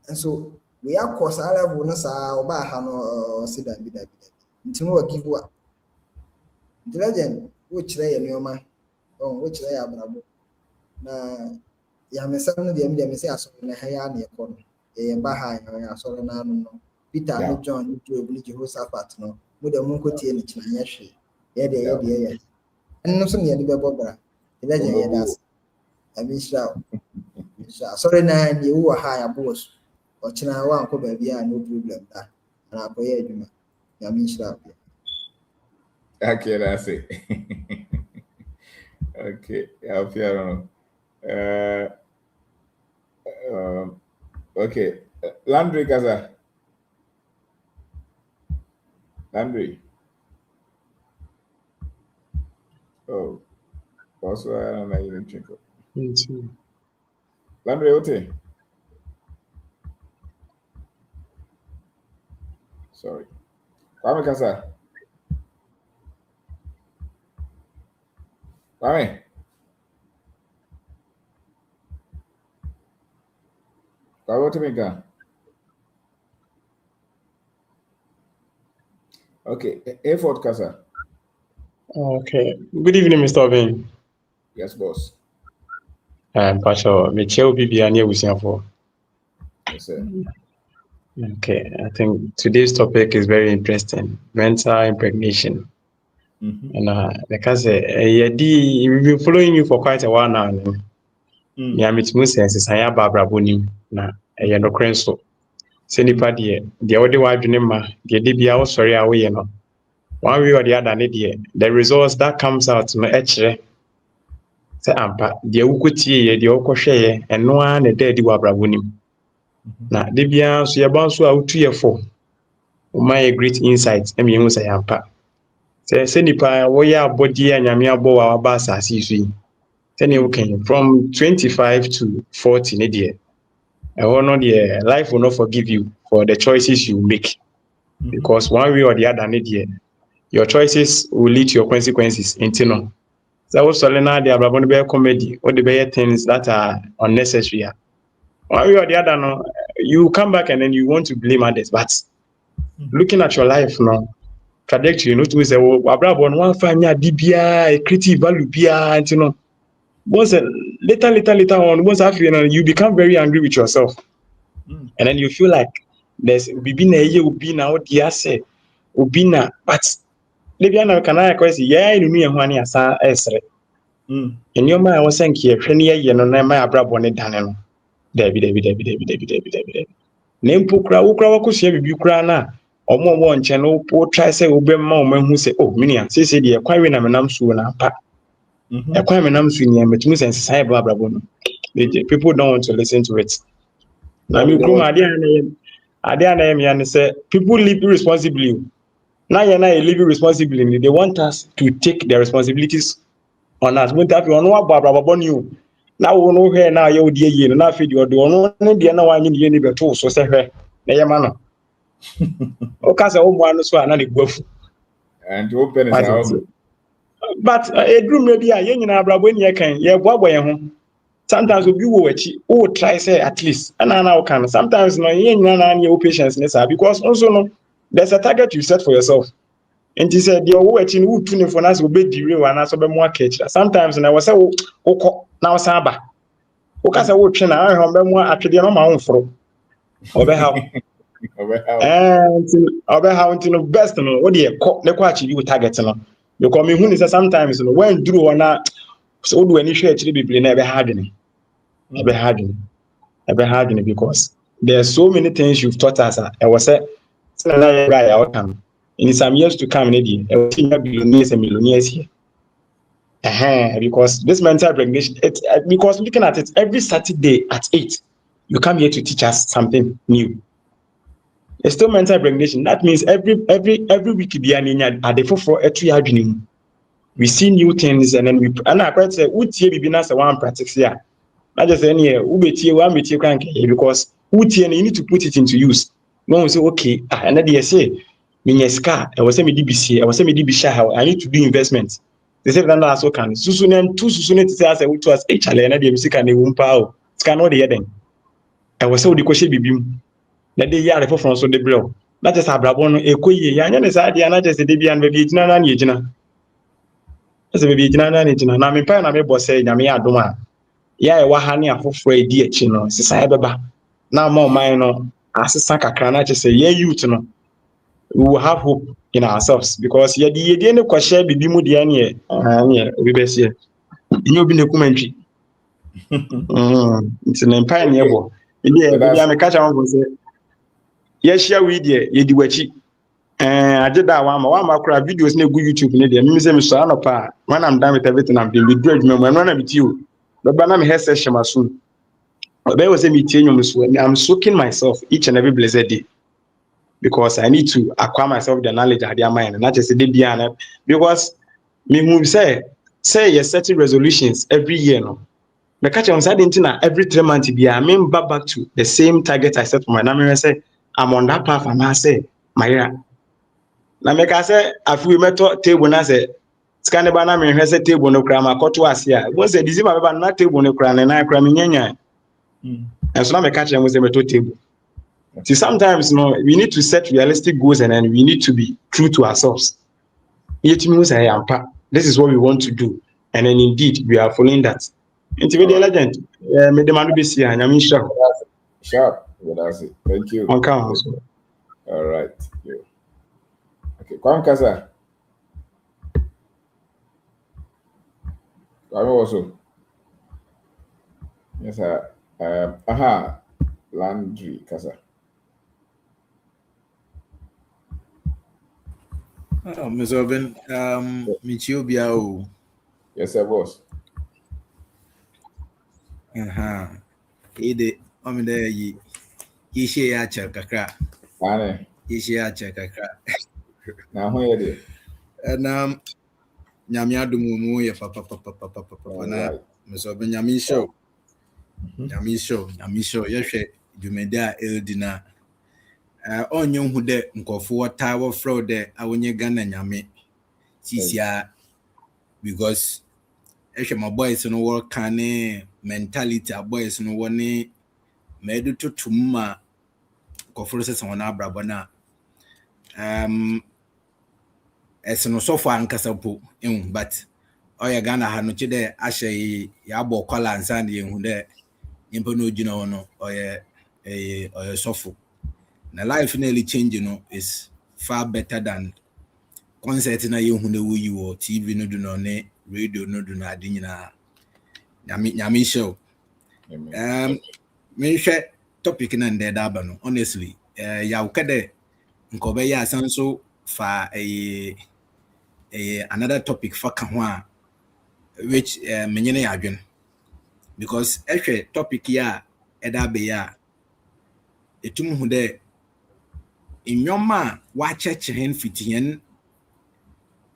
And so we are course I have one as our Bahano or Sida Bida. Until give what? The legend, which they are near my own, which they are bravo. Na Yamasan, the MDMC, I saw in a Hayani corner. A Baha, I saw an Peter, John, Jehoshaphat, no, with a Munkoti and Chinashi. Yeah. And no son, the Bobra. The legend, yes. I miss out. Sorry, now you were high boss. Or China one could be no problem. And I'll pay you. I miss out. Okay, that's it. Okay, I'll feel okay. Landry Gaza. Landry. Oh, also I don't know you didn't drink. Me too. Landry, okay. Sorry. Kwame Kasa. Kwame. Kwame, what to make? Okay, A4 Kasa. Okay. Good evening, Mr. Obin. Yes, boss. Pastor, Michelle Bibi and Yebusianfo. Yes, sir. Okay, I think today's topic is very interesting. Mental impregnation. And like I say, we've been following you for quite a while now. Yeah, it's Moses, I have Barbara Bonim. Na no crenso. Send the party, the other wide name, the DBA, sorry, away, one way or the other, the results that comes out, no actually. Say ampa deɛ wokɔtie deɛ wokɔhwɛeɛ ɛno ara na ɛda adi wɔ abrabɔ nim na de biara nso yɛba nso a wotu yɛ fo woma yɛ great insight ɛma yɛhu sɛ yɛampa sɛ nipa wɔyɛ abɔdeɛ a nyame abɔ wɔ aba asase yi so yi sɛneɛ wokan from 25 to 40 ne deɛ ɛhɔ no deɛ life will not forgive you for the choices you make because one way or the other ne deɛ your choices will lead to your consequences nti no. So sorry now they are going to be a comedy or the better things that are unnecessary. One way or the other, no, you come back and then you want to blame others. But looking at your life now, trajectory, you know, to say, oh, Abraham, one find DBA, a creative value, and you know, once later on, once after you become very angry with yourself, and then you feel like there's be now the asset, ubina, but maybe now can I question, yeah, you know, money as a in your mind, I was saying here, Trenia, no, my abrabone daneno. Debbie. Name Pukra, Ukrawakus, Bukrana, or more one channel, poor try say, Obama, who say, oh, Minia, say, the acquiring a manam soon, acquiring manam soon, but Miss and Cyber Brabon. People don't want to listen to it. Now, you come, I name, and say, people live irresponsibly. Now, you're not living responsibly. They want us to take their responsibilities on us. When that you know about you now, we know here now you dear now feed your door. No, dear, no one in the neighbor too. So say, hey, man. Okay, so one so another buff. And to open it out. But a room maybe a young abra when you can, yeah, what way home. Sometimes we will try say at least, and I now can. Sometimes no, your patience because also no, there's a target you set for yourself. And he said, "You're watching who tuning for us will be the real and also be more catch." Sometimes, and I was say, "Oh, now Saba." Okay, so watching I remember more actually on my own for. Over how? And over how to know best no. What do you call the question you target no? You call me who is sometimes no when drew or not. So do any share actually be never hardening, never hardening, because there's so many things you've taught us. I was say, guy outcome. In some years to come, maybe billionaires and millionaires here. Because this mental impregnation, because looking at it every Saturday at 8, you come here to teach us something new. It's still mental impregnation. That means every week we see new things and then I quite say one practice here. Not just any because you need to put it into use. No one say okay, and then they say I was saying I need to do investment. The same thing also can. Susunen two susunen to say as to us chale na the music and the wumpa o. Ska no the den. I was so the question bibim. Na dey yare for from so the blow. That is abrabon no ekoye. Ya nya ne sa dia na just the bi an be gina na ne gina. As be gina na ne gina. Na me pa na me bo say nyame adom a. Ya e wa ha ne afoforo edi echi no. Sisa e beba. Na ma o man no asesa kakra na just say ye youth no. We will have hope in ourselves because ye the any question bibi mu de ane we be see you obi na kumantwi it's an empire ne bo But bibi am catch am go say ye share we there ye di wachi ageda wa ma kura videos na go YouTube ne there me say me so anopa when I'm done with everything I'm doing with dread me na be you but na me head session maso be we say me tie nyom so I'm soaking myself each and every blessed day because I need to acquire myself the knowledge I have mind, not just a DBN. Because me who say you setting resolutions every year. No, me catch on side every 3 months. I mean back to the same target I set for my name. I say I'm on that path, and I say my year. Now me can say if we met table, na say scan the banana me say table no cram. I cut to us here. Once the disease my not table no cram, and I cram nyanya. And so now me catch them with the table. See, sometimes we need to set realistic goals and then we need to be true to ourselves. This is what we want to do. And then indeed, we are following that. Individual legend, may the man be seen. I mean, sure. Sharp. Well, that's it. Thank you. On count. All right. Yeah. Okay. Kwam Kasa. Kwame also. Yes, sir. Landry Kasa. Mr. Oben, Michio Biao. Yes, sir, boss. Ede, there, ye share kakra. Ane. Ye share kakra. Now, who are they? And Nyamia Dumu, ya papa, na Mr. Oben, Yami show. Yami show, yes, you made that Eldina. On you who de Nkofo Tower fraud there, I won't Ghana Yami. Sisia, because my boys no work can mentality, our boys no one made to Tuma Conferences on Abrabana. As no so far and Casapo, but Oya Ghana had no chide Ashe Yabo Kola and Sandy who there Impono Gino or a sofu. The life nearly changing is far better than concert na you who you or TV no do no ne radio no do na dinina Yami show. Me share topic na nde daba no honestly ya ukade nkobe ya sanso fa another topic for kanwa which menyene ya adwen because topic ya edabe ya etum hu de inyoma wa chechen fitien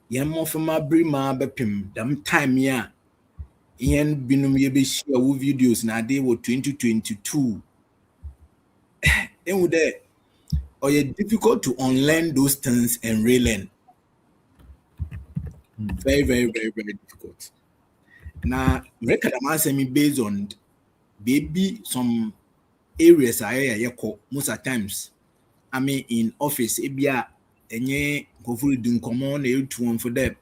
yen mo fama brima bepim dam time ya yen binum ye be share wo videos na dey wo 2022 and there or it's difficult to unlearn those things and relearn. Very, very, very, very difficult. Now, record me based on maybe some areas I most of times. I mean, in office, any hopefully doing common to one for them.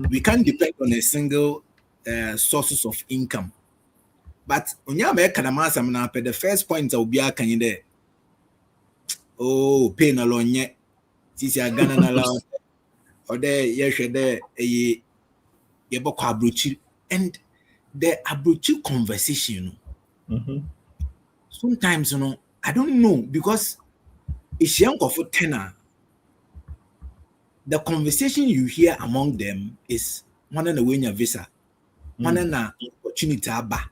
We can't depend on a single sources of income. But when you make the first point will be can you there. Oh, pain alone yet. Since you are gonna allow or there, yes, there a abruchi and the abruchi conversation. Sometimes, I don't know because it's young of a tenor. The conversation you hear among them is one and a win your visa, one and a opportunity aba,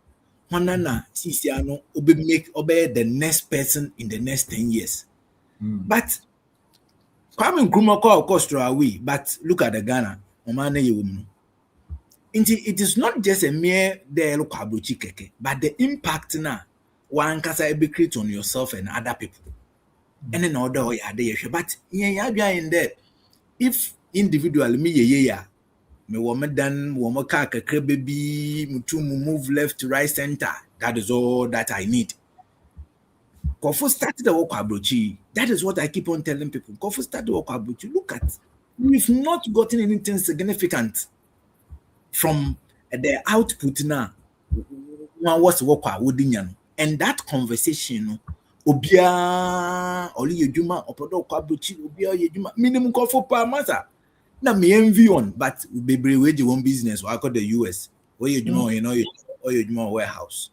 one and a Sisiano obey the next person in the next 10 years. But Kwame Nkrumah call cost away, but look at the Ghana. It is not just a mere keke, but the impact now one can be create on yourself and other people. And then order but in there, if individually me me woman done woman car baby to move left to right center. That is all that I need. Kofu started the work abrochi. That is what I keep on telling people. Kofu started the work abrochi. Look at, we've not gotten anything significant from the output now. One was work and that conversation. Obia oli yeduma opodo kwabuchi obia yeduma minimum kofo pa masa na me envy on but bebre we one business or the US where yeduma you know or yeduma warehouse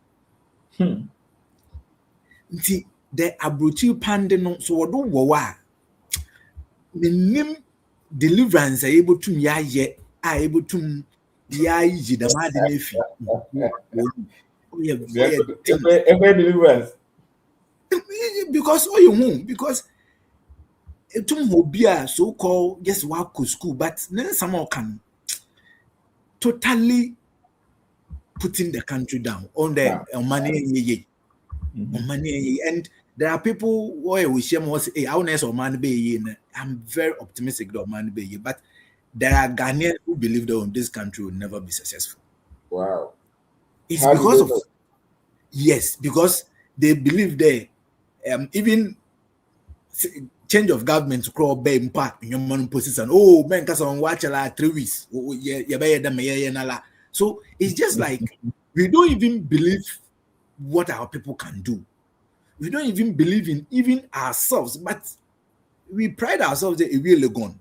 nti the abrochi pande no so wodo wo wa minim deliverance able to ya ye able to ya yi the mad nefi every deliverance because oh you because etum hobia so called just work school but then someone can totally putting the country down on the money and there are people where we share more say hey how nice or man be I'm very optimistic that man be but there are Ghanaians who believe that this country will never be successful. Wow. It's how because of yes because they believe they even change of government to crawl bay impact in your money position. Oh, man, because on watch 3 weeks. So it's just like we don't even believe what our people can do. We don't even believe in even ourselves, but we pride ourselves that we are gone.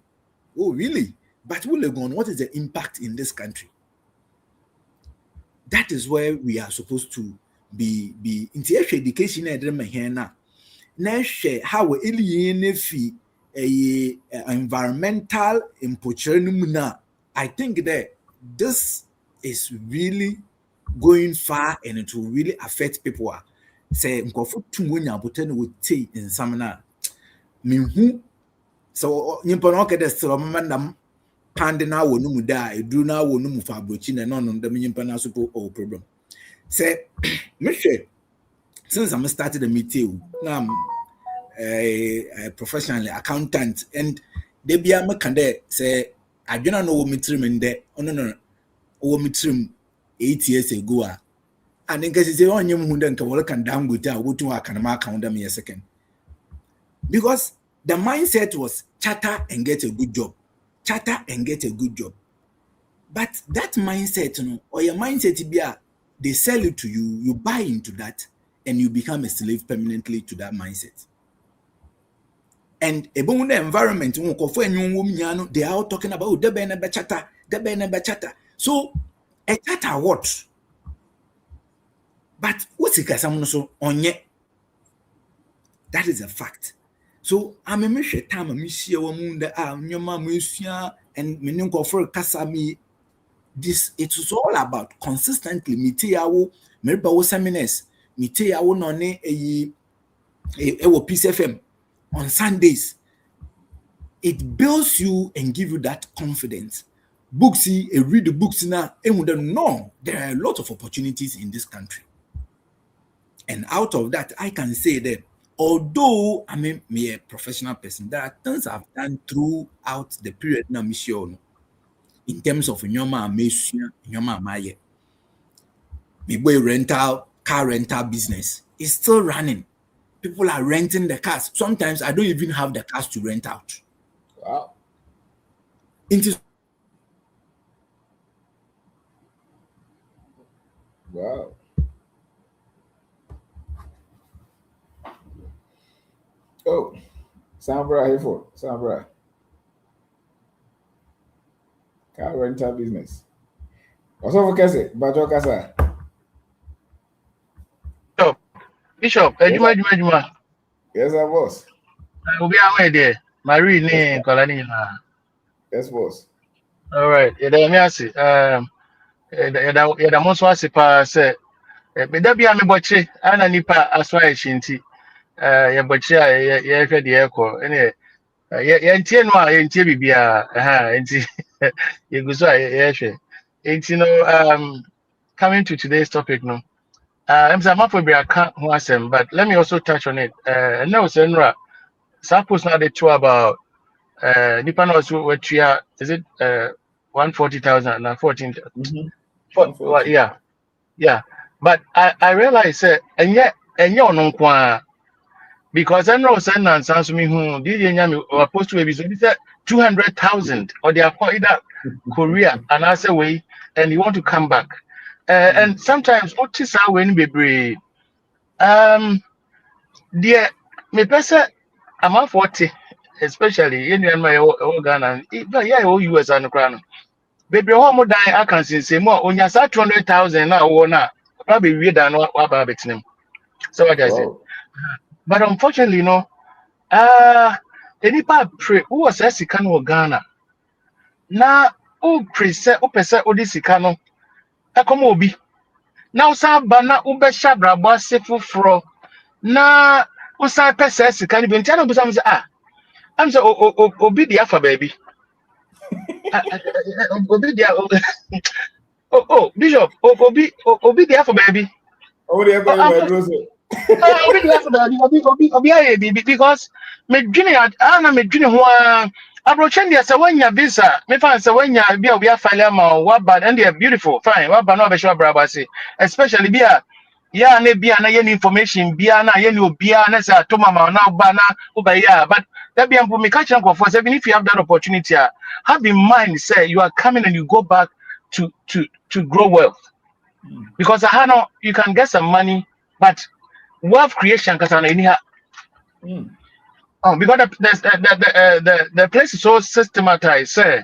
Oh, really? But we are gone. What is the impact in this country? That is where we are supposed to be intellectual education here now. How we alienate environmental impotent. I think that this is really going far and it will really affect people. Say nkofo tumunya boten would take in samana. Minhu so nyimpa no kede sro mamandam pande na wo numu da edu na wo numu fa brochi na no no dem nyimpa na so problem. Say me since I started the meeting, now I'm a professional accountant, and they be a mechanic say, I do not know what mitrim in there. Oh, no, what mitrim 8 years ago. And in case you say, oh, you can down with that, what to I can mark on them a second. Because the mindset was chatter and get a good job. Chatter and get a good job. But that mindset, you know, or your mindset be they sell it to you, you buy into that. And you become a slave permanently to that mindset. And about the environment, they are all talking about the bachata. So a chatter what? But what's it so on yet? That is a fact. So I'm a mission time a mission your mom and meaning for kasami. This it is all about consistently mitiawo merbawo seminars. Mite I won on a Peace FM on Sundays. It builds you and give you that confidence. Books, read the books now, and we don't know there are a lot of opportunities in this country. And out of that, I can say that although I'm a professional person, there are things I've done throughout the period now, mission in terms of nyoma maye. Maybe car rental business is still running. People are renting the cars. Sometimes I don't even have the cars to rent out. Wow. Wow. Oh, Sambra here for Sambra. Car rental business. What's over Kase? Bajo Kasa. Bishop, Juma. Yes, I was. We'll be away there. Marie name, Colony. Yes, boss. All right. The most was a say, but there be a butcher and a nipa as well as shinty. Your butcher, the echo. Anyway, Yentianwa, Yentibia, and you go so, yes. It's coming to today's topic, no. I'm Zamaphobia, I can't was him, but let me also touch on it. No, Senra, suppose not the two about Nippon also what you are, is it 140,000 and 14. Mm-hmm. Yeah. But I realized that and you no because I know send and sans me who did you opposed to a visit 200,000 or they are either Korea and as a way and you want to come back. And sometimes what is our when be dear me person I'm at 40, especially in my organ and yeah, US and crown. Baby, how much I can say more on your 200,000 now or now. Probably we than what about it. So what I say. Wow. But unfortunately, any pray who was a Sikano Ghana. Now, oh, preset, oh, percent, oh, this Sikano. I come obi. Now, some banner, Uber Shabra, boss, fro. Na usa pesa sika ni binti ana busa I'm so obi dia fa baby obi dia bishop obi dia for baby Oh, they are going I'm by so Rose. obi dia for baby obi aye baby because me dwene ana me dwene ho approaching there say when your visa me fan say when your be obi afile ma what bad and they are beautiful fine what bad no be sure braba say especially be yeah na bia na yen information bia na yen obia na say to mama na ba na uba yeah but that be me catch am for even if you have that opportunity have in mind say you are coming and you go back to grow wealth because I know you can get some money but wealth creation cuz ana any because the place is so systematized say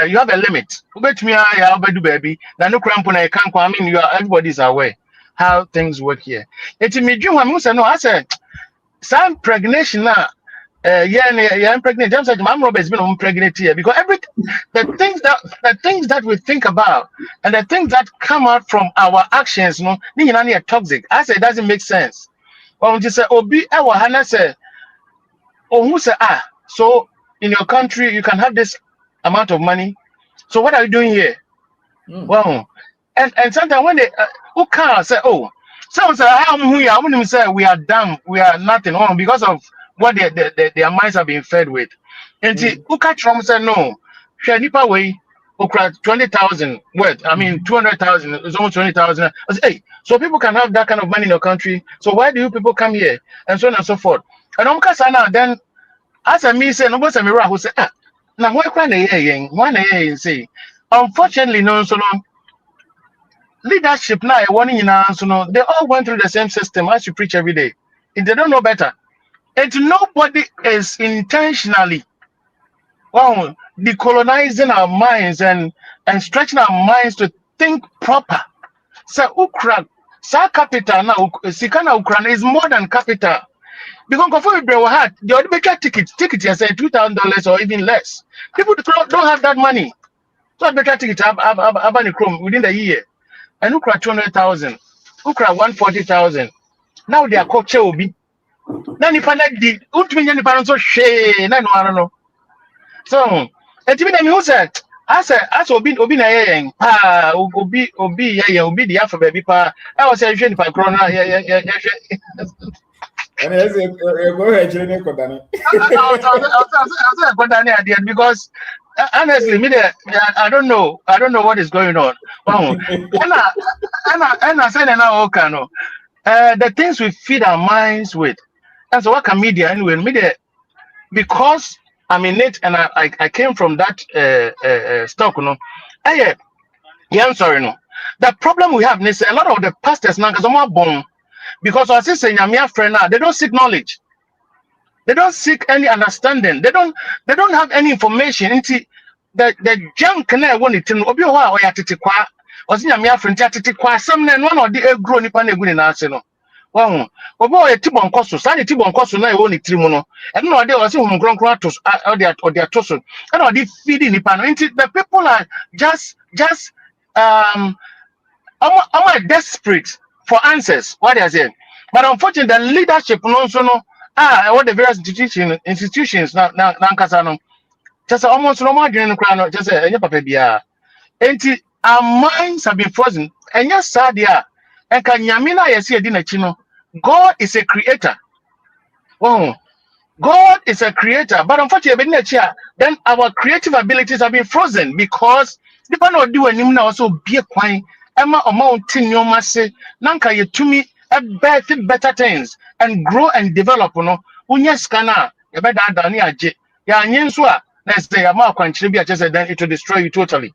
you have a limit wait me I do baby na no cramp na can I mean you are everybody's aware how things work here it me dream am say no I said some pregnation now I'm pregnant. James said, "Mom, Robert's been pregnant here because the things that we think about and the things that come out from our actions, they are toxic. I say it doesn't make sense. When you say, Obi, Hannah say, oh, who say so in your country you can have this amount of money. So what are you doing here? Well, and sometimes when they who can't say, oh, someone say, how we are, when say we are dumb, we are nothing wrong because of what their minds have been fed with. And see, who catch from say no, share nipa way, okra 20,000 worth. I mean 200,000 is almost 20,000. I say, hey, so people can have that kind of money in your country. So why do you people come here and so on and so forth? And then as a me say, nobody say me who say now why say unfortunately no leadership now warning in answer no they all went through the same system as you preach every day if they don't know better and nobody is intentionally decolonizing our minds and stretching our minds to think proper so ukra sa capital now sikana ukra is more than capital because before we were hard the only ticket you say $2,000 or even less people don't have that money so better ticket have any chrome within the year and ukra 200,000 ukra 140,000 now their culture will be na nipa na di untumi nya nipa no so hwe na no ano no so enti me who say as obi na yen pa obi ye obi di afa baby pa I was say hwe nipa kro na ye And I say, go ahead, children, because honestly, I don't know what is going on. Wow. And I said now, okay, no. The things we feed our minds with. And so what can media anyway? Media because I'm in it and I came from that stock, I'm sorry, no. The problem we have is a lot of the pastors now because I'm born because I say my friend now they don't seek knowledge. They don't seek any understanding. They don't have any information into the junk na want it to obi ho a oyatete kwa osi nyame afrenti atete kwa sam na no na odi egro nipa na egu ni na ase no wahu obi o yeti bonkoso sa ni ti bonkoso na e woni tirimu no e no odi osi hum kronkron atos odi atoso e na odi feeding nipa no into the people are just I'm desperate for answers what they say but unfortunately the leadership no so no what the various institutions na nkasa no just almost no more doing no just any papa bia enti our minds have been frozen and yes sad there and can yamina yes edi na chi no God is a creator wow God is a creator, but unfortunately, then our creative abilities have been frozen because the one who do any now also be a quine. Emma amount in your mass, Nanka ye to me a better things and grow and develop. No, unya scanner, you better than ya jet. Ya nyenswa, let's say a mark and be just then it will destroy you totally.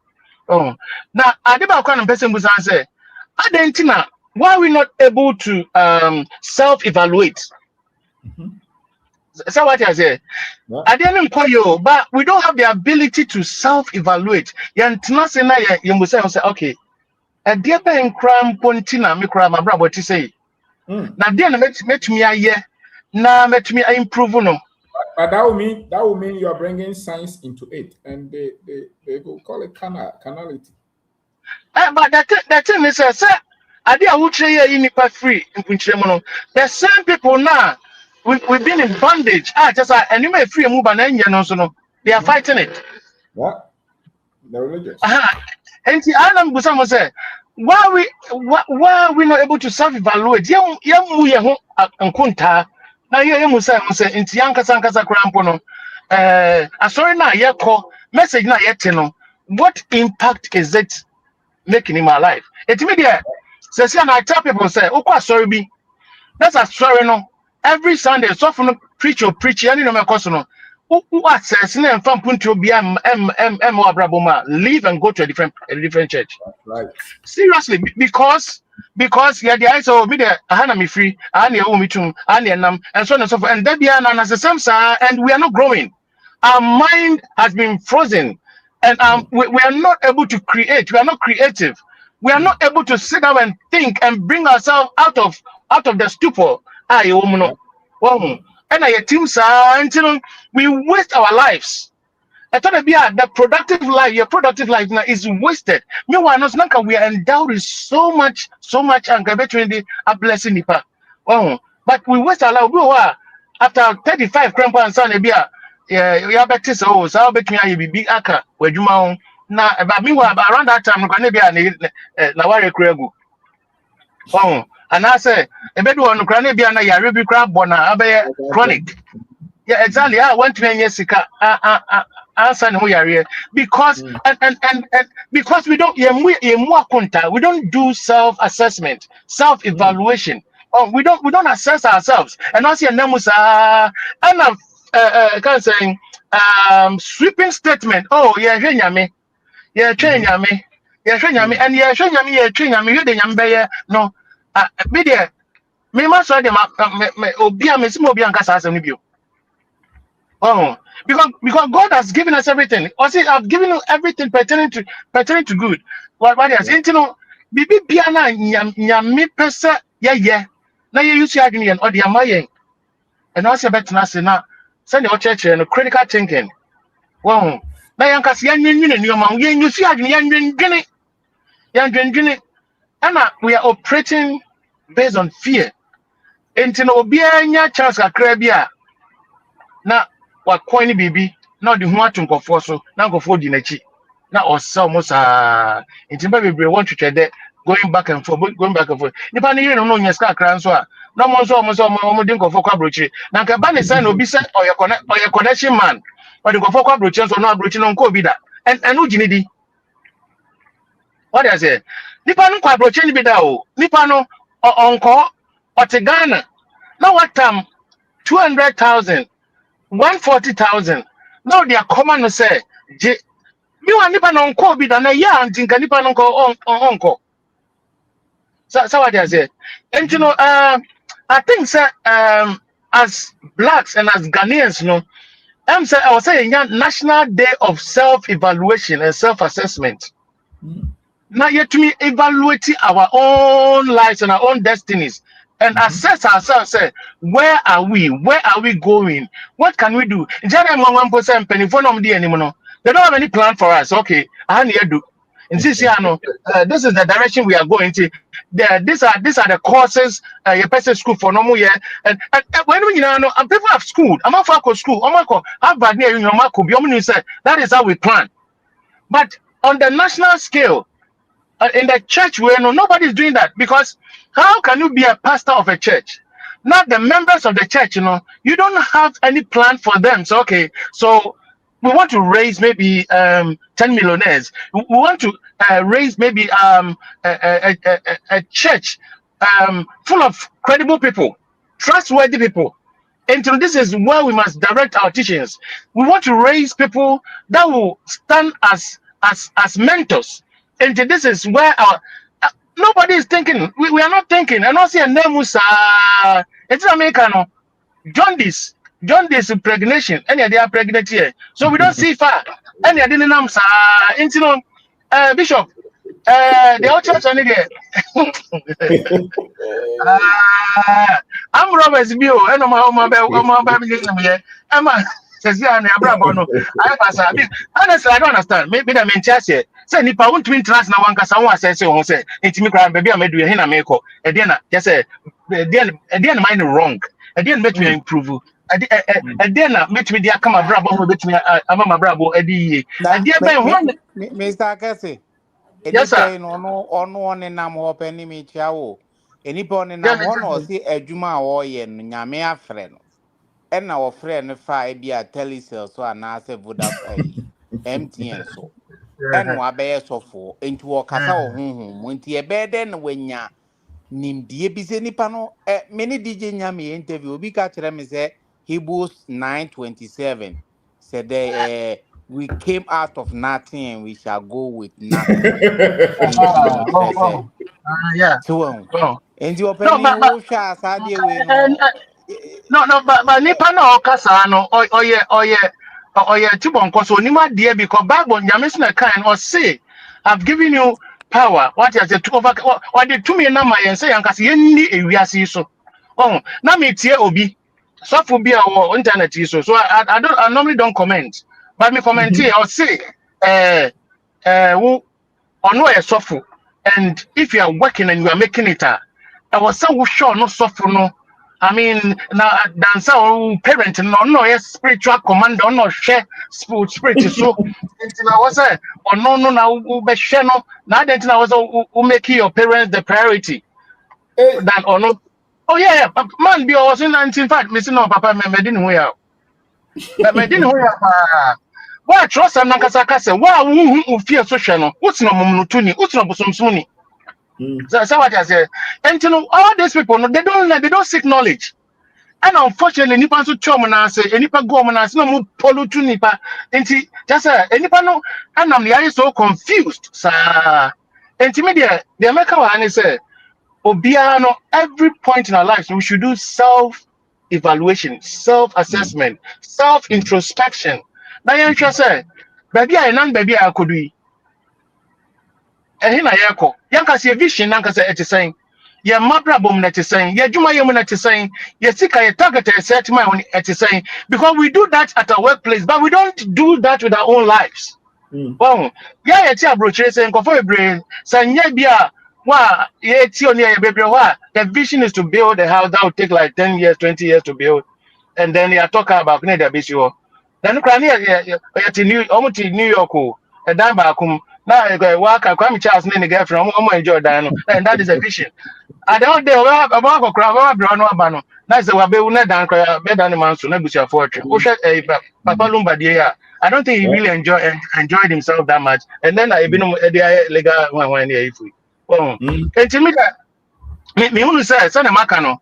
Oh, now I did kind of person was answer. Adentina, why are we not able to self-evaluate? So what I say? Yeah. I didn't call you, but we don't have the ability to self-evaluate. You must say, okay, a dear pen cram pontina, me cram, my brother, to say. Now, then, met me a year. Now, met me improve. No, But that will mean you are bringing science into it, and they will call it canality. but that thing is, sir, I did a would say in free in Punchemono. There's some people now, we've been in bondage. Just and you may free move an engine also. No, they are fighting it. Yeah, the religious. And the Adam Busama said, why are we not able to self-evaluate? We are kunta. Now you must say, in Tianka Sankasa Crampono, sorry now, message now yet, what impact is it making in my life? It's media. Says, and I tell people, say, oh, sorry, be that's a story, no. Every Sunday, so from preach, any no me who says and from Punto be Abraboma, leave and go to a different church. Right. Seriously, because yeah, the eyes of me there, Hana me free, Anya Umitum, Anya Nam, and so on and so forth. And then be an as the same sir, and we are not growing. Our mind has been frozen, and we are not able to create, we are not creative. We are not able to sit down and think and bring ourselves out of the stupor. Aye, Yeah. well, and I team sir until we waste our lives. I thought the productive life, your productive life now is wasted. Meanwhile, we are endowed with so much and between a blessing nipa. Oh, but we waste our life. We were after 35 cramp and son yeah, we are better so between I be aka where you now but meanwhile around that time gonna be na ware kregu. Oh, and I say a bed one gonna be na yare bi crab bona abe chronic. Yeah, exactly. I went to Sika answer who you are here because and because we don't we don't do self-assessment, self-evaluation. Oh, we don't assess ourselves. And also namusa and can say sweeping statement. Oh yeah, me. Yeah, train me. Yeah, train me. And yeah, train me. Yeah, train me. You the no. Be there. Me must say them. Me obi a me si mo obi anka sa asem ni. Oh, because God has given us everything. Or say, I've given you everything pertaining to good. What else? You know, bibi biana nyame pesa yeah. Na you use your adwene or the amayen. And also better na say na send your church and critical thinking. Wow. Na yanka se yanwene nyoma yen use your adwene yanwene. And we are operating based on fear. Enti no obi anya chance kakra bia na wakɔn ne biribi na ɔde ho ato nkɔfoɔ so na nkɔfoɔ di n'akyi na ɔsɛ ɔmo saa nti mba bebree wɔn twitwɛ dɛ going back and forth nipa ne yere no ɔnyɛ sika akra nso a na ɔmo nso ɔmo de nkɔfoɔ kɔ aburokyire na nka ba ne sɛ na obi sɛ ɔyɛ connection man ɔde nkɔfoɔ kɔ aburokyire nso na aburokyire no nkɔ obi da ɛno gyina di wɔde ase nipa no kɔ aburokyire no bi da o nipa no ɔnkɔ ɔte Ghana na watam 200,000. 140,000. Now they are common to say, me want nipa no nko bi da na ya antinka nipa no nko onko. So what they say. And you know, I think sir, as blacks and as Ghanaians, you know, I was saying National Day of Self-Evaluation and Self-Assessment. Now yet to me evaluate our own lives and our own destinies and assess ourselves. Say, where are we? Where are we going? What can we do? They don't have any plan for us. Okay, I need to do. And this year, this is the direction we are going to. These are the courses your person school for normal year. And when we know, people have school. I'm not for school. I'm not Harvard near you. That is how we plan. But on the national scale, in the church where nobody's doing that because how can you be a pastor of a church Not the members of the church, you don't have any plan for them. So okay, so we want to raise maybe 10 millionaires. We want to raise maybe a church full of credible people, trustworthy people. And so this is where we must direct our teachings. We want to raise people that will stand as mentors. And so this is where our nobody is thinking. We are not thinking. And also, it's American. Jaundice impregnation, and they are pregnant here. So we don't see far. And they didn't know, Bishop, the old church, I'm Robert's view, and my baby, says, yeah, and Abrabono. I pass a bit. Honestly, I don't understand. Maybe the main church here. Say, Nipa won't twin trust now one because someone says, so say, it's me crying, baby, I made you a meko. And then, just say, then mine wrong. And then make me improve. And then make me the come a brabo, make me a mama brabo, and then by one. Mr. Akase, Yes, sir. ono nam ho pani mi chiawo. Enipa on nam ho no si adwuma a wo ye no nyame afre no. E na wo frɛ no fa bi a telecell so anaasɛ Vodafone MTN so. And wa be sofo enti wo kasa wo honhom enti e be de na wanya nimdie bi se nipa no me ne DJ nya me interview obi ka kire me say Hebrews 9:27 said we came out of nothing and we shall go with nothing. Yeah. So enti No, openi wo hwa asade we no no, but nipa na okasa no oye tibonko so ni ma die because Bible nyame na kind or say I've given you power what is the to over or the to me na my yen say yankase yen ni ewiase so oh na me tie obi so for be our internet so I normally don't comment but me comment here or say wo ono e sofo and if you are working and you are making it I was so sure no sofo no I mean, now dancer or parent no yes spiritual commander no share spirit so until I was or no now be share no now then I was who make your parents the priority than or no oh yeah man be was in fact missing no papa me didn't way out me didn't way out why trust am nankasa kase why who fear social no what's no mum no tuni what's no bosomsoni so what I say and you know all these people no they don't seek knowledge. And unfortunately, nipa so chom na say nipa go na say no mo pollute nipa. Enti just say nipa no and am dey so confused. Sa enti me the America one say obia no every point in our lives we should do self evaluation, self assessment, self introspection. Na yen hwe say baby I nan baby I could do. Ehi na yeko. Yanka say vision nanka say etisen. Ye mabra bom na tesɛn ye dwuma ye mu na tesɛn ye sika ye target a set my on etisen because we do that at our workplace but we don't do that with our own lives. Well, yeah, ye ti abrochire say nkofo ebre sanya bia wa ye ti oni ye bebre wa the vision is to build a house that will take like 10 years 20 years to build and then you are talking about need a bit then krani ye New York e dan ba kum na wa ka Kwame Charles ne girlfriend enjoy dan no and that is a vision. I don't know about a crowd, no abano. Nice, we will not dance, better than man, so never see a fortune. Papa Lumba, dear. I don't think he really enjoyed himself that much. And then I been the legal one year if we. Oh, and to me that me who say, son of Macano,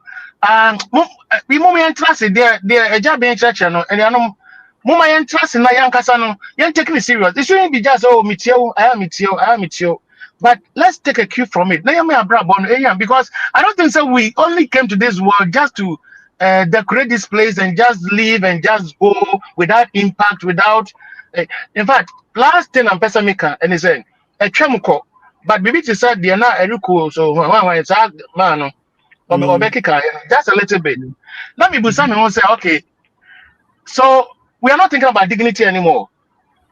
we moment trust there, a job in church, and I know. Mama yen trust na yan kasa no yen take me serious. It shouldn't be just I am it you. But let's take a cue from it. Because I don't think so. We only came to this world just to decorate this place and just live and just go without impact, without. In fact, last thing I'm pessimika and he said a tremuko. But baby to said they are not a cool. So it's man or just a little bit. Let me be someone say okay. So we are not thinking about dignity anymore.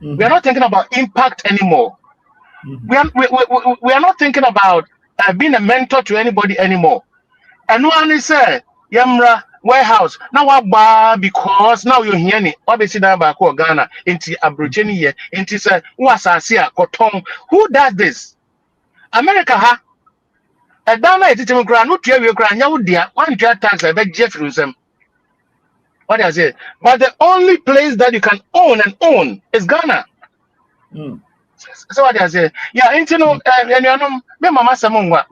We are not thinking about impact anymore. We are not thinking about being a mentor to anybody anymore. And one is Yamra warehouse. Now what because now you're hearing it. Obviously that back Ghana into Aborigine here into say who Koton. Who does this? America ha. A dana it is grand, no tear your grand, you dear, one jet tax, I bet Jeffrey them. What I say? But the only place that you can own is Ghana. So what I say? Yeah, you know, and you know, me mama samungwa.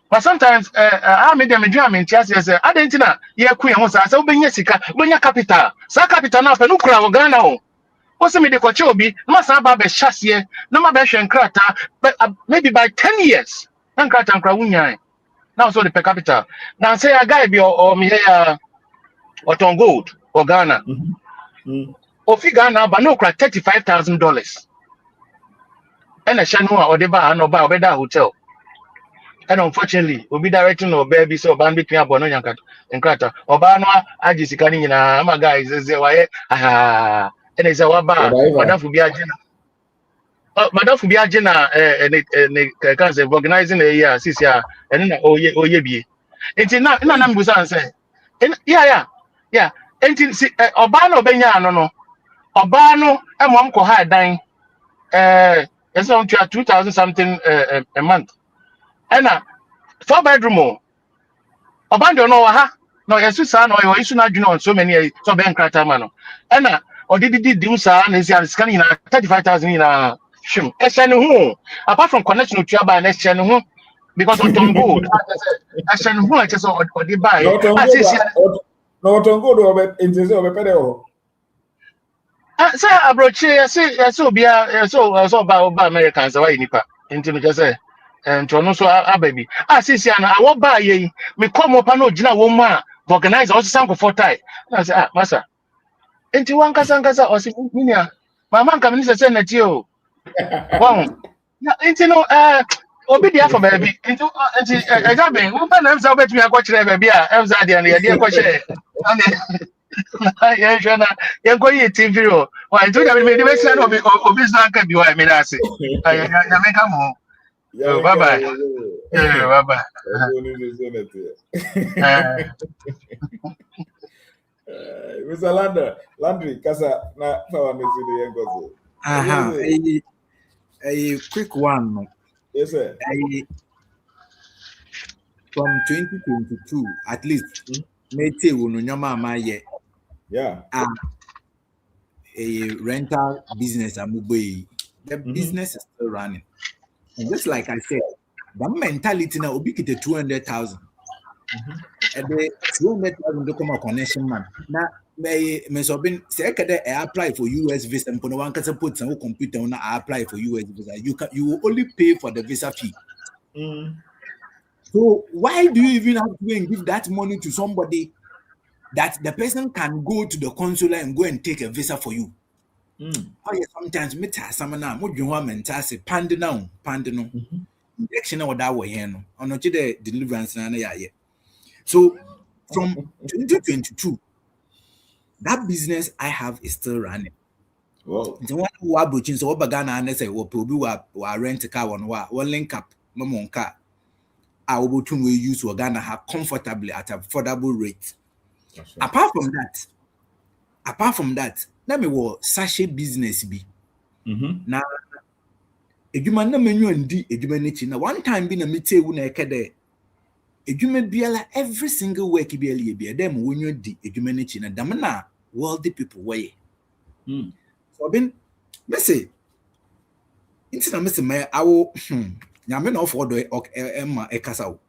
But sometimes, I made them a dream in Chelsea. I didn't know. Yeah, Queen was I so bring your capital. Sa capital now, Penukra, Ghana. What's me the Kochobi? Must have a chassis, no more besh and crater, but maybe by 10 years. And crater and crowunya. Now, so the per capita. Now, say a guy be or me here or ton gold or Ghana. Or Ghana, but no crack $35,000. And a Shanua or the bar no bar better hotel. And unfortunately, we'll be directing or baby so band between Abono and Crater. Or Banoa, I just can't in a guys, and it's our bar. Madame Fubiagina. Madame Fubiagina, and can't say organizing a year, sis, yeah, and oh, ye be. It's not Nambusan say. Yeah. And it's Obano Benya, no. Obano, and one co high dying. It's on 2,000 something a month. And 4 bedroom. Obando no ha. No, yes, son, or you should not do on so many so bank cratamano. And or did do sa and is scanning 35,000 in a shim. SN apart from connection with Yaba and SN because on Tom Gold, SN who I just or the buy. No, don't go to a into the pedal. Sir, abroad, I so be so about Americans, why nipa into just say. And to no so baby. Since I walk by ye, me come up and Gina woman organize also some for tie. I say, Massa. Into one Casancasa or Sinia. My man come in to send it you. Wow. Into no, Obidia for baby. Into exactly. Who can have bet me a watch baby? I was at the idea question. Yeah, Jana, you're going to TV. Why do you make the best of this? Can be why I say. I make a move. Oh, bye bye. Yeah, bye bye. Mr. Landry, Casa, na power makes the young Aha, a quick one. Yes, sir. From 2022, at least, Mete will know my ye. Yeah. A rental business, the business is still running. And just like I said, the mentality now will be 200,000. And the 200,000 to come a connection man. Now, may been say I apply for US visa and one can put some computer on I apply for US visa. You will only pay for the visa fee. So why do you even have to go and give that money to somebody that the person can go to the consulate and go and take a visa for you? Oh yeah, sometimes me tell someone now, what you want me to say, pand no. Election or that way, no. On the deliverance na yeah. So from 2022, that business I have is still running. Wow. The one who are butching so Bagana and say, well, probably will rent a car on one link up, no more car. Our button will use Ghana have comfortably at affordable rate. Apart from that, let me what sachet business be. Now, a human no menu and D a human niche. Now, one time being a meeting when I kede a human biala every single week be a them when you D a human niche and a damana wealthy people way. So been messy. It's not missing my I will yamen off order Emma a castle.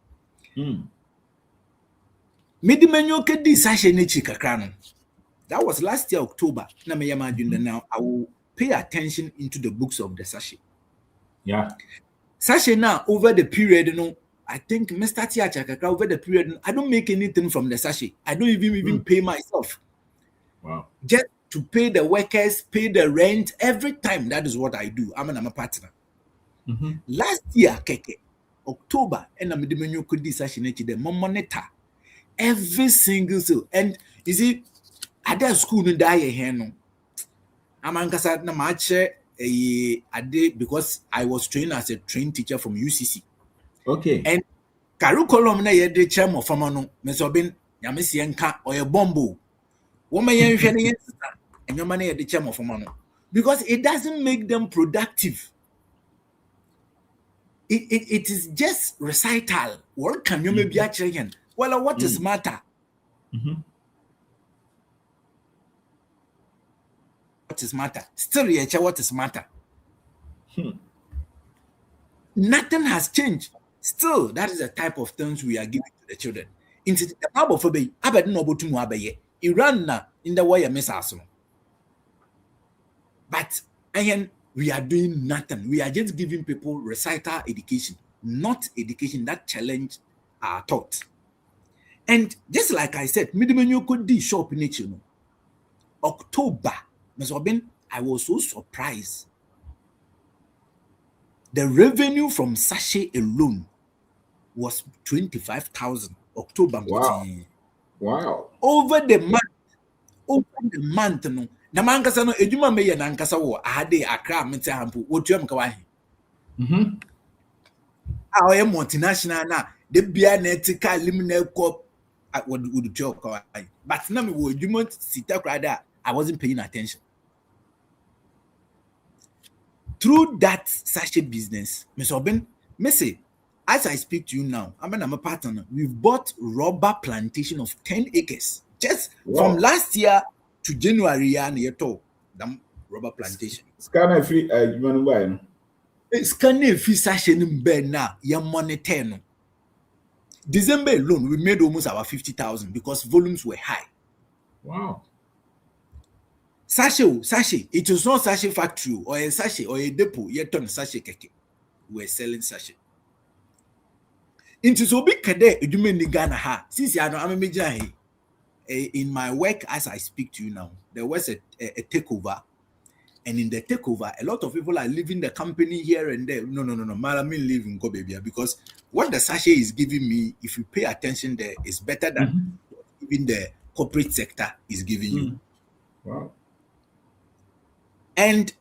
Midi menu could D sachet niche kakran. That was last year, October. Now I will pay attention into the books of the sachet. Yeah. Sachet now, over the period, I think Mr. Tiachaka, over the period, I don't make anything from the sachet. I don't even pay myself. Wow. Just to pay the workers, pay the rent, every time. That is what I do. I'm a partner. Last year, October, and I'm the menu could this sachet, the monitor. Every single so. And you see, at that school no die here no. I'm ankasa na match because I was trained as a trained teacher from UCC. Okay. And curriculum na ye de chairman from no me so ben nyamesi enka or a bombo. Woman yen hwe ne sister enyoma na ye de chairman from no because it doesn't make them productive. It is just recital What can you maybe actually? Well, what is matter? What is matter? Still, what is matter? Nothing has changed. Still, that is the type of things we are giving to the children. Into the Bible for be, abed no botu mu abaye. Iran na in the way miss. But again, we are doing nothing. We are just giving people recital education, not education that challenge our thought. And just like I said, you could do shop in October, Mr. Obin, I was so surprised. The revenue from sachet alone was 25,000 October. Wow. Over the month, no. Na mankasa no eduma me ye nankasa wo ade akra mete hampo wotuam ka wahe. A multinational na de bia na etika liminal corp would tell ka wahe. But na me wo eduma sita kra I wasn't paying attention. Through that sachet business, Mr. Oben, say, as I speak to you now, I'm a partner. We've bought rubber plantation of 10 acres just from last year to January and year two. That rubber plantation. Scanner free, you want to buy? Scanner free sachet in bed now. Your money 10. December alone, we made almost our 50,000 because volumes were high. Wow. Sachet. It was not sachet factory or a sachet or a depot. Yet on sachet keke. We were selling sachet. Into so big kade edume ni Ghana ha. Since I know I'm a major in my work as I speak to you now, there was a takeover, and in the takeover, a lot of people are leaving the company here and there. No, Malamin leaving go baby, because what the sachet is giving me, if you pay attention there, is better than even the corporate sector is giving you. Wow. And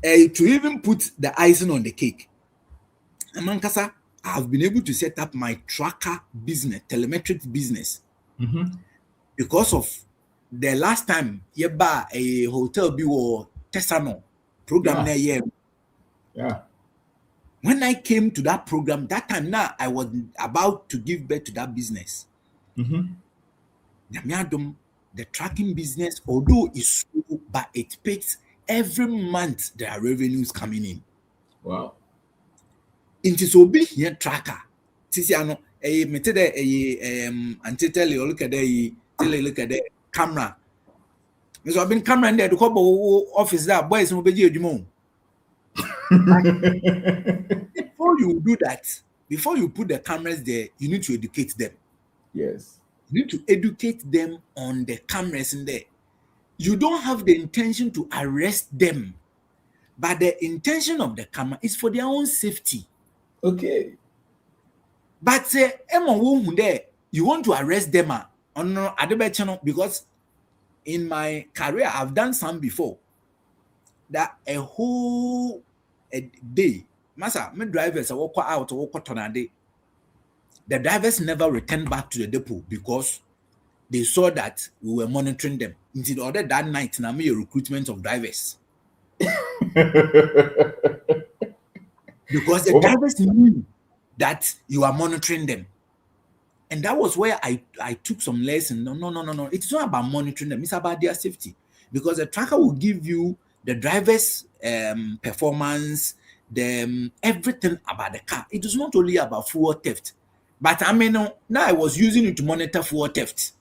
to even put the icing on the cake, Amankasa, I have been able to set up my tracker business, telemetric business, because of the last time yeba a hotel biwo Tesano program there. Yeah. When I came to that program, that time now I was about to give birth to that business. The tracking business, although it's slow, but it pays every month. There are revenues coming in. Wow. It is obi here tracker. Sisi ano mete de until you look at the camera. Mr. Obin camera in there to call office that boys no beji edwuma. Before you do that, before you put the cameras there, you need to educate them. Yes. You need to educate them on the cameras in there. You don't have the intention to arrest them, but the intention of the camera is for their own safety. Okay. But you want to arrest them because in my career I've done some before. That a whole day, Masa, my drivers walk out or walk on a day. The drivers never returned back to the depot because they saw that we were monitoring them. Until the other that night, now me a recruitment of drivers. Because the drivers knew that you are monitoring them. And that was where I took some lessons. No. It's not about monitoring them. It's about their safety. Because the tracker will give you the driver's performance, everything about the car. It is not only about fuel theft. But I mean, now I was using it to monitor fuel theft.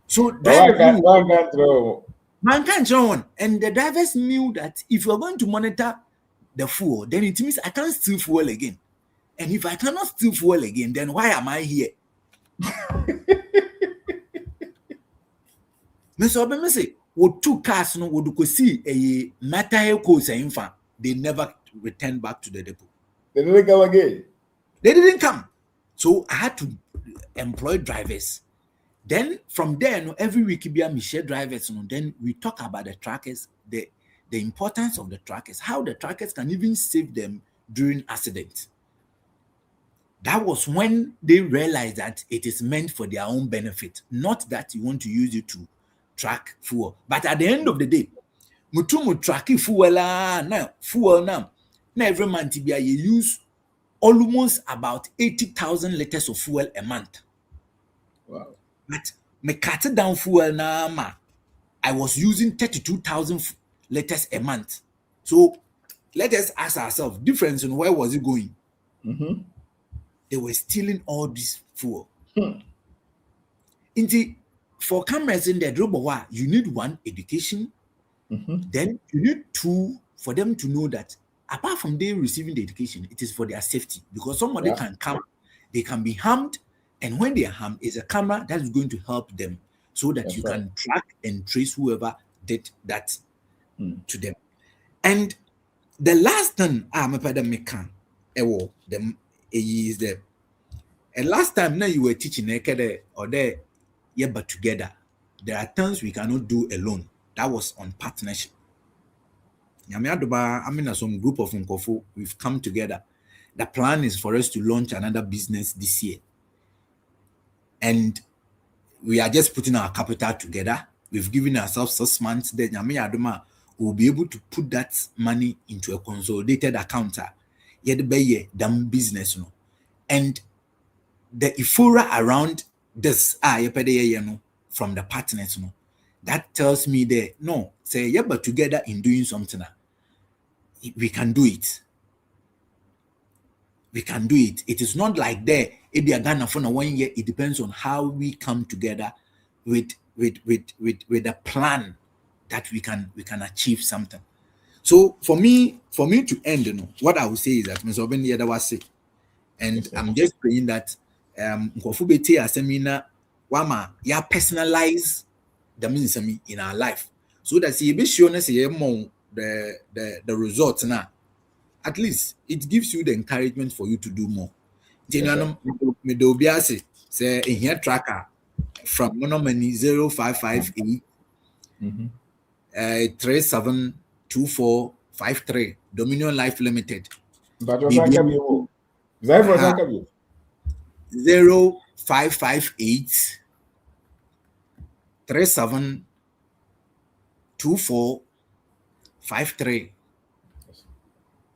So man can't throw. And the drivers knew that if you're going to monitor the fuel, then it means I can't steal fuel again. And if I cannot steal fuel again, then why am I here? Mr. Obama say, "What 2 cars no would see a matter course they never returned back to the depot. They didn't come again. They didn't come. So I had to employ drivers. Then from there, every week we share drivers. Then we talk about the trackers, the importance of the trackers, how the trackers can even save them during accidents. That was when they realized that it is meant for their own benefit, not that you want to use it to track fuel. But at the end of the day, mutumu tracking fuel now. Now every month you use almost about 80,000 liters of fuel a month. Wow. But me cut it down fuel na ma. I was using 32,000 liters a month. So let us ask ourselves, difference in where was it going? Mm-hmm. They were stealing all this fuel. Hmm. Indeed, for cameras in the robot, you need one, education. Mm-hmm. Then you need two, for them to know that apart from they receiving the education, it is for their safety. Because somebody Yeah. can come, they can be harmed, and when they are harmed, it's a camera that is going to help them so that That's you right. can track and trace whoever did that Mm. to them. And the last thing I'm can them is the and last time now you were teaching or there, yeah, but together. There are things we cannot do alone. That was on partnership. I mean, some group of Nkofo, we've come together. The plan is for us to launch another business this year. And we are just putting our capital together. We've given ourselves 6 months. Then we'll be able to put that money into a consolidated account. Yet be dumb business. And the euphoria around this from the partners. That tells me that no, say yeah, but together in doing something, we can do it. We can do it. It is not like there. If they are Ghana for 1 year, it depends on how we come together with a plan that we can achieve something. So for me to end, what I would say is that Mr. Ben the other was sick, and Yes, sir. I'm just praying that Nkofubete Asemina Wama ya personalize the means in our life, so that you be sure the results now. At least it gives you the encouragement for you to do more. Yes, Say in here tracker from monomany 0558 Mm-hmm. 372453 Dominion Life Limited. But was like you. That was like you. 0558 372453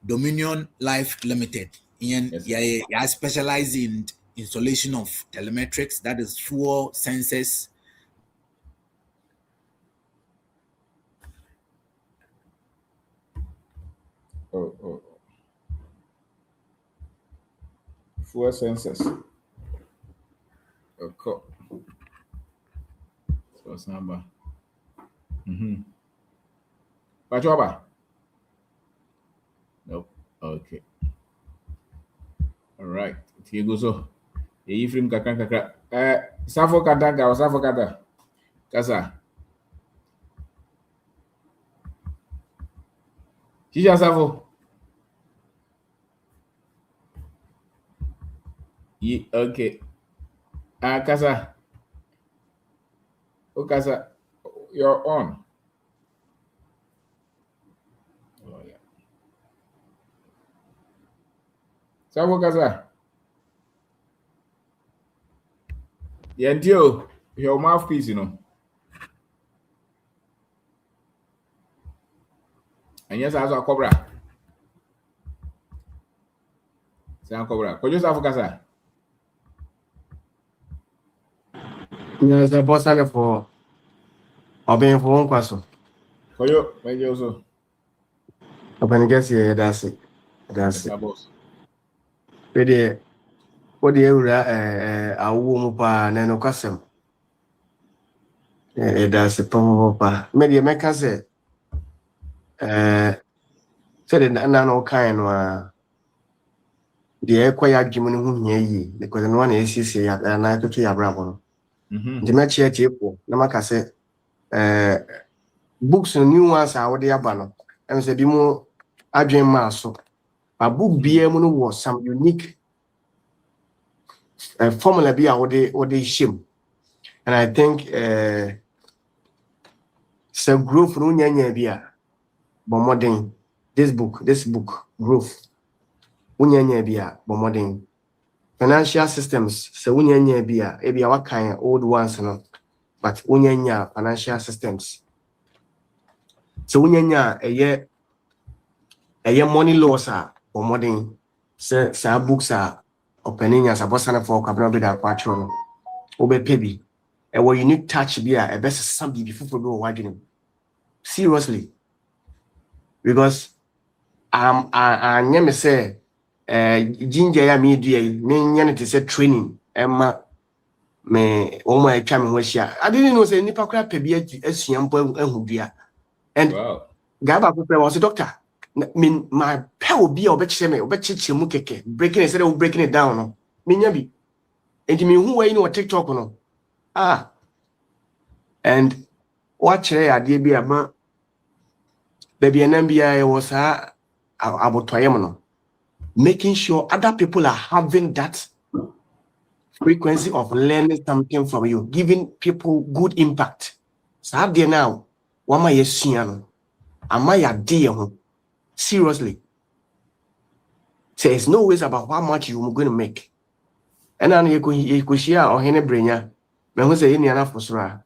Dominion Life Limited. Yes. Yeah, specialize in installation of telemetrics, that is fuel sensors. Oh. Fuel sensors. Okay. So number. Mm-hmm. But you are. Nope. Okay. All right. Here goes. So, you film kakra. Safo kata. Kasa. Shisha Safo. Okay. Kasa. Oh, Kasa. You're on. Oh, yeah. Safo Kasa. Yeah, until your mouthpiece, And yes, I saw a cobra. Say cobra. Could you Safo Kasa? Yes, the boss for obeying for one question. Could you? Maybe also. Open guess here, that's it. That's Yes, it. boss. What the I womb pa nano custom. That's a papa. Maybe a mecha say, said it nano kind the acquire Jimmy whom ye because no one is here and I took your bravo. Mm-hmm. The match here, Namaka say, books and new ones are the abano. And said, you more Adrian Maso. A book BM was some unique formula be what they shim. And I think so growth no nyanya bia but modern this book growth unyanya bia but modern financial systems so unyanya bia e bia what kind old ones no but unyanya financial systems so unyanya eye money laws are but modern Sa books are opening as a bossa for cabin with a patron. Obe pebi. A unique touch be a best something before we go watching. Seriously. Because I never say ginger ya me say training Emma me my cham I didn't know say nipa kra pebi asuampo ehudua. And Gaba was a doctor. Mean my pal be obeche me obeche mu keke breaking instead of breaking it down no menya bi enti me hu we no TikTok no and watch ade bi ama baby enam bia was abotoyem no making sure other people are having that frequency of learning something from you, giving people good impact. So there now wama yesua no ama ya de ho seriously. So it's no ways about how much you're going to make. And then you could share or any brainer. Me say any ana for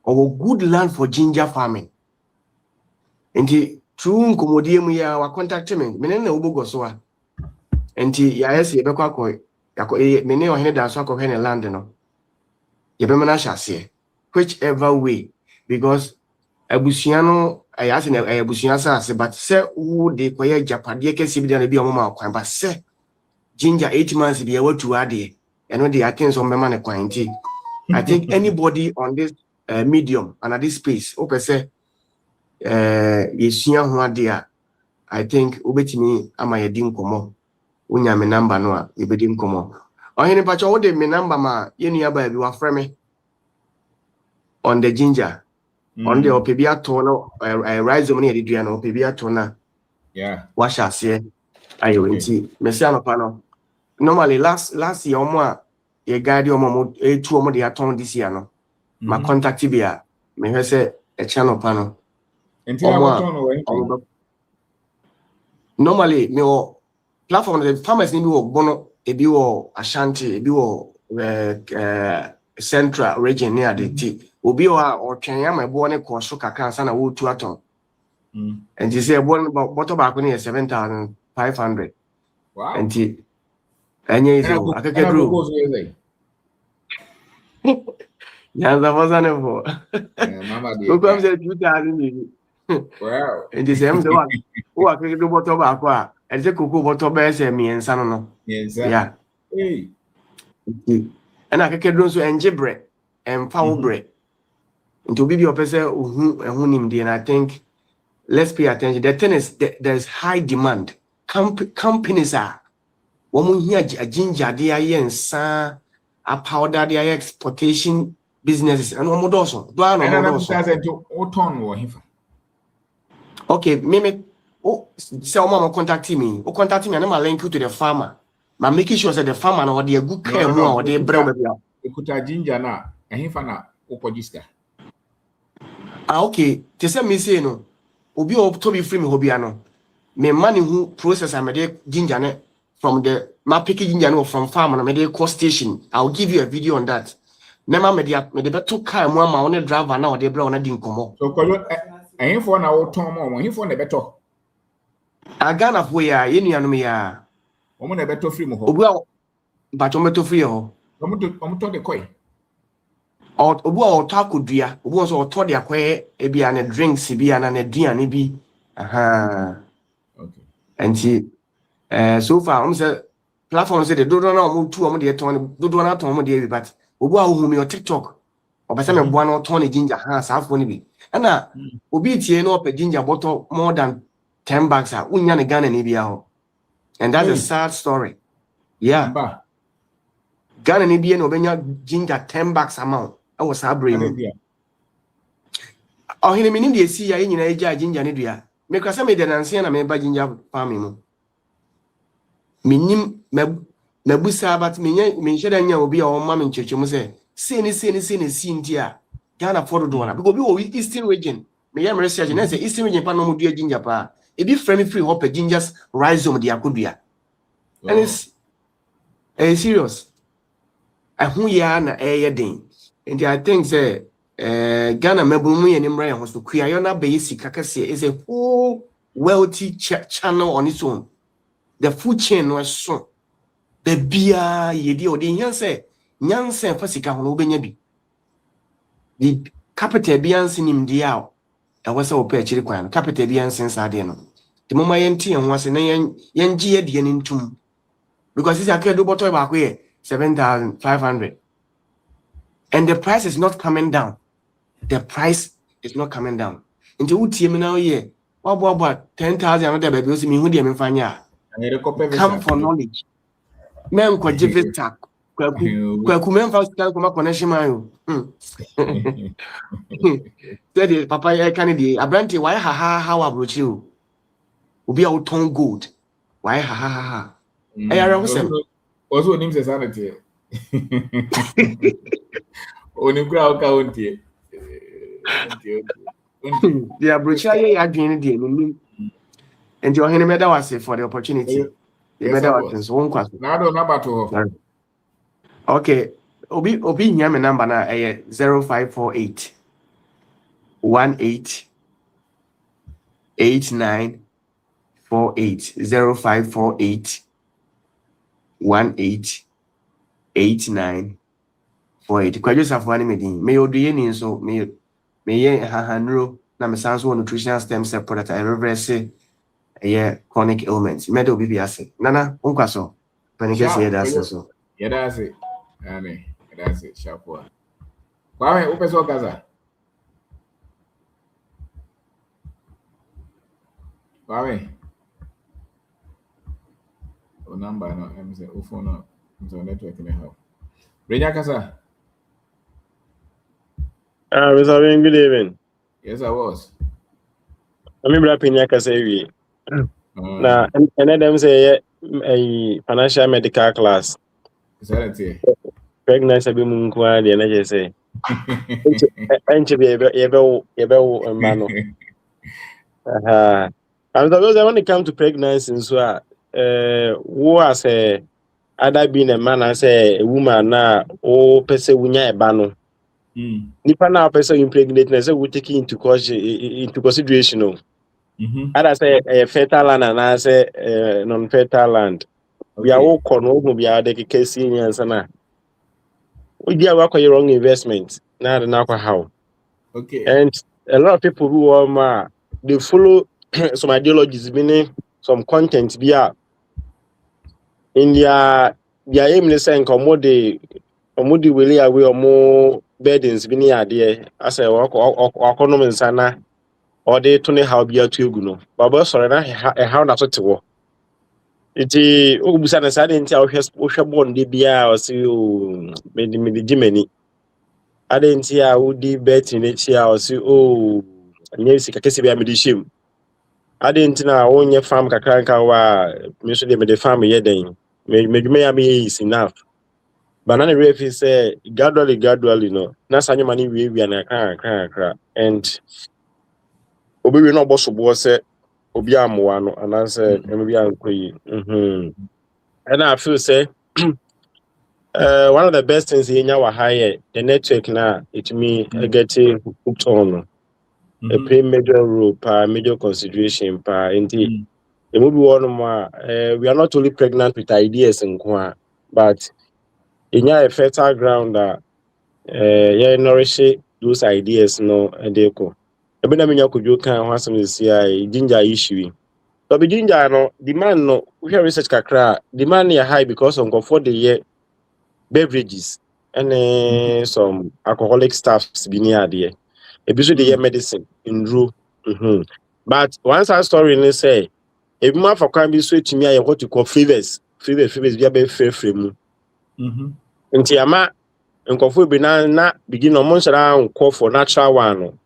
or good land for ginger farming. And true nkomodie ya wa contact me na obogo so a. Enti ya yes ye be kwa me ne ohene da so akọ hene land no. Ye be me na hyase. Whichever way, because abusua no ayase na abusua sa but say who de koye japade kesi bi na bi omama kwan ba say ginger 8 months be able to add it. And when I think some man quantity. I think anybody on this medium and at this space, okay, say yesua ho ade I think obetimi ama yedin komo. Unya me number no a yebedim komo. Ohene pacho wo de me number ma ye nua ba bi wa frɛ me on the ginger. On the opebia to no rise money edua no opebia to na. Yeah. Wa sha se ayo nti me se anopa no. Normally last year omo ye guide omo etu omo de aton this year no my contact bia me hwe say e channel pa no normally me o platform the farmers ni bi wo bono e bi wo Ashanti e bi wo central region near the tea obi o twen ya ma bo ne ko so kakra sa na wo tu aton and you say bottle back ni 7,500 wow and anya izo akakedru Nyanza fazane fo. Mama de. Ko am say 2,000 ni. Wow. And the same say wa akakedru bottle back wa. And say koko bottle be say miensa no. Yes. Yeah. Hey. And akakedru so enjebre and foul bre. Into bibi opese ehun nim dey and I think let's pay attention. The thing is there's high demand. Companies are woman here a ginger dey yensa a powder dey exportation businesses and one more so. Do I know? Okay, me say mama contact me. O contact me and I link you to the farmer. But making sure that the farmer na dey good care more or dey brew baby. Ekuta ginger na ehinfa na opogista. Okay, te say me say no. Obi o to be free me hobia no. Me money who process am dey ginger ne from the my picking ginger no from farmer na me dey cost station. I'll give you a video on that. Nema me dey beto car mo ama on driver na o dey bra on di nkomo. So koyo ehinfo na wo ton mo ehinfo na beto. Agana fo ya ye nuanu me ya. Omo na beto free mo ho. Obu a ba to beto free ho. Omo to de koi. Obu a oto akodua, obu so oto de akwa e bia na drinks bia na aduane bi. Aha. Okay. And so far say platform say the dodo na omo tu omo de ton dodo na ton omo de but obu a hu me on TikTok. Obasa me boa na ton ginger ha saafo ni bi. Na obi tie na ope ginger bottle more than 10 bucks a unya ne Ghana ni bia ho. And that's a sad story. Yeah. Ghana ni bia no obenya ginger 10 bucks amount. I was abring. Oh, he meaning the see ya nyina eja ginger ne dua. Me kwasa me de nanse na me ba ginger farming no. Minim mabusa but me nheda nya obi a o ma me nchechemu say ni ntia Ghana for do na because we eastern region me yam research na say eastern region pa no mu dua ginger pa e bi frame free hop gingers rhizome de akodua and it's serious ahu ya na den and I think say Ghana mabumu ye nimra ye so kuya yo na be sika kase is a whole wealthy channel on its own the food chain was so the beer ye or the nyanse fasika hono benya bi the capital bians in him dia I was so pay chiri kwan capital bians in sade no the mama yenti en wase na yenji ye de ntum because this akedo bottle back here 7,500 and the price is not coming down. The price is not coming down. Into utie me now here. What 10,000 another baby me who dey me fanya. Come for knowledge. Men ko give tag. Kwaku men fa stand ko ma connection man yo. Say papa I can dey abranti why how approach you. Obi a ton gold. Why ha. Eh ara ho sem. Also nim se sanity. Oni kura o ka ontie. The approach ye adwene dey no. And your hand meda was for the opportunity. The meda was one question. Now do number 2. Okay. Obi nyame number na 0548 18 8948 0548 18 8948. Kwa just afọ ani medin. Me odu ye ni so me ye hahanro na me sanso nutritional stem cell product I reverse chronic ailments. Me do bi ase. Nana unkwaso. Penige say that so. Yeah, that's it. That's it. Sharp. Kwame, upe so kaza. Kwame. O number no, I'm say o phone no. So network may help. Renya kasa. Mr. Ben, good evening. Yes, I was. I'm bra pinya kasa wi. Na them say a financial medical class. Exactly. Pregnancy be mun kwa de na je say. Enche be mano. And those when it come to pregnancy so who as a other being a man as a woman na o pese wunya eba no. Nipa na person impregnate na say we take into consideration no. Other say fertile land and I say non-fertile land. We are all kono go be ade keke seniors na. We are working wrong investment. Now how. Okay. And a lot of people who are they follow some ideologies, meaning some content be in their aim is saying commodity really away or more burdens being there as a work or economy sana or they turn how be a to no. But sorry na how na so to iti obusa na sade nti a wohwe bond de bia o se o me jimeni ade nti a wodi bet ni chi a o se o anya sika kese bia me de shem ade nti na wonye farm kakra nka wa me so de me de farm ye den me dwuma ya me is enough banana refi say gradually no na sanye mani wi na kra and obi we no boso bo se obi amwa no anase em bia nkoyi and I feel say one of the best things in our higher the network now it me getting hooked on a play major role major consideration indeed the movie one more we are not only pregnant with ideas and but in a fertile ground that nourish those ideas no and they go ebe na menya kodwo kan ho asem is ginger issue but the ginger no demand no we have research kakra demand is high because on go for the year beverages and some alcoholic stuffs be near there. Ebi the medicine in rule. But once our story in say, if man for can be sweet to me, I what you call flavors be a be fair frame. Nti ama nkofo be na begin no mon shara call for natural one.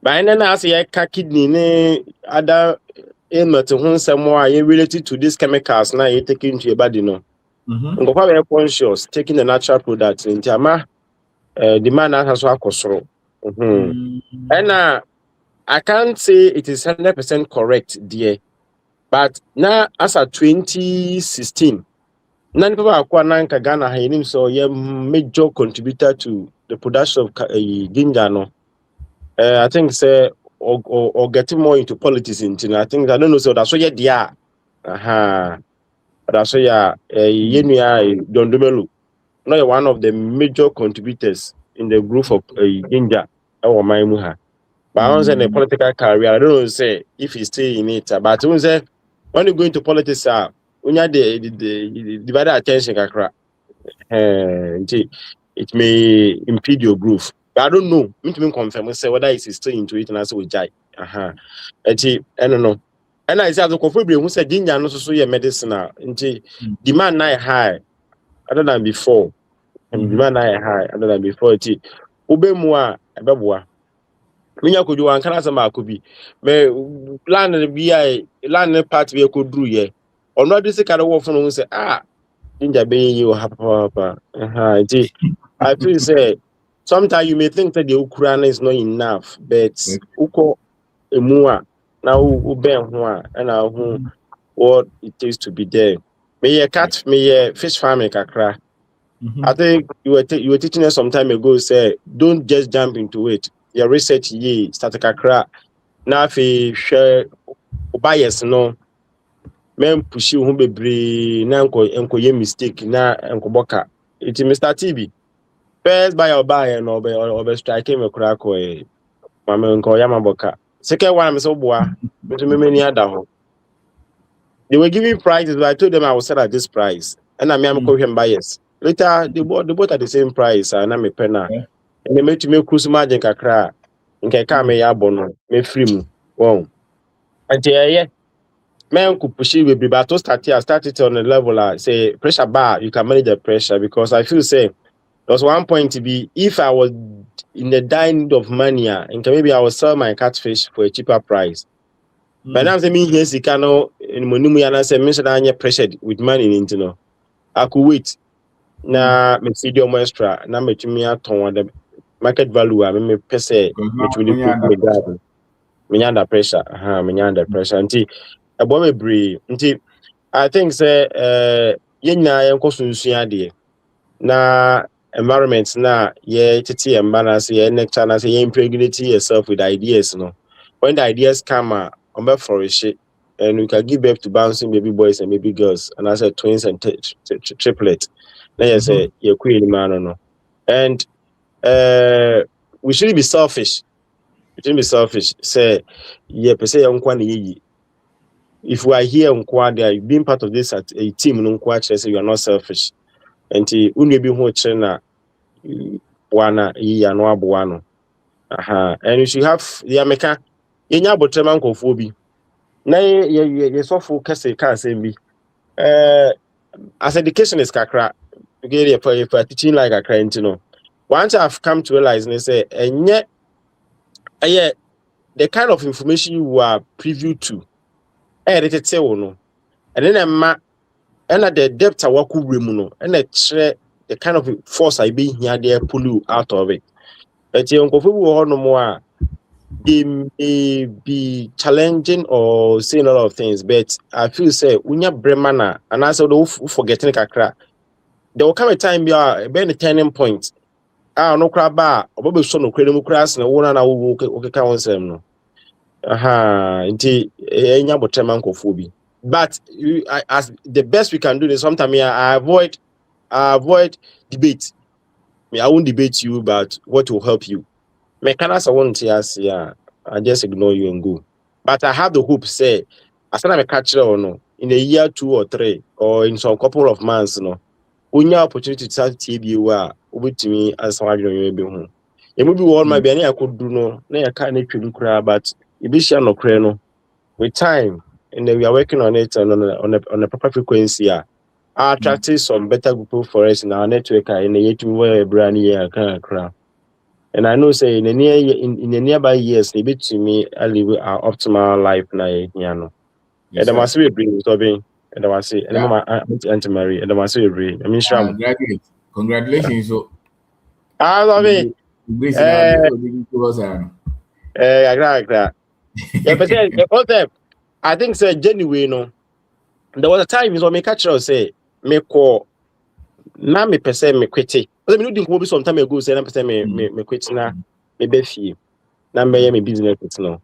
But then as ye ka kidney ne other ailment ho nsem a related to these chemicals na you take into your body no. Nkofo be conscious taking the natural product nti ama the man has so akosoro. And I can't say it is 100% correct there, but now as a 2016, none people are Kwananka Ghana him so a major contributor to the production of ginger. No, I think say or getting more into politics. I think I don't know so that's what yeah. That's why Dondomelu. Now you're one of the major contributors in the group of Ginger or Maimuha. But I was in a political career. I don't know say if he's still in it. But when you go into politics, when you the divided attention, it may impede your growth. But I don't know. Me to confirm say whether he's still into it and also with Jai. I don't know. And I said the coffee who said ginger no so your medicinal. Demand not high other than before. And demand not high other than before. Ube mua ebeboa. Minya could do one can answer my could be. Me land be land part we could do ye. Or not this kind of work from who say ginger be you papa. I feel say sometimes you may think that the Ukraine is not enough, but uko emua now uben hua and what it takes to be there. Me a cat, me a fish farming kakra. I think you were teaching us some time ago. Say don't just jump into it. Your research ye start kakra. Now if you share bias no. Men push you home be na enko ye mistake na enko boka. It's Mr. TB. First buy or buy no be strike me kura ko mama enko ya maboka. Second one me so boa. Me to me many other ho. They were giving prices, but I told them I will sell at this price. And I am call him buyers. Later they bought at the same price and I'm a penna. And they made to me cruise margin kakra. Nke ka me ya bono me free mu. Wow. And yeah. Men could push it with be but to start it on a level say pressure bar, you can manage the pressure because I feel say there was one point to be if I was in the dying need of money and maybe I will sell my catfish for a cheaper price. But now say me here sikano in monimu yana say mention anya pressured with money into no. I could wait. Na me see the extra na me to me aton the market value I me pese me to the me under pressure. Me under pressure. Abo me bree. I think say yenya yenko sunsuya de na environment na ye tete and balance ye nectar na say ye impregnate yourself with ideas no. When the ideas come on flourish and we can give birth to bouncing baby boys and baby girls and I said twins and triplets. Then you say you queen man no. And we shouldn't be selfish. We shouldn't be selfish. Say ye per se ye if we are here on Quadia, being part of this at a team on Quadia, say you are not selfish. And only be who China wana ye no abuano. And you should have the America in your bottom phobi. Nay, ye so focus can't say me. As education is kakra, you get for teaching like a crane, you know. Once I've come to realize, and say, and yet, the kind of information you are privy to, edited say, no. And then and at the depth of what could no, and the kind of force I be here there pull you out of it. But you no more. They may be challenging or saying a lot of things, but I feel say when you bremana and also the forgetting kakra, there will come a time be a turning point. No crab bar or maybe so no credible crass and one and I will okay count no. Indeed, but as the best we can do is sometimes I avoid debate. I won't debate you, but what will help you? Mechanics I won't yes, I just ignore you and go. But I have the hope, say, as I'm a catcher or no, in a year 2 or 3, or in some couple of months, no, when your opportunity to start TB over to me as one you be home. It would be all my benny I could do no, I can't cry, but it be no crano. With time, and then we are working on it and on a proper frequency. I attracted some better people for us in our network in the 8 where brand year can cry. And I know say in the nearby years, they be to me I live our optimal life na no. And I must be bring so being and I must say and mama Auntie Mary and I must say bring. I mean Shram. Congratulations. So I love it. Yeah, but I think say genuine no. There was a time is when me catch us say me call na me person me quit. Because me no think be some time ago say na person me quit na me be fee. Na me business no.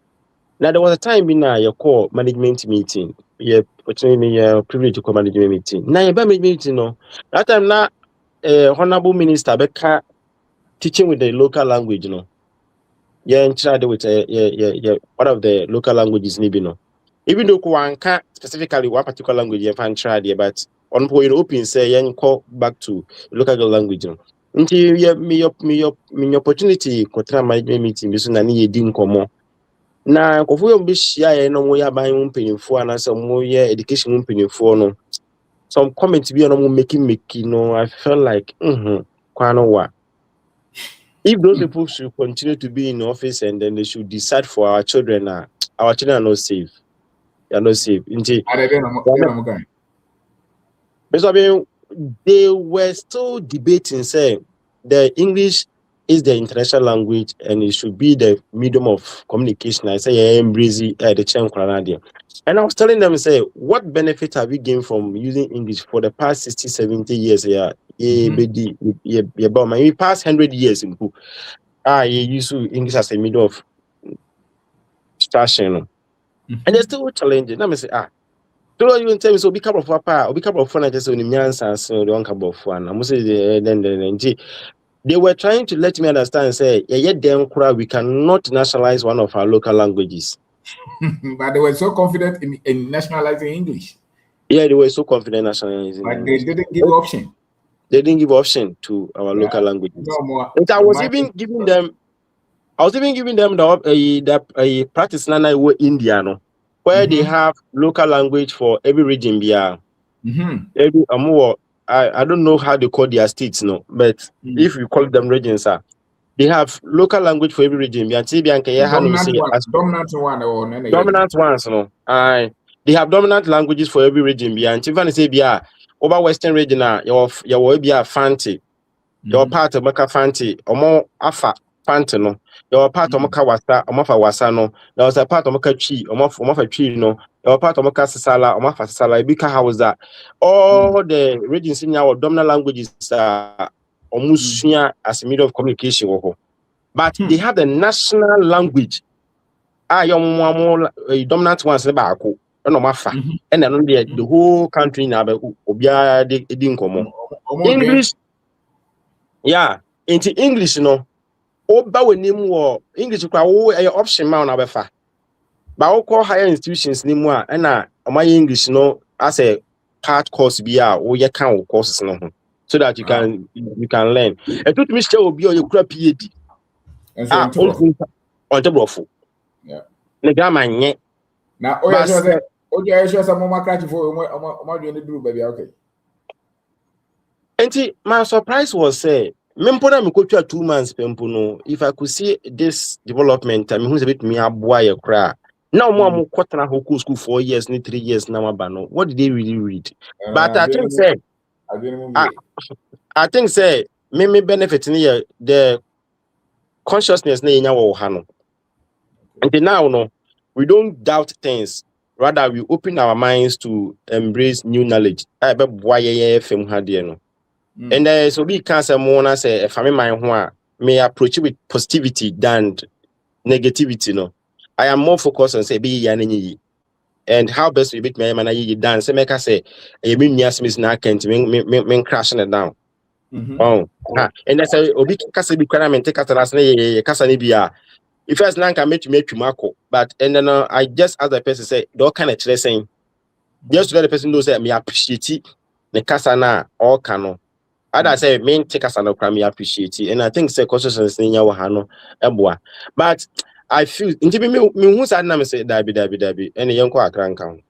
Now there was a time in your call management meeting. You opportunity, privilege to come management meeting. Now, you management meeting, no. That time, now, honorable minister, Becca teaching with the local language, no. Yeah, in charge with one of the local languages, maybe no. Even though one can't specifically one particular language, you can try there, but on point open say, you call back to local language, no. Until you me opportunity, contra management meeting, this one, I didn't come. Na nkɔfo yɛ mbi hyia no mo yɛ aban mu mpanyimfo anaasɛ mo yɛ education mu mpanyimfo no some comment bi no mo making no I felt like kwano wa if those people should continue to be in office and then they should decide for our children are not safe. They are not safe. They were still debating saying the English is the international language and it should be the medium of communication. I say embrace the Chen Kranadian. And I was telling them, say, what benefit have you gained from using English for the past 60, 70 years? We past 100 years in book. You use English as a medium of instruction. And they're still challenging. Let me say, so you tell me so be couple of papa or be couple of fun just on the so the one couple of fun. I must say then they were trying to let me understand and say, we cannot nationalize one of our local languages. But they were so confident in nationalizing English. Yeah, they were so confident nationalizing but English. They didn't give option. They didn't give option to our local languages. No more. And I was even giving them the practice in India, where they have local language for every region. Every I don't know how they call their states, no, but if you call them regions, they have local language for every region. Dominant ones, no. They have dominant languages for every region. Over Western region, your be a Fanti, your part of Maka Fanti, or more Afa Fanti, no. Your part of Maka Wasa, or Mafa Wasano, there was a part of Maka Chi, or Mafa Chi, no. Your part of Maka Sala, or Mafa Sala, Bika Hausa. All the regions in our dominant languages are almost as a medium of communication. But they have the national language. Your dominant ones back. And then the whole country now English. Yeah, into English, English option man but call higher institutions anymore and my English as a part course count courses so that you can learn. And to Mr. will be on your PhD. On top of yeah. Now, my surprise was say, Mempona 2 months, Pempuno. If I could see this development, I mean, who's a bit me a boy a cry. Now, more quarter who school 4 years, 3 years now. What did they really read? But I think say, me benefit near the consciousness near Hano. And now, we don't doubt things. Rather, we open our minds to embrace new knowledge. I bet why FM had and so we can't say more say if I'm my may approach it with positivity than negativity. No, I am more focused on say be yanini and how best we beat my man you dance. Say make I say a mean yes miss na can't mean crashing it down. And that's a obi kasa be requirement take us last night kasa ni bia. If first nan can make you marco, but and then I just as the person say don't kind of saying just to let the person know say me appreciate it the kasa na all cano. I say main take us and me appreciate it. And I think say consciousness in your hano eboa. But I feel into me who said na me say dabi and young kwa krankan.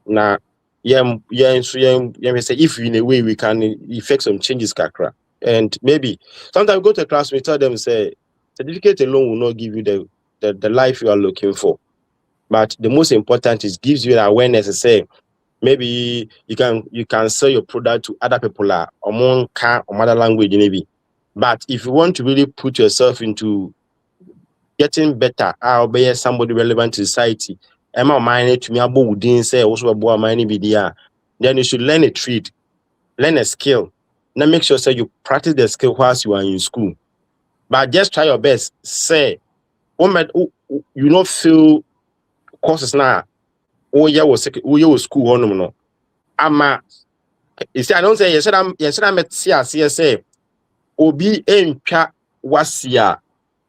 Na say if in a way we can effect some changes kakra. And maybe sometimes go to a class we tell them say certificate alone will not give you the life you are looking for. But the most important is gives you the awareness to say maybe you can sell your product to other people among or other language maybe. But if you want to really put yourself into getting better, I'll be somebody relevant to society. Am I mind to me about didn't say also about money be there. Then you should learn a trade, learn a skill. Now make sure say you practice the skill whilst you are in school. But just try your best. Say, you not feel courses now. oh yeah was school on no ama you see I don't say yes I'm met say obi entwa wasia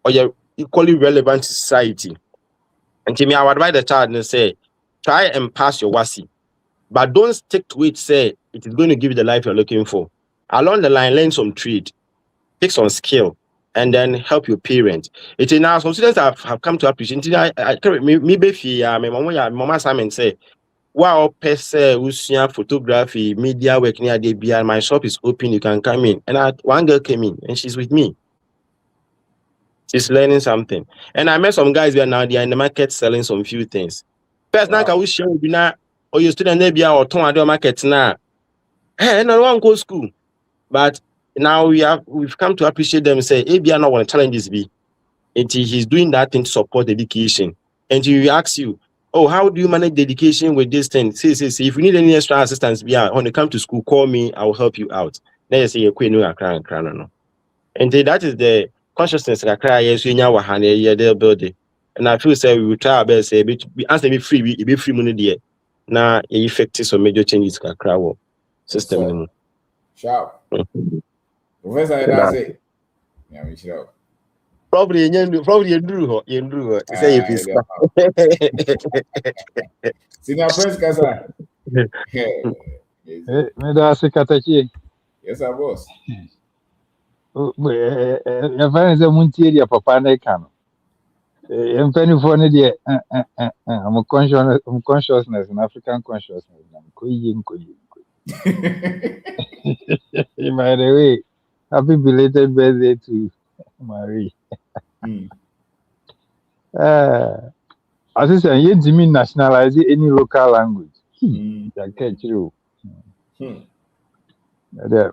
or you equally relevant to society. And to me, I would advise the child and say, try and pass your wasi, but don't stick to it. Say it is going to give you the life you're looking for. Along the line, learn some trade, pick some skill, and then help your parents. It is now some students have come to appreciate. I me be my mama Simon say, wow, pese usia photography, media work near the my shop is open. You can come in. And one girl came in, and she's with me. She's learning something. And I met some guys where now they are in the market selling some few things. First, now we share with na or you student maybe or turn at the market now. Hey, no one go school. But now we've come to appreciate them and say, hey, be not want to challenge this be. And he's doing that thing to support education. And he will ask you, oh, how do you manage the education with this thing? See, if you need any extra assistance, when you come to school, call me, I will help you out. Then you say you're queen, no. And that is the consciousness that cry yes we nya wahane ye the building. And I feel say we will try our best say be answer me free be free money there. Na e effect some major changes can cry system no. Sharp. Professor that's it. Yeah, we should. Probably you drew say if it's Senior Prince Kasa. Me da se katachi. Yes, our boss. Ya fane se muntie dia papa na ka no. Mpanifo ne de I'm consciousness in African consciousness. Nkoyi. By the way, happy belated birthday to Marie. As I say, you didn't nationalize any local language. That catch you.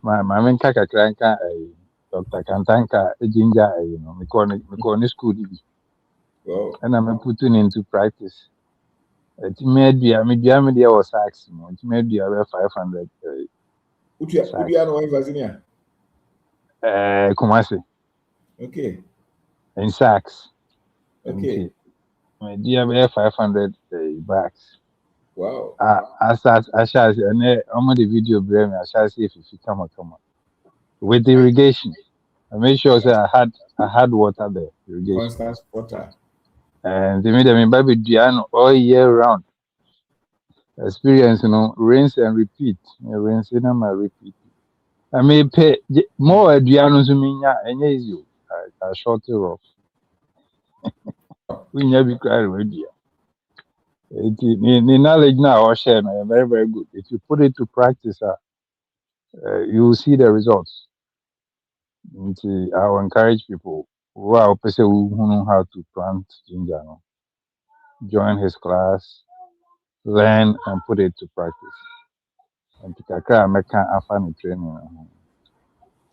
My main kakranka, Dr. Kantanka, Ginger, me call school. And I'm putting into practice. It made me was sax, it made me 500. Would you know Virginia? Kumasi. Okay. In sax. Okay. My dear 500 bucks. Wow. I shall see, and I'm the video bring I shall see if you come on. With irrigation. I made sure that I had water there. Irrigation. Constant water. And they made them baby Diano all year round. Experience, rinse and repeat. Rinse and repeat. I may pay more Diano to me, and you. I short it off. We never cry with you. The knowledge now or share very, very good. If you put it to practice, you will see the results. I will encourage people who are who know how to plant ginger. Join his class, learn and put it to practice. And to kakra make a funny training.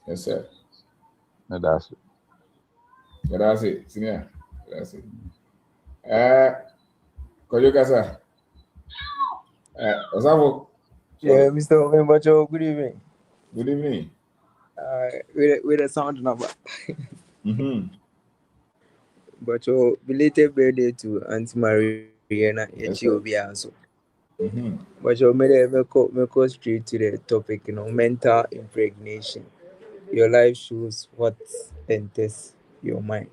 Yes, sir. No, that's it. Yeah, that's it. Senior. That's it. Kojo Kasa. Osavo. Yeah, Mr. Omembacho, good evening. Good evening. With a sound number. But your belated birthday to Auntie Mariana Echiobi also. But you made me go straight to the topic, mental impregnation. Your life shows what enters your mind.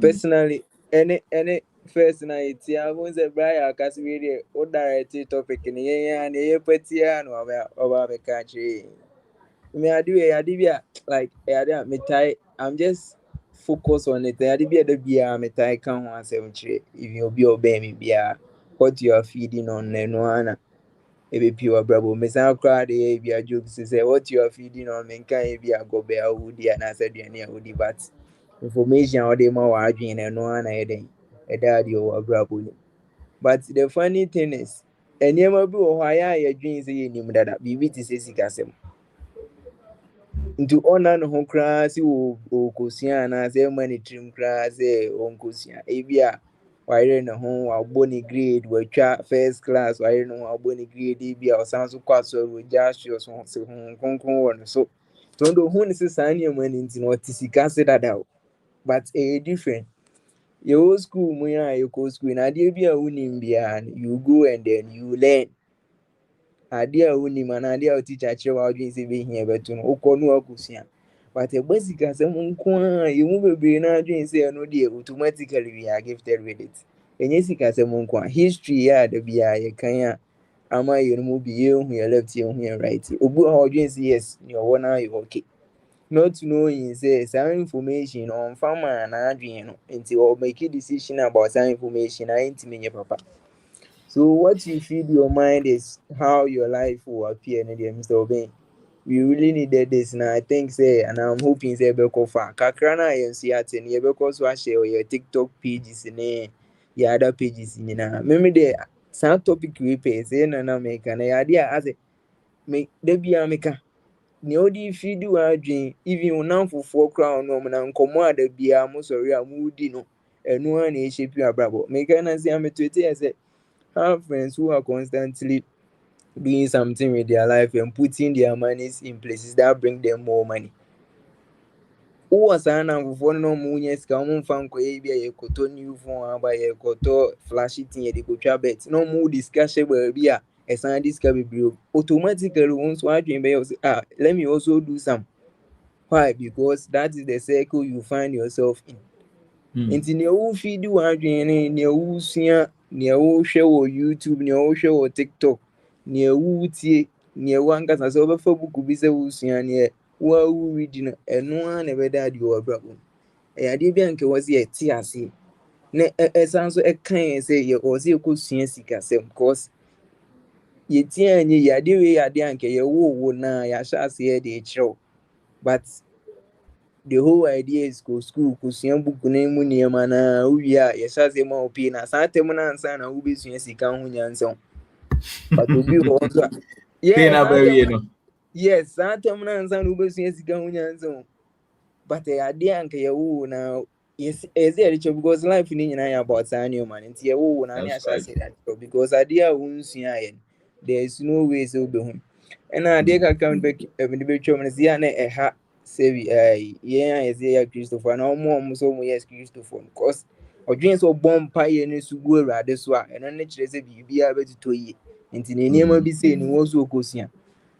Personally, any first night, I won't say Brian Cassie or direct topic in the and a petian or a country. I do like I'm just focus on it. I do the beer me tie can one 7 if you be obey me beer what you are feeding on no ebe pure bravo me san cry the be a joke say what you are feeding on me can be a go be a woody and I said you woody but information or the more adwin and no ana eden e daddy o bravo ni but the funny thing is enema bi wo hwa ya adwin say enim dada bibi ti say sikasem nti ona no ho kra si o kosua na say money trim kra say on kosua ebia wire no ho aboni grade watwa first class wire no aboni grade ebia osan so kwaso ro jasho so se ho konkon won so tondo hu ni se sane money nti no tisika se dada but different Your school, you go school, and idea be a winning behind. You go and then you learn. Idea winning man, idea teacher, child, say being here, but to no corner but a basic as a monkwa, you move be now doing say no dear, automatically we are gifted with it. And yes, as a monkwa, history, yeah, the BI, can am I you move you here left here right? Obu how yes, your one eye okay. Not knowing say some information on farmer and adrian until or make a decision about some information I ain't mean your papa. So what you feed your mind is how your life will appear in the Mr. Obey. We really needed this now. I think say and I'm hoping say beko fa. Kakrana and see at and you because I share your TikTok pages in your other pages in Maybe the some topic we pay say na make an idea as a make there be a nea ɔde feed w'adwene even wo namfofoɔ koraa ɔno ɔmo na nkɔmmɔ a da biara mo sɔre a modi no ɛno ara na ɛhyɛ pi abrabɔ meka na sɛ ametwete yɛ sɛ have friends who are constantly doing something with their life and putting their monies in places that bring them more money. Wowɔ saa namfofoɔ no na ɔmo wonya sika ɔmo mfa nkɔyɛ bi a yɛkɔtɔ new phone aba yɛkɔtɔ flashy thing yɛde kɔtwa bet na ɔmo wode sika hyɛ baabi a ɛsan de sika bebree automatically wo nso adwene bɛyɛ wo sɛ let me also do some. Why? Because that is the circle you find yourself in. Nti nea wo feed w'adwene ne nea wo sua nea wo hwɛ wɔ YouTube nea wo hwɛ wɔ TikTok nea wo tie nea wo ankasa sɛ wobɛfa book bi sɛ wo sua nea wo read no ɛno ara na ɛbɛda adeɛ wɔ abrabɔ mu. Ɛyɛ adeɛ bi a nka wɔ sɛ yɛte aseɛ na ɛsan so ɛka yɛn sɛ yɛwɔ sɛ yɛkɔsua sikasɛm because yɛtie anyɛ yɛ adeɛ wei yɛ adeɛ a nka yɛwoo na yɛahyɛ aseɛ de kyerɛw but the whole idea is go school kusua book na mu nneɛma na wowie a yɛhyɛ ase ma wo pii na saa tɛm no ansa na wobɛsua sika ho nyansa but obi wɔ hɔ so a yes saa tɛm no ansa na wobɛsua sika ho nyansa but adeɛ a nka yɛwoo na ɛsɛ yɛde kyerɛ because life no nyinaa yɛ about saa nneɛma no nti yɛwoo na ne ahyɛ ase de akyerɛ because adeɛ a wonsuaeɛ no there is no way sɛ wobɛhu ɛna adeɛ kakra mede bɛtwa mu no sɛ yɛ a na ɛha sɛbi yɛn a yɛsɛ yɛ Christopher na ɔmo so ɔmo yɛ Christopher because ɔdwene sɛ ɔbɔ mpaeɛ no so gu Awurade so a ɛno ne kyerɛ sɛ biribiara bɛtotɔ yie nti ne nneɛma bi sei ne wɔ so ɔkɔsua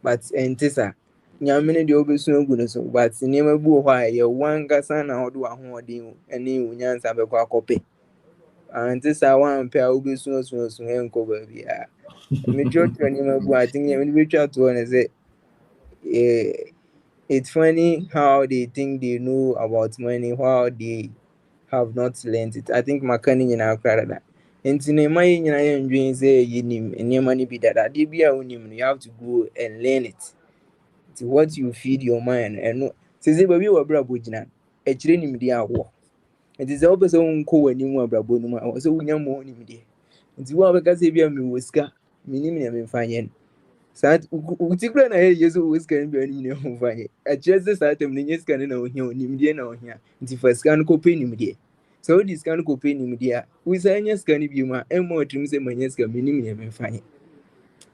but ɛnte saa nyame no deɛ wobɛsua agu no so but nneɛma bi wɔ hɔ a yɛwo ankasa na wode w'ahoɔden ne wo nyansa bɛkɔ akɔpɛ ante saa woampɛ a wobɛsua ɛnkɔ baabiara metwerɛtwerɛ nneɛma bi a I think mede bɛtwa toɔ ne sɛ it's funny how they think they know about money while they have not learned it. I think makani in our crowd. And in my dream say you need money be that you have to go and learn it. It's what you feed your mind and no says baby were brabujina a training media war. It is always own co when you were brabunuma or so we know more in media. It's what because if you have me whisker, minimum in fine. Saa utikura na yɛ yesu wo sika no bi ani nyina ho fanye akyerɛ sɛ saa tam no nyɛ sika no na ohia nimdeɛ na ohia nti fa sika no kɔpɛ nimdeɛ sɛ wode sika no kɔpɛ nimdeɛ a wosan nya sika no bi mu a ɛmma ɔtirim sɛ manya sika menim nea memfanye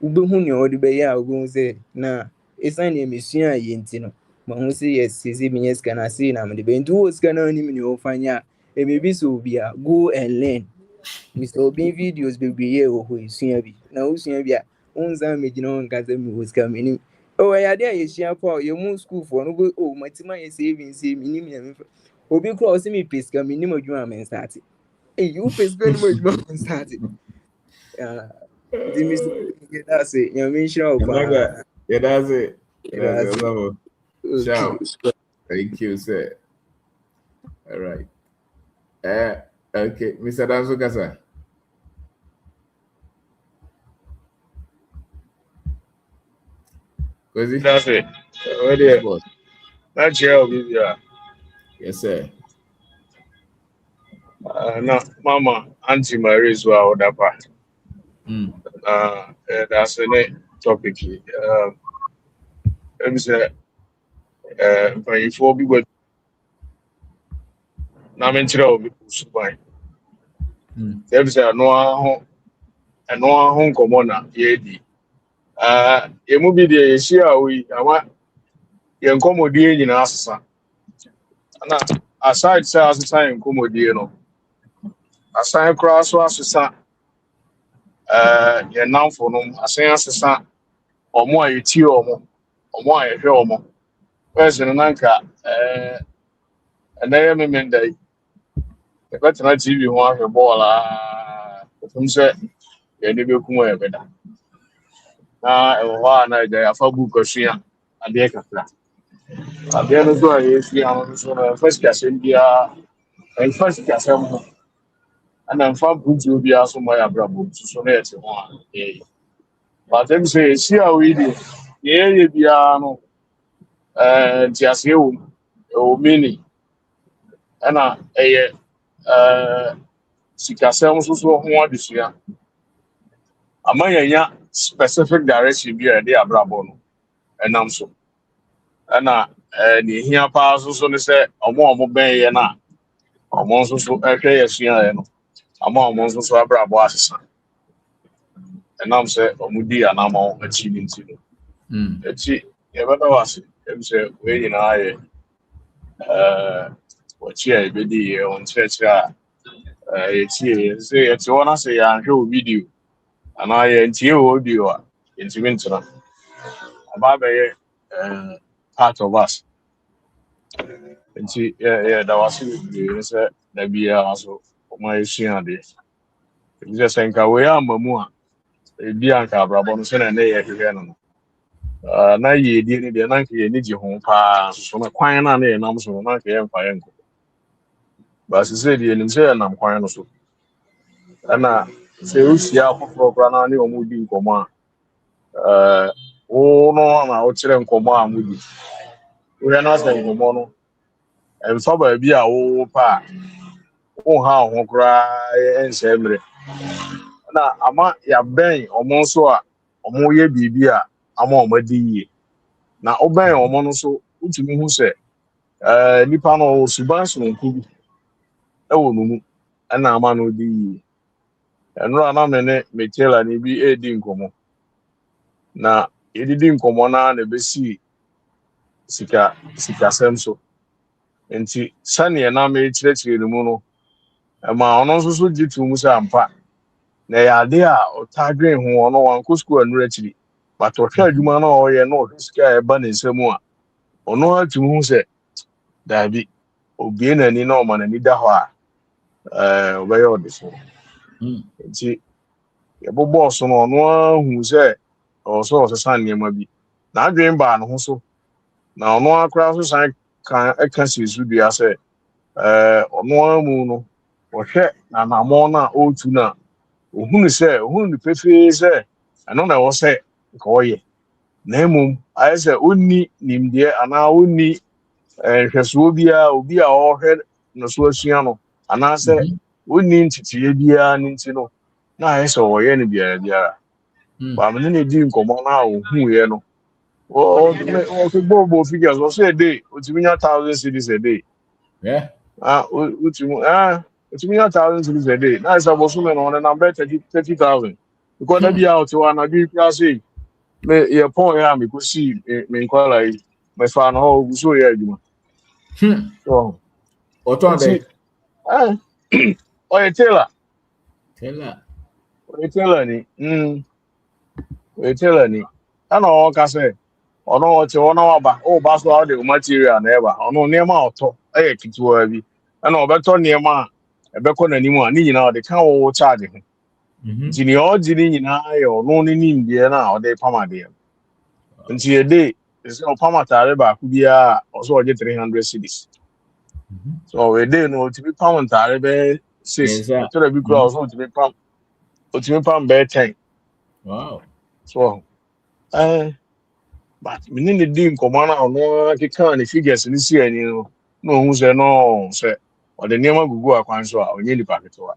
wobɛhu nea wɔde bɛyɛ a wobɛhu sɛ na ɛsiane nea mesua a yɛ nti no mahu sɛ yɛsese menya sika no asei na mede bɛyɛ nti wowɔ sika no anim nea wɔfanye a ɛbɛbi sɛ obi a go and learn Mr. Obi videos bebree yɛ wɔ hɔ esua bi na wosua bi a wonsan megyina hɔ nka sɛ mewɔ sika menim ɛyɛ ade a yɛhyia kɔ a yɛmu schoolfoɔ no matima yɛ savings menim nea memfa obi koraa ɔsɛ mepɛ sika menim adwuma a menstate wopɛ sika nim adwuma a menstate nti Mr. Obi yɛda ase nyame nhyira wo paa yɛda ase Okay. thank you sir. All right. Okay, Mr. Danzo Kasa. That's it. Oh dear. That's your baby. Yes, sir. No, Mama, Auntie Marie is well that part. That's the next topic. Let me say, if you be na menkyerɛ wo suban sɛ bi sɛ ɛno ho nkɔmmɔ na yɛdi yɛmu bi deɛ yɛhyia a woyi ama yɛn nkɔmmɔdie nyinaa asesa na aside sɛ asesa yɛn nkɔmmɔdie no asan koraa so asesa yɛn namfo no asan asesa ɔmo a yɛtie ɔmo a yɛhwɛ ɔmo pɛsɛ no nanka ɛnɛ yɛ memenda yi yɛbɛtena TV ho ahwɛ bɔɔl a ɛfom sɛ yɛne bɛkum a yɛbɛda na ɛwɔ hɔ a na agya yɛafa book asua adeɛ kakra adeɛ no so a yɛsua no nso no ɛmfa sikasɛm biara ɛmfa sikasɛm ho ana mfa mpuntuo biara so mmɔ yɛ abrabɔ nso so na yɛte ho a yɛyɛ batam sɛ yɛsi a wei deɛ yɛyɛ biara no nteaseɛ wɔ mu ɛwɔ mini ɛna ɛyɛ sikasɛm nso so ho adesua ama yɛnya specific direction bi a yɛde abrabɔ no ɛnam so ɛna ne ehia paa so ne sɛ ɔmo bɛn yɛ na ɔmo nso so ɛhwɛ yɛsua yɛ no ama ɔmo nso so abrabɔ asesa ɛnam sɛ ɔmo di anamɔ akyi ne nti no akyi yɛbɛda wɔ ase ɛm sɛ wei nyinaa yɛ wɔkyi a yɛbɛdi yɛ wɔn kyerɛkyerɛ a yɛtie sɛ yɛte hɔ na sɛ yɛanhwɛ wɔ video anaa yɛntie wɔ audio a yɛntumi ntena aba bɛyɛ part of us nti yɛda wɔ ase bebree sɛ da biara so ɔmo ayɛsua adeɛ ebi sɛ sɛ nka wei ama mu a ebi anka abrabɔ no sɛ na ɛnɛ yɛhwehwɛ no no na yɛdi ne deɛ na nka yɛni gye ho paa so na kwan na yɛnam so no na nka yɛmfa yɛnkɔ baasi sɛ deɛ nim sɛ yɛnam kwan no so ɛna sɛ wohyia afoforɔ koraa na ne ɔmo di nkɔmmɔ a wo no na wokyerɛ nkɔmmɔ a modi wohwɛ no asɛ nkɔmmɔ no ɛmfa baabi a wowɔ pa a wonha wo ho koraa ɛnsɛe mmerɛ na ama yɛabɛn ɔmo nso a ɔmo yɛ biribi a ama ɔmo adi yie na wobɛn ɔmo no so wotumi hu sɛ nipa no ɔwɔ suban sononko bi ɛwɔ no mu ɛna ama no odi yie ɛnora na me ne metela ne bi ɛdi nkɔmmɔ na yɛdidi nkɔmmɔ na ɛbɛsi sikasɛm so nti sɛneɛ na mekyerɛkyerɛ no mu no ɛma ɔno nso so gye to mu sɛ ampa na ɛyɛ ade a ɔtaa dwen ho ɔno wankɔ sukuu anura akyiri but ɔhwɛ adwuma no a ɔyɛ na ɔhwɛ sika a ɛba ne nsam a ɔno atumi hu sɛ daabi obie n'ani na ɔma n'ani da hɔ a ɔbɛyɛ ɔde so nti yɛbobɔɔ so no ɔno ahu sɛ ɔwɔ sɛ ɔsesa nneɛma bi na adwen baa ne ho so na ɔno akora so san ɛka si so dua sɛ ɔno amu no ɔhwɛ nanammɔ no a ɔretu no a ohunu no pefee sɛ ɛno na ɛwɔ sɛ nka ɔyɛ na mmom ayɛ sɛ ɔnni nimdeɛ anaa ɔnni nhwɛsoɔ biara obi a ɔhwɛ no so asua no anaasɛ ɔnni nteteeɛ biara ne nti no na ayɛ sɛ ɔyɛ no biara baamene na ɛdi nkɔmmɔ no a ɔhuiɛ no ɔkebɔɔbɔ figures ɔsɛ a day ɔtumi nya 1,000 cedis a day ɔtumi nya 1,000 cedis a day na ayɛ sɛ bɔsome no ɔne nam bɛ 30,000 because da bia ɔte hɔ anadwo kora sei yɛpɔn yɛ a mekɔsii me nkwala yi mɛfaa no hɔ ɔgu so ɔyɛ adwuma ɔyɛ tailor ɔyɛ tailor ni ɛna ɔka sɛ ɔno ɔte hɔ na waba ɔba so a ɔde material na ɛba ɔno nneɛma a ɔtɔ ɛyɛ ketewa bi ɛna ɔbɛtɔ nneɛma a ɛbɛkɔ n'anim a ne nyinaa ɔde ka wɔwɔ charge ho nti nea ɔgye ne nyinaa yɛ ɔno ne nimdeɛ no a ɔde pam adeɛ nti yɛde sɛ ɔpam atare baako biara ɔsɛ ɔgye 300 cedis so ɔwɛde no ɔtumi pam ntare bɛyɛ 6 ɛtɔda bi kora ɔsɛ ɔtumi pam bɛyɛ 10 so but mene ne di nkɔmmɔ no a ɔno akeka ne figures no si ani no na ɔhu sɛ no sɛ ɔde nneɛma gugu akwan so a ɔnyɛ nipa ketewa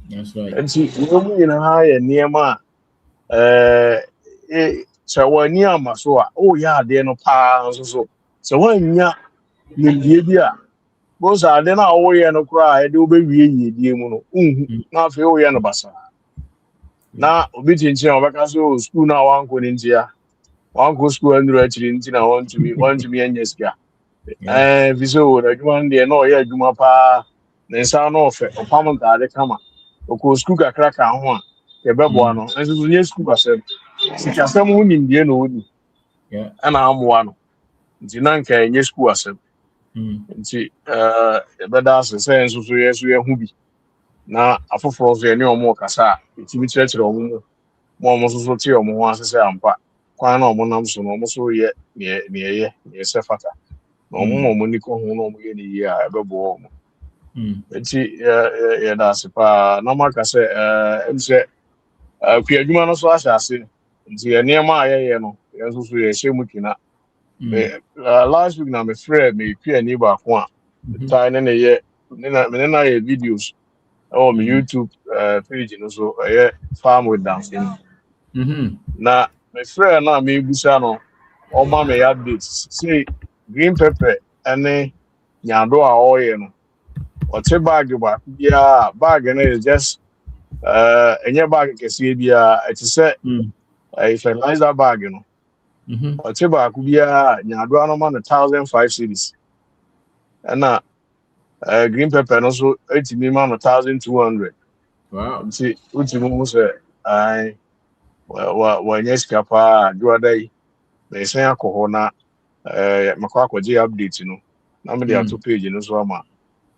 nti nneɛma nyinaa yɛ nneɛma a sɛ wɔani ama so a ɔyɛ adeɛ no paa nso so sɛ woannya nimdeɛ bi a bo sɛ ade no a wɔyɛ no koraa a ɛde wobɛwie yiedie mu no wonhu na afei woyɛ no basaa na obi kyinkyin a ɔbɛka sɛ sukuu no a wankɔ ne ntia wankɔ sukuu anuru akyiri nti na wantumi anya sika fi sɛ wɔ adwuma no deɛ na ɔyɛ adwuma paa ne nsa no ɔfɛ ɔpam ntade kama oko school kakra ka ho a yɛbɛboa no nso so nye school asɛm sikasɛm ho nimdeɛ na ɔni ɛna amoa no nti na nka ɛnyɛ school asɛm nti yɛbɛda ase sɛ nso so yɛho bi na afoforɔ nso yɛne ɔmo kasa a ɛtumi kyerɛkyerɛ ɔmo mu ma ɔmo nso so te ɔmo ho ase sɛ ampa kwan na ɔmo nam so no ɔmo so yɛ neɛ sɛ fata na ɔmo ma ɔmo ni kɔ ho na ɔmo yɛ ne yie a ɛbɛboa ɔmo nti yɛda ase paa na maka sɛ ɛm sɛ kua adwuma no so ahyɛ ase nti nneɛma a yɛyɛ no yɛn nso so yɛhyɛ mu kina last week na mefrɛ me kua ni baako a taa ne yɛ me ne na yɛ videos ɛwɔ me YouTube page no so ɛyɛ farm with dance na mefrɛ na mebusa no ɔma me updates say green pepper ɛne nyado a ɔyɛ no ɔte bag baako biara bag no is just ɛnyɛ bag kɛseɛ biara ɛte sɛ fertilizer bag no ɔte baako biara nyado anoma no 1,005 cedis ɛna green pepper no so ɛtumi ma no 1,200 nti wotumi mu sɛ wɔanyɛ sika paa adwoada yi na ɛsɛn akɔ hɔ na makɔ akɔgye update no na mede ato page no so ama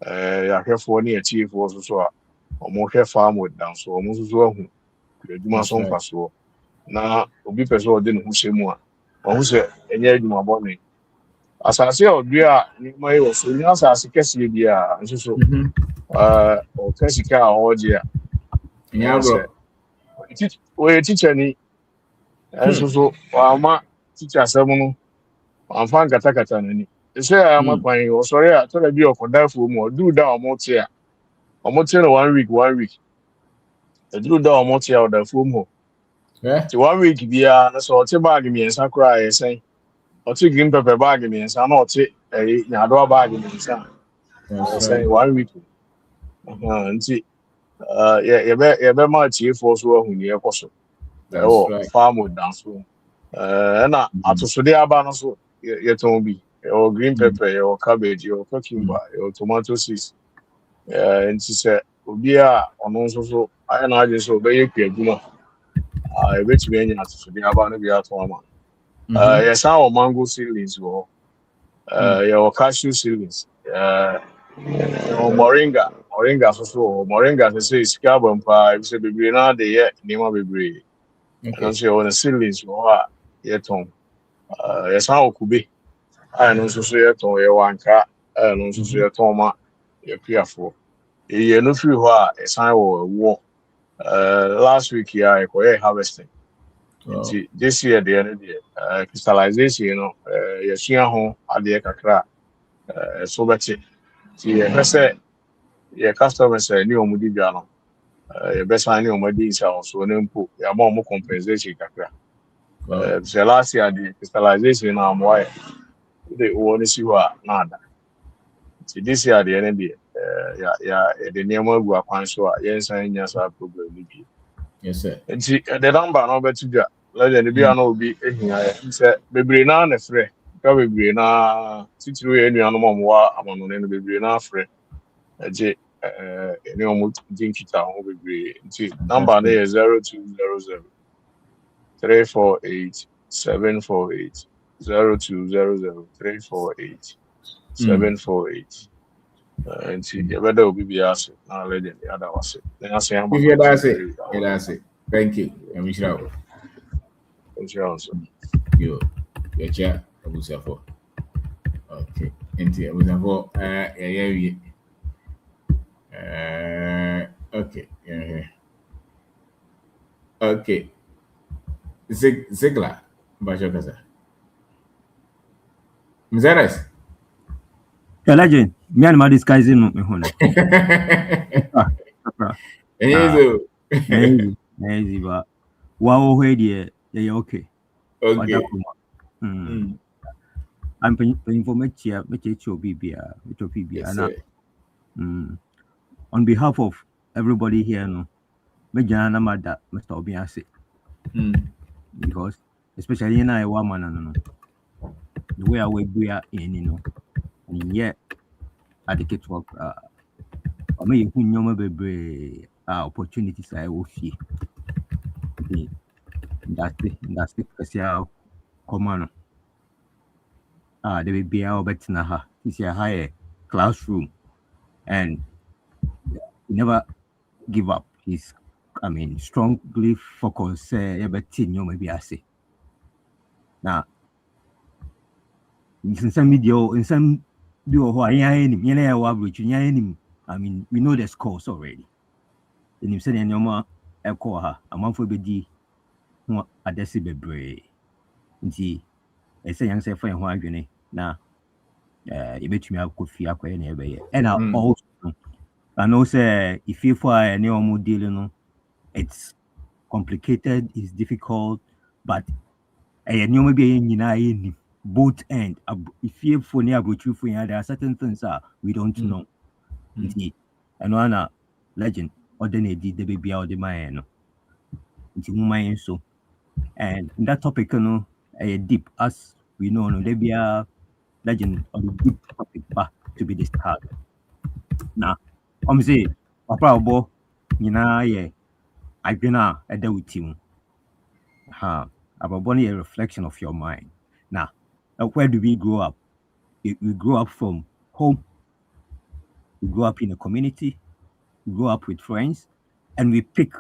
yɛahwɛfoɔ ne yɛtiefoɔ so a ɔmo hwɛ farm with down so ɔmo nso so ahu adwuma so mfasoɔ na obi pɛ sɛ ɔde ne ho hyɛ mu a ɔho sɛ ɛnyɛ adwuma bɔne asase a ɔdua a nneɛma yi wɔ so nyɛ asase kɛseɛ biara nso so ɔka sika a ɔgye a ɔyɛ teacher ni nso so wama teacher asɛm no wamfa nkatakata n'ani ɛsɛ a ama kwan yi ɔsɔre a tɔla bi ɔkɔda afuo mu ɔduru da ɔmo te a ɔmo te no 1 week ɛduru da ɔmo te a ɔda afuo mu hɔ ti 1 week biara na sɛ ɔte bag mmiɛnsa koraa ɛsɛn ɔte green pepper bag mmiɛnsa na ɔte nyadoa bag mmiɛnsa ɛsɛn 1 week nti yɛbɛma atiefoɔ so ahu ne yɛkɔ so ɛwɔ farm with dance so ɛna atosode aba no so yɛtɔn bi yɛwɔ green pepper yɛwɔ cabbage yɛwɔ cucumber yɛwɔ tomato seeds nti sɛ obi a ɔno nso so ayɛ na agye sɛ ɔbɛyɛ kua adwuma yɛbɛtumi anya atosode aba no bi atɔn ama yɛsan wɔ mango seedlings wɔ hɔ yɛwɔ cashew seedlings yɛwɔ moringa so so wɔ hɔ moringa sɛ sɛ sika aba mpaa ebi sɛ bebree na de yɛ nneɛma bebree ɛno nso yɛwɔ ne seedlings wɔ hɔ a yɛtɔn yɛsan wɔ kube a ɛno nso so yɛtɔn yɛwɔ ankaa a ɛno nso so yɛtɔn ma yɛkuafoɔ yɛno firi hɔ a yɛsan wɔ ɛwoɔ last week yi a yɛkɔyɛ harvesting nti this year deɛ no deɛ crystallization no yɛsua ho adeɛ kakra so bɛte nti yɛhwɛ sɛ yɛ customers ne ɔmo di dwa no yɛbɛsan ne ɔmo adi nsahosoɔ no mpo yɛama ɔmo compensation kakra sɛ last year deɛ crystallization no amoa yɛ wɔ no si hɔ a na ada nti this year deɛ no deɛ yɛde nneɛma agu akwan so a yɛnsan nya saa program no bi nti the number no bɛto dwa legend bi a na obi ehia sɛ bebree na ne frɛ ka bebree na titiri yɛ nuanom a wɔwɔ amanone no bebree na frɛ agye ɛne ɔmo di nkita ho bebree nti number no yɛ 0200 348 748 0200 348 748 nti yɛbɛda obi bi ase na legend yɛada wase na ase ama yɛda ase thank you yɛmhyira wo yo yɛkyɛ abusuafo okay nti abusuafo yɛyɛ wie okay okay Zigla Bajo Kasa Mzeres legend me and my disguising me hona easy but wow where yeah okay I'm paying for me bibia on behalf of everybody here no me jana mada Mr. Obiase because especially in I woman no the way I we in and yet I get work I mean you nyoma bebre opportunities I will see. That's it. Kasi common. There will be our bet na ha. It's a higher classroom, and he never give up. He's, strongly focused. Maybe I say. Now, in some video, in some do we know the scores already. In him saying your echo ha, a month will be adesi bebre. Nti, say young say for one na you bet me could feel any and also, I know say if you for any more dealing, it's complicated, it's difficult, but maybe both end. If you for near there are certain things we don't know. And one legend or then did the baby out the man. So and that topic deep as we know no there be a legend or the deep topic back to be discussed. Now say papa yeah I've been a with you. About a reflection of your mind. Now, where do we grow up? We grow up from home, we grow up in a community, we grow up with friends, and we pick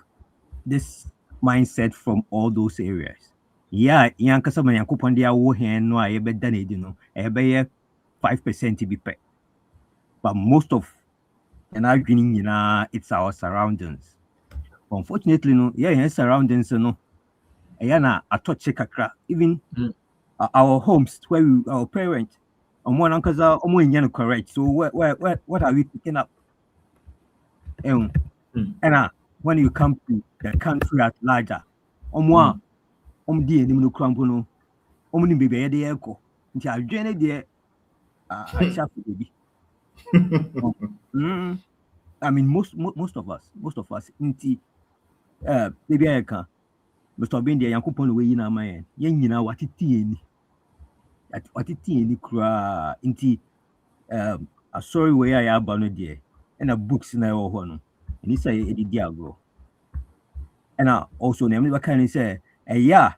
this mindset from all those areas. Yeah, young customer yakupon dia wo hen no I bet done no 5% to be paid. But most of and I it's our surroundings. Unfortunately, no, surroundings no. Na a touch kakra even our homes where our parents correct. So what are we picking up? And when you come to the country at larger, di enim no krampo no ni bebe de eko. Nti adwene de I sha baby. Most of us nti baby I can Mr. Ben de yankopon we yina man yen nyina watiti eni kura nti sorry we ya aba no de na books na wo ho no ni say edidi agro and also na me ba kan say yeah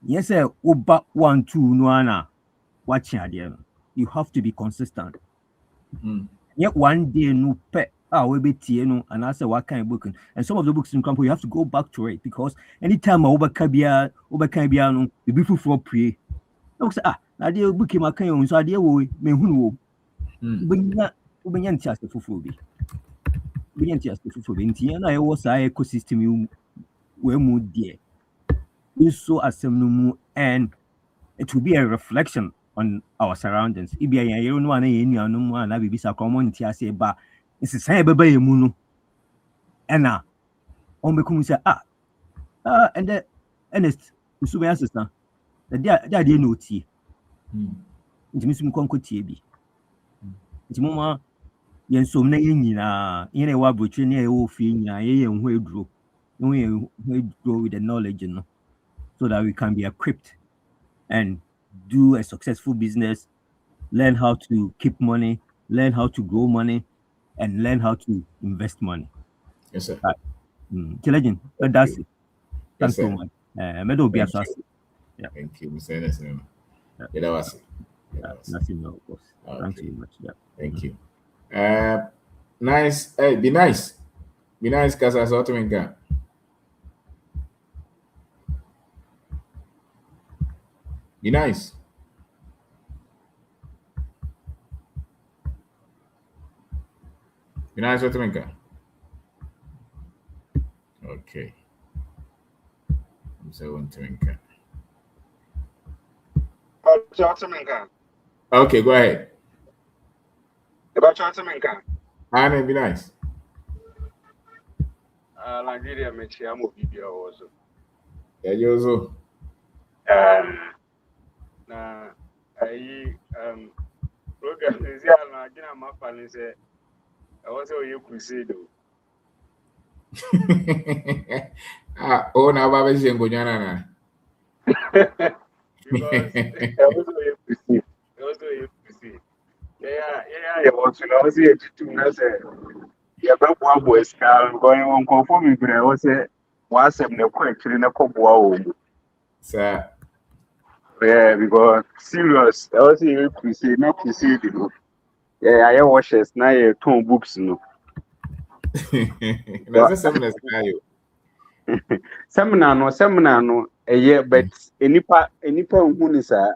yes oba 1 2 no ana watching ade no you have to be consistent yet one day no pe we be tie no and I say what kind of book and some of the books in camp you have to go back to it because anytime over bia no be full pray no say na dey book ma kan you so dey wo me hunu wo ubenya ntia se fufu bi ntia na e wo sa ecosystem we mu there so asem no mu and it will be a reflection on our surroundings ibia yan no ana ye nuanu mu ana bibisa community ase ba nsisan e beba ye mu no ena on bekum say and the honest usume asesa the dey no tie ntimi sum konko tie bi ntimi ma yen som na yen nyina yen e wa brochi na e wo fie nyina yen ho eduro with the knowledge no so that we can be equipped and do a successful business, learn how to keep money, learn how to grow money, and learn how to invest money. Yes, sir. Legend, that's it. Thanks so much. Thank you, Mr. Anderson. Yeah, that was it. Nothing, of course. Okay. Thank you very much. Yeah. Thank you. Nice. Hey, be nice. Be nice, because I saw to Be nice. Be nice, what okay. So okay, go ahead. I may be nice. Nigeria mechiamo bibia also. Yeah, you also. Na program is here na gina mapani say I was you crusade. Na baba jengo nyana na. Because I was you crusade. Yeah, you want to know see it to na say Yeah, but one boy scar going on conforming with I was a was a question in a couple. Sir. Yeah, because serious. I was here to say not to say you. Yeah, I watches now. Two books, no. That's a seminar scenario. Seminar no. Yeah, but any part who is Sir.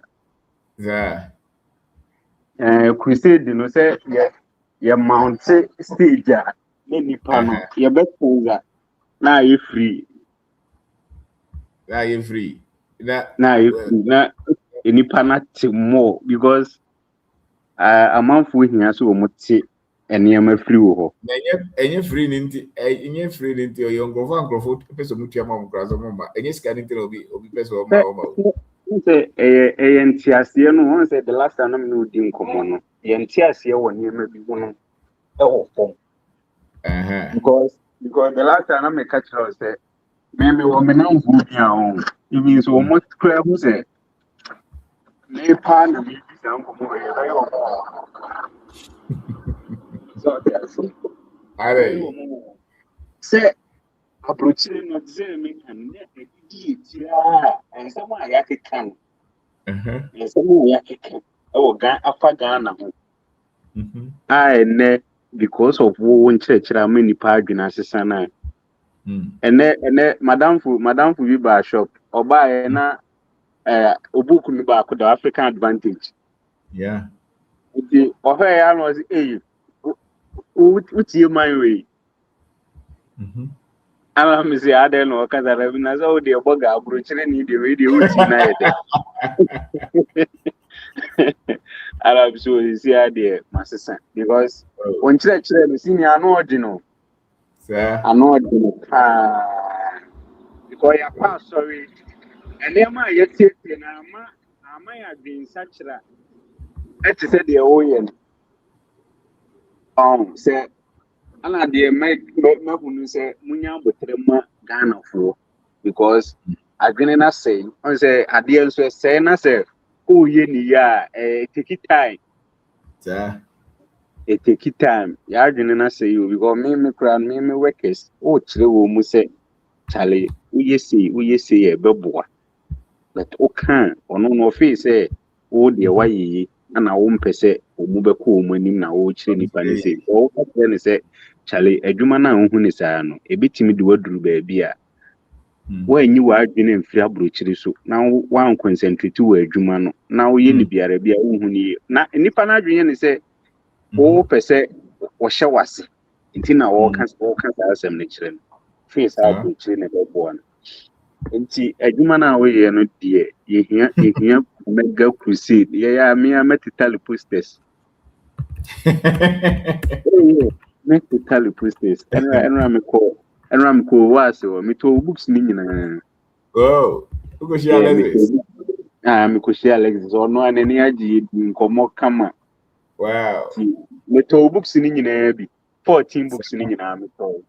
crusade, no say yeah mount stage. Any panel. Yeah, bet now you free. Now you're free. That Now you free. Now any panel more because a month we here so much and you free. Any free ninety, any free ninty, or young Grofo, person who came on Grasomoma, any scanning will be person of my Say NTS, no say the last time I'm doing common. NTS, you want you maybe one phone. Because the last time I'm a catcher, say, maybe woman now who down. It means almost clear who say, may pan and be some say, approaching not say me and someone I can. And someone I can. Oh, Ghana. I because of one church, I mean, the park in Assisana. And Madame Fu be by shop or buy na book me back the African advantage. Yeah. The or her was what's your mind way? I'm say I don't know because I have been as all the bugger approaching need the radio which united. I'm so you see idea, my sister, because when church senior I know you know. Sir. I know because you're past sorry. And then my yet I have been such that it is the oil. Say, and they make who say Munya Butrema Ghana for because I didn't say, I say, I didn't say, I say, oh, yeah, take it time. Sir. It take it time. Yeah, I didn't say you because me crown me workers. Oh, Chill say, Charlie, we say a bubble. But okay, or no face say, oh, dear, why and I won't say, or move a cool money now, chilly panny say, oh, then say, Charlie, a Jumana who is no, a bit timid word drew baby. When you are in Fia Bruchiri, so now one concentrate to a Jumano. Now you be a rebia who not any panadrian say, oh, per se, or showers. Intina all kinds of some nature. Face out Bruchiri and one. Nti adwuma na we ye no de yehia mega crusade yeah me metali posters metali posters enra me ko was o me to books ni nyina oh uko share Alexis me ko share Alexis no anani agi nkomo kama wow me to books ni nyina bi 14 books ni nyina me to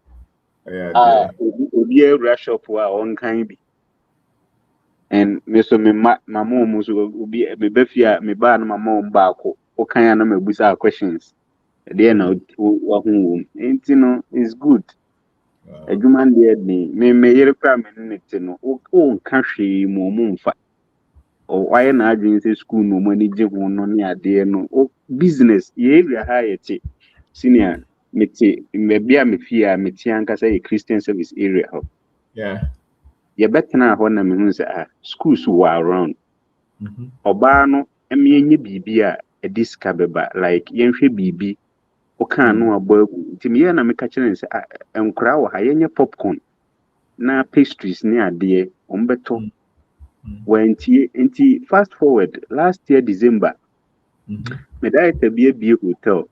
yeah obi ewura shop wa on kan bi. And me so me mom so be befia me ba na mom back o kan na me busa questions there na wa hu enti no is good adwuma there ni me yere kra me nete no o nka hwe mo mfa o why na adwin say school no mo ni je ho no ne ade no o business ye area ha yete senior mete me bia me fia mete anka say Christian service area ho yeah ye betena ho na me hu say schools were around oba no emienye bibi a ediska beba like yenhwe bibi o kan no abagu ntimi na meka kire nse enkura wo ha yenye popcorn na pastries ne ade ombeto nti fast forward last year December me director bie hotel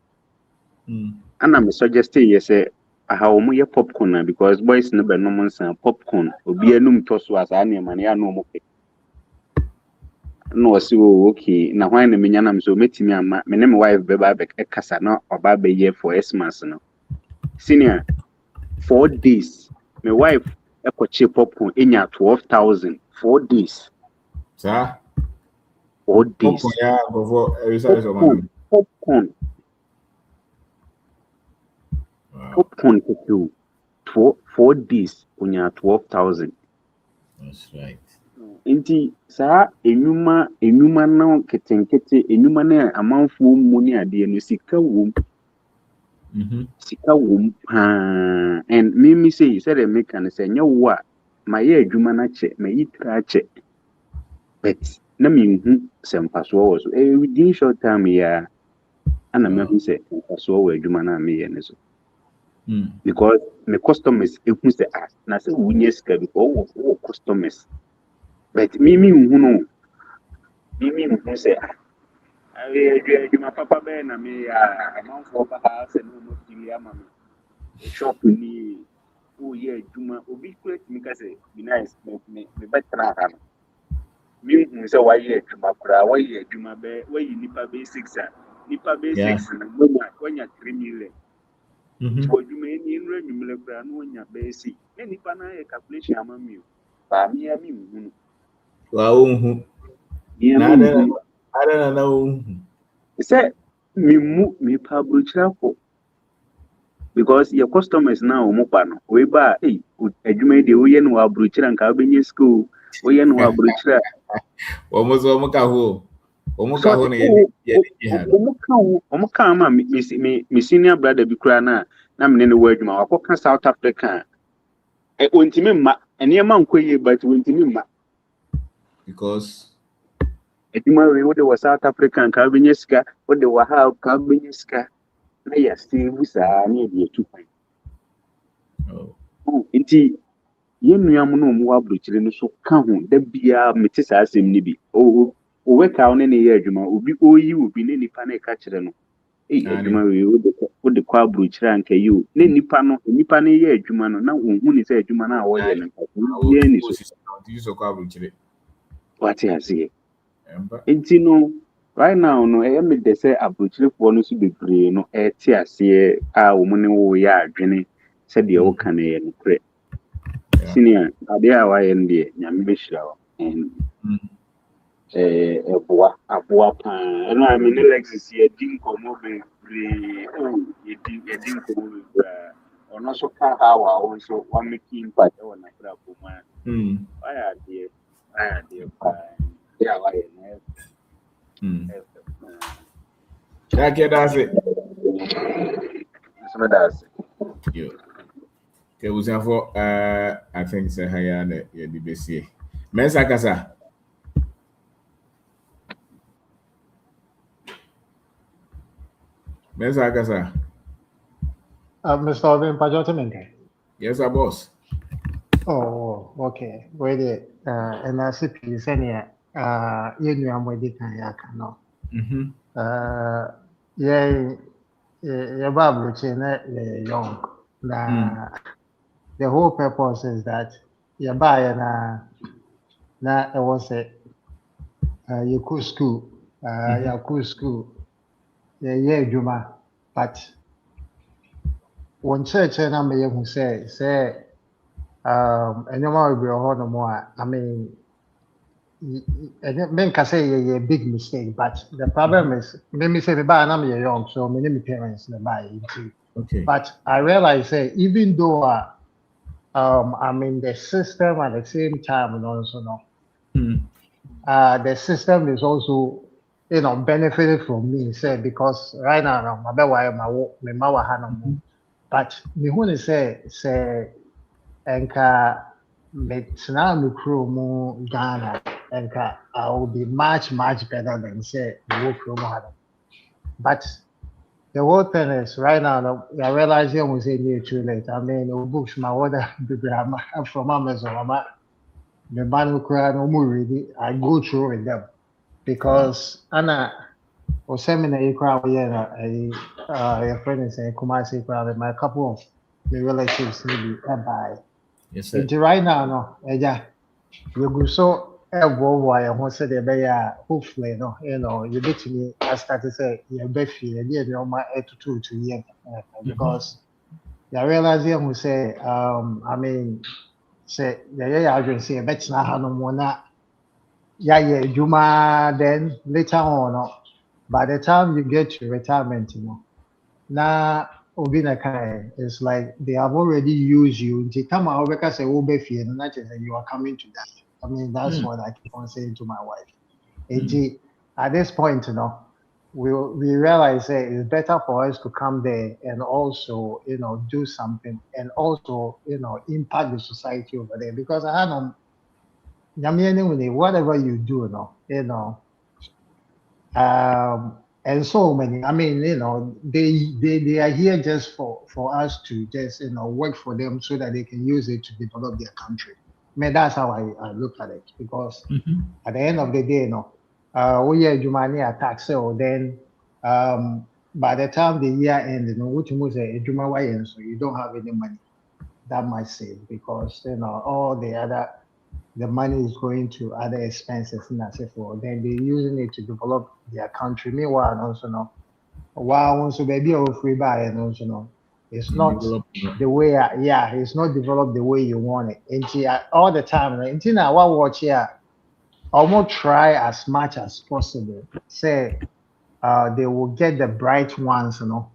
ana me suggest say aha wo ye popcorn na because boys no be no monsan popcorn obi anum to so asa na ma ya no mo no was okay na why na menya nam so metimi ama me ne my wife beba be kasa na oba be here for Xmas no senior 4 days my wife ekoche popcorn enya 12,000 4 days sir 4 days popcorn yeah before every Saturday popcorn Upon 4 days, when you 12,000. That's right. Inti saa enuma no ketenkete enuma na amanfo mu ne ade no sika wom. Sika wom and me say said the make and say nya wo a ma ye adwuma na che ma yitra che but na me hu sempa so wo so within short time ya ana me hu say sempa so wo adwuma na me ye ne so because my customers hu say na say wo nye sika bi wo customers but me hu no me hu say adwuma papa be na me amanfo ba ha say no no fili ama me shop ni oh yeah adwuma obi create me ka say be nice me better ha no me hu say why yeah adwuma kura why yeah adwuma be why nipa basics nipa basics na wonya 3 million so adwuma ni nra nwumle kura no wonya basic na nipa na calculation ama me ba me ya me hu wa unhu na unhu say me publishira for because your customers now omopa no we ba adwuma de wo ye no abrochira nka obenye school wo ye no abrochira omuka ho no ye omuka ma me senior brother bi kura na me ne wo adwuma wakoka South Africa ontimi ma enema nkoye but ontimi ma because adwuma we wo de South Africa nka obenye sika wo de wa ha ka obenye sika na ya save saa na de etupan inti yenua no mu abrochire no so ka ho da bia mete saa asem ni bi o we ka one ne ye adwuma obi oyi obi ne nipa na ka kire no adwuma we wo de kwa abrochire anka yi o ne nipa ne ye adwuma no na ohun ni say adwuma na wo ye no ye ni so kwa abrochire what you say inti no right now no me de say abrochire fo no so bebre no ti ase a wo mu ne wo ya adwene se de wo ka na ye no pre senior ade a wa ye ndie nyame behira wo and aboa pa no I mean Lexus ye din komo be ye din komo be ono so ka ha wa wo so wa make impact e na bra ko ma aya de pa ya wa ye na ya ke dase so dase yo ke for I think say haya na ye di besie mensa kasa Mr. Ovin Pajotimente. Yes, boss. Oh, okay. Wait it. And I see piece any you am with it and yaka no. Yeah, Bible chain young. The whole purpose is that you buy na it was a you cool school, you cool school, yeah, Juma, but one church and I'm who say and you might be a no more. I mean, men can say a big mistake, but the problem is, maybe say the buy I'm young, so many parents the buy into. Okay. But I realize, even though I'm in the system at the same time, and also no, the system is also benefited from me, say because right now, my but me who say enka metena me kurom Ghana enka I will be much better than say the whole kurom but the whole thing is right now I realize we say near too late. I mean the books my order from Amazon the man no ready I go through with them because Anna or seminar you crowd your friend is saying Kumasi crowd my couple of the relatives maybe buy. Yes, sir. Right now, no, you go so everywhere. I want to say the hopefully, no, you get to me. I start to say you be feel you my to year because you realize you say I mean say I can say bet na ha no mo na Juma then later on, no, by the time you get to retirement, now Obina Kai, it's like they have already used you. The time I work as a Obefi and not just you are coming to die. I mean, that's what I keep on saying to my wife. At this point, we realize that it's better for us to come there and also, do something and also, impact the society over there. Because I don't, whatever you do, and so many. I mean, they are here just for us to just work for them so that they can use it to develop their country. I mean, that's how I look at it because at the end of the day, we are Jumani attack so then by the time the year ends, which was a Juma so you don't have any money that might save because all the money is going to other expenses and that's it for then they're using it to develop their country. Meanwhile, also while also baby or free buy and also it's not the way it's not developed the way you want it. And all the time, until now what watch here, almost try as much as possible. Say they will get the bright ones, from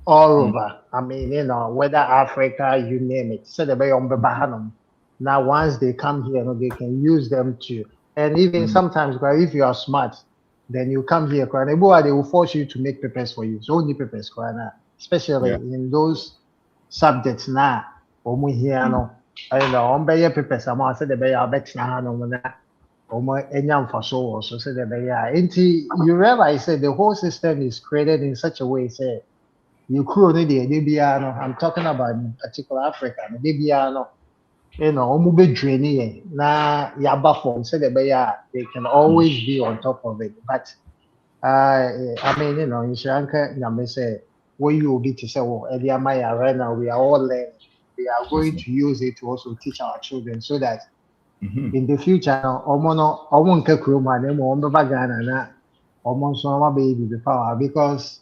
all over. I mean, whether Africa, you name it. So the way on Bahanum. Now, once they come here, they can use them too. And even sometimes, if you are smart, then you come here, they will force you to make papers for you. So only papers, especially in those subjects now. Here, I know, on papers, I'm also the bay, I bet so say you realize that the whole system is created in such a way, say you could I'm talking about in particular Africa, almost be draining na yaba form say they can always be on top of it. But I mean, in Sri Lanka, say what you will be to say, well, right now we are all learning. We are going to use it to also teach our children so that in the future, omo nke kuroma na mo omba Ghana na omo so ma baby the power because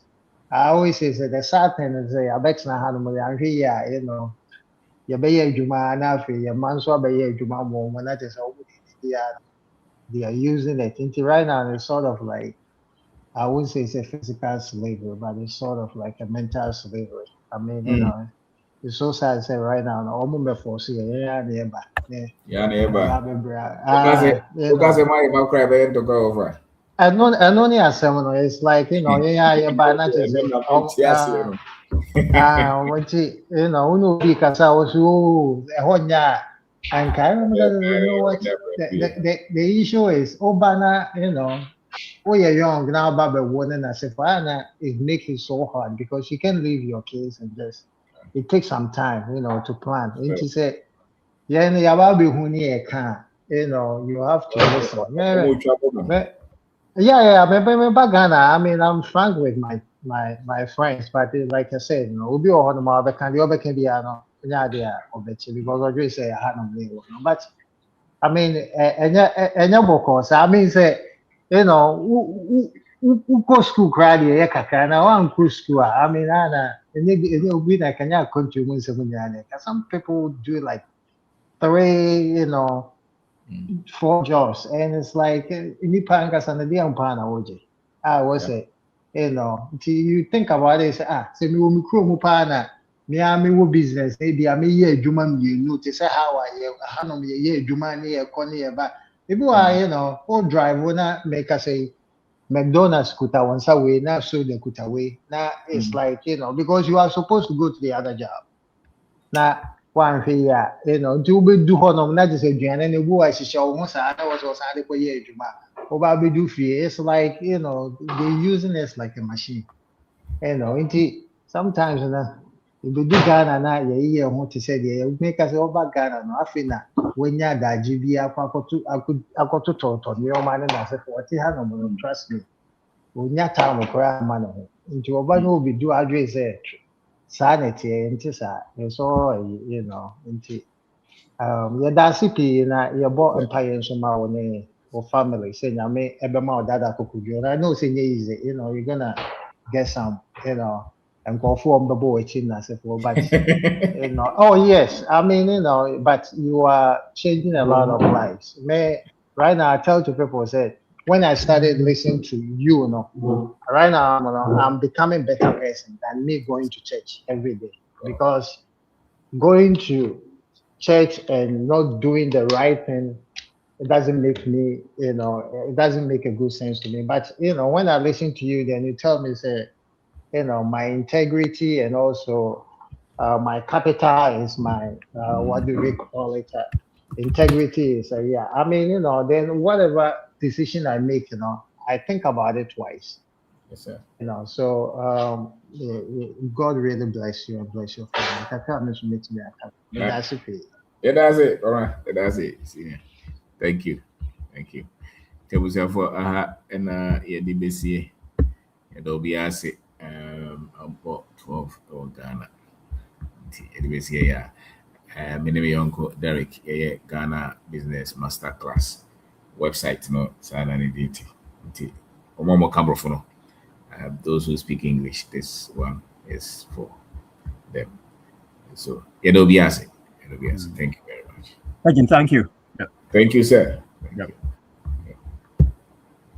I always say the sad thing is I bet na hanu mo yan here ya be ye adwuma na afi ya man so be ye adwuma mo na te say they are using it into right now it's sort of like I wouldn't say it's a physical slavery but it's sort of like a mental slavery. I mean, it's so sad to say right now omo me force yeah Yeah, neighbor. you know. My cry to go over. And only as seven it's like by not just say what uno be kasa was honya and I remember that what the issue is Obana, oh you're young now Baba one and I say it makes it so hard because you can leave your case and just it takes some time, to plan. And she said, yeah, you have to listen. Yeah, maybe Ghana. I mean, I'm frank with my friends, but like I said, Ubi or Honoma, can the other can be an idea of it because I just say I had no. But I mean, and course, I mean, say, who go school crowd here, Kakana, one go school. I mean, and we like can you continue some people do like three, 4 jobs, and it's like nipa ankasa na di ampa na woje. I was say, until you think about it, say, say me wo mi kuro mu pa na me wo business, maybe I me ye adwuma mmienu, te say how I hanom ye adwuma ne ye kɔ ne ye ba. Ebi wa, all drive na make us say McDonald's kuta once away, now so the kuta way. Now it's like, because you are supposed to go to the other job. Na wanhwɛ yi a nti wobɛdu hɔnom na gye sɛ aduane no gu ahyehyɛ wo ho saa na wɔ sɛ ɔsan de kɔyɛ adwuma woba bɛdu fie it's like they using it like a machine nti sometimes ɛbɛdu Ghana na yɛyi yɛn ho te sɛ deɛ meka sɛ woba Ghana no afei na woanya adagye bi akɔtotɔtɔ nneɔma ne nasɛfo ɔte hanom no trust me ɔnya time koraa ama ne ho nti wɔba no wɔbɛdu adwene sɛ saa na ɛteɛ nti saa it's all nti yɛda ase pii na yɛbɔ mpaeɛ nso ma wo ne wo family sɛ nyame ɛbɛma wo dada akokodwo na I know sɛ nyɛ easy you're gonna get some nkurɔfoɔ mbɛbɔ w'akyi nasefoɔ but oh yes I mean but you are changing a lot of lives me right now I tell to people say when I started listening to you, right now I'm becoming a better person than me going to church every day, because going to church and not doing the right thing, it doesn't make me, it doesn't make a good sense to me. But when I listen to you, then you tell me, say, my integrity and also my capital is my what do we call it? Integrity is yeah. I mean, then whatever decision I make, I think about it twice. Yes, sir. God really bless you and bless your family. I can't mention it to me. That's it. Yeah, that's it. All right, that's it. See, thank you. Tell yourself for and yeah, the best year. It'll be asset about 12 or Ghana. The best year, yeah. My name is Uncle Derek. Yeah, Ghana Business Masterclass website. No, sign an identity. Omomo Cambrofo. Those who speak English, this one is for them. So it'll be asset. Thank you very much. Thank you. Thank you, sir. Thank you.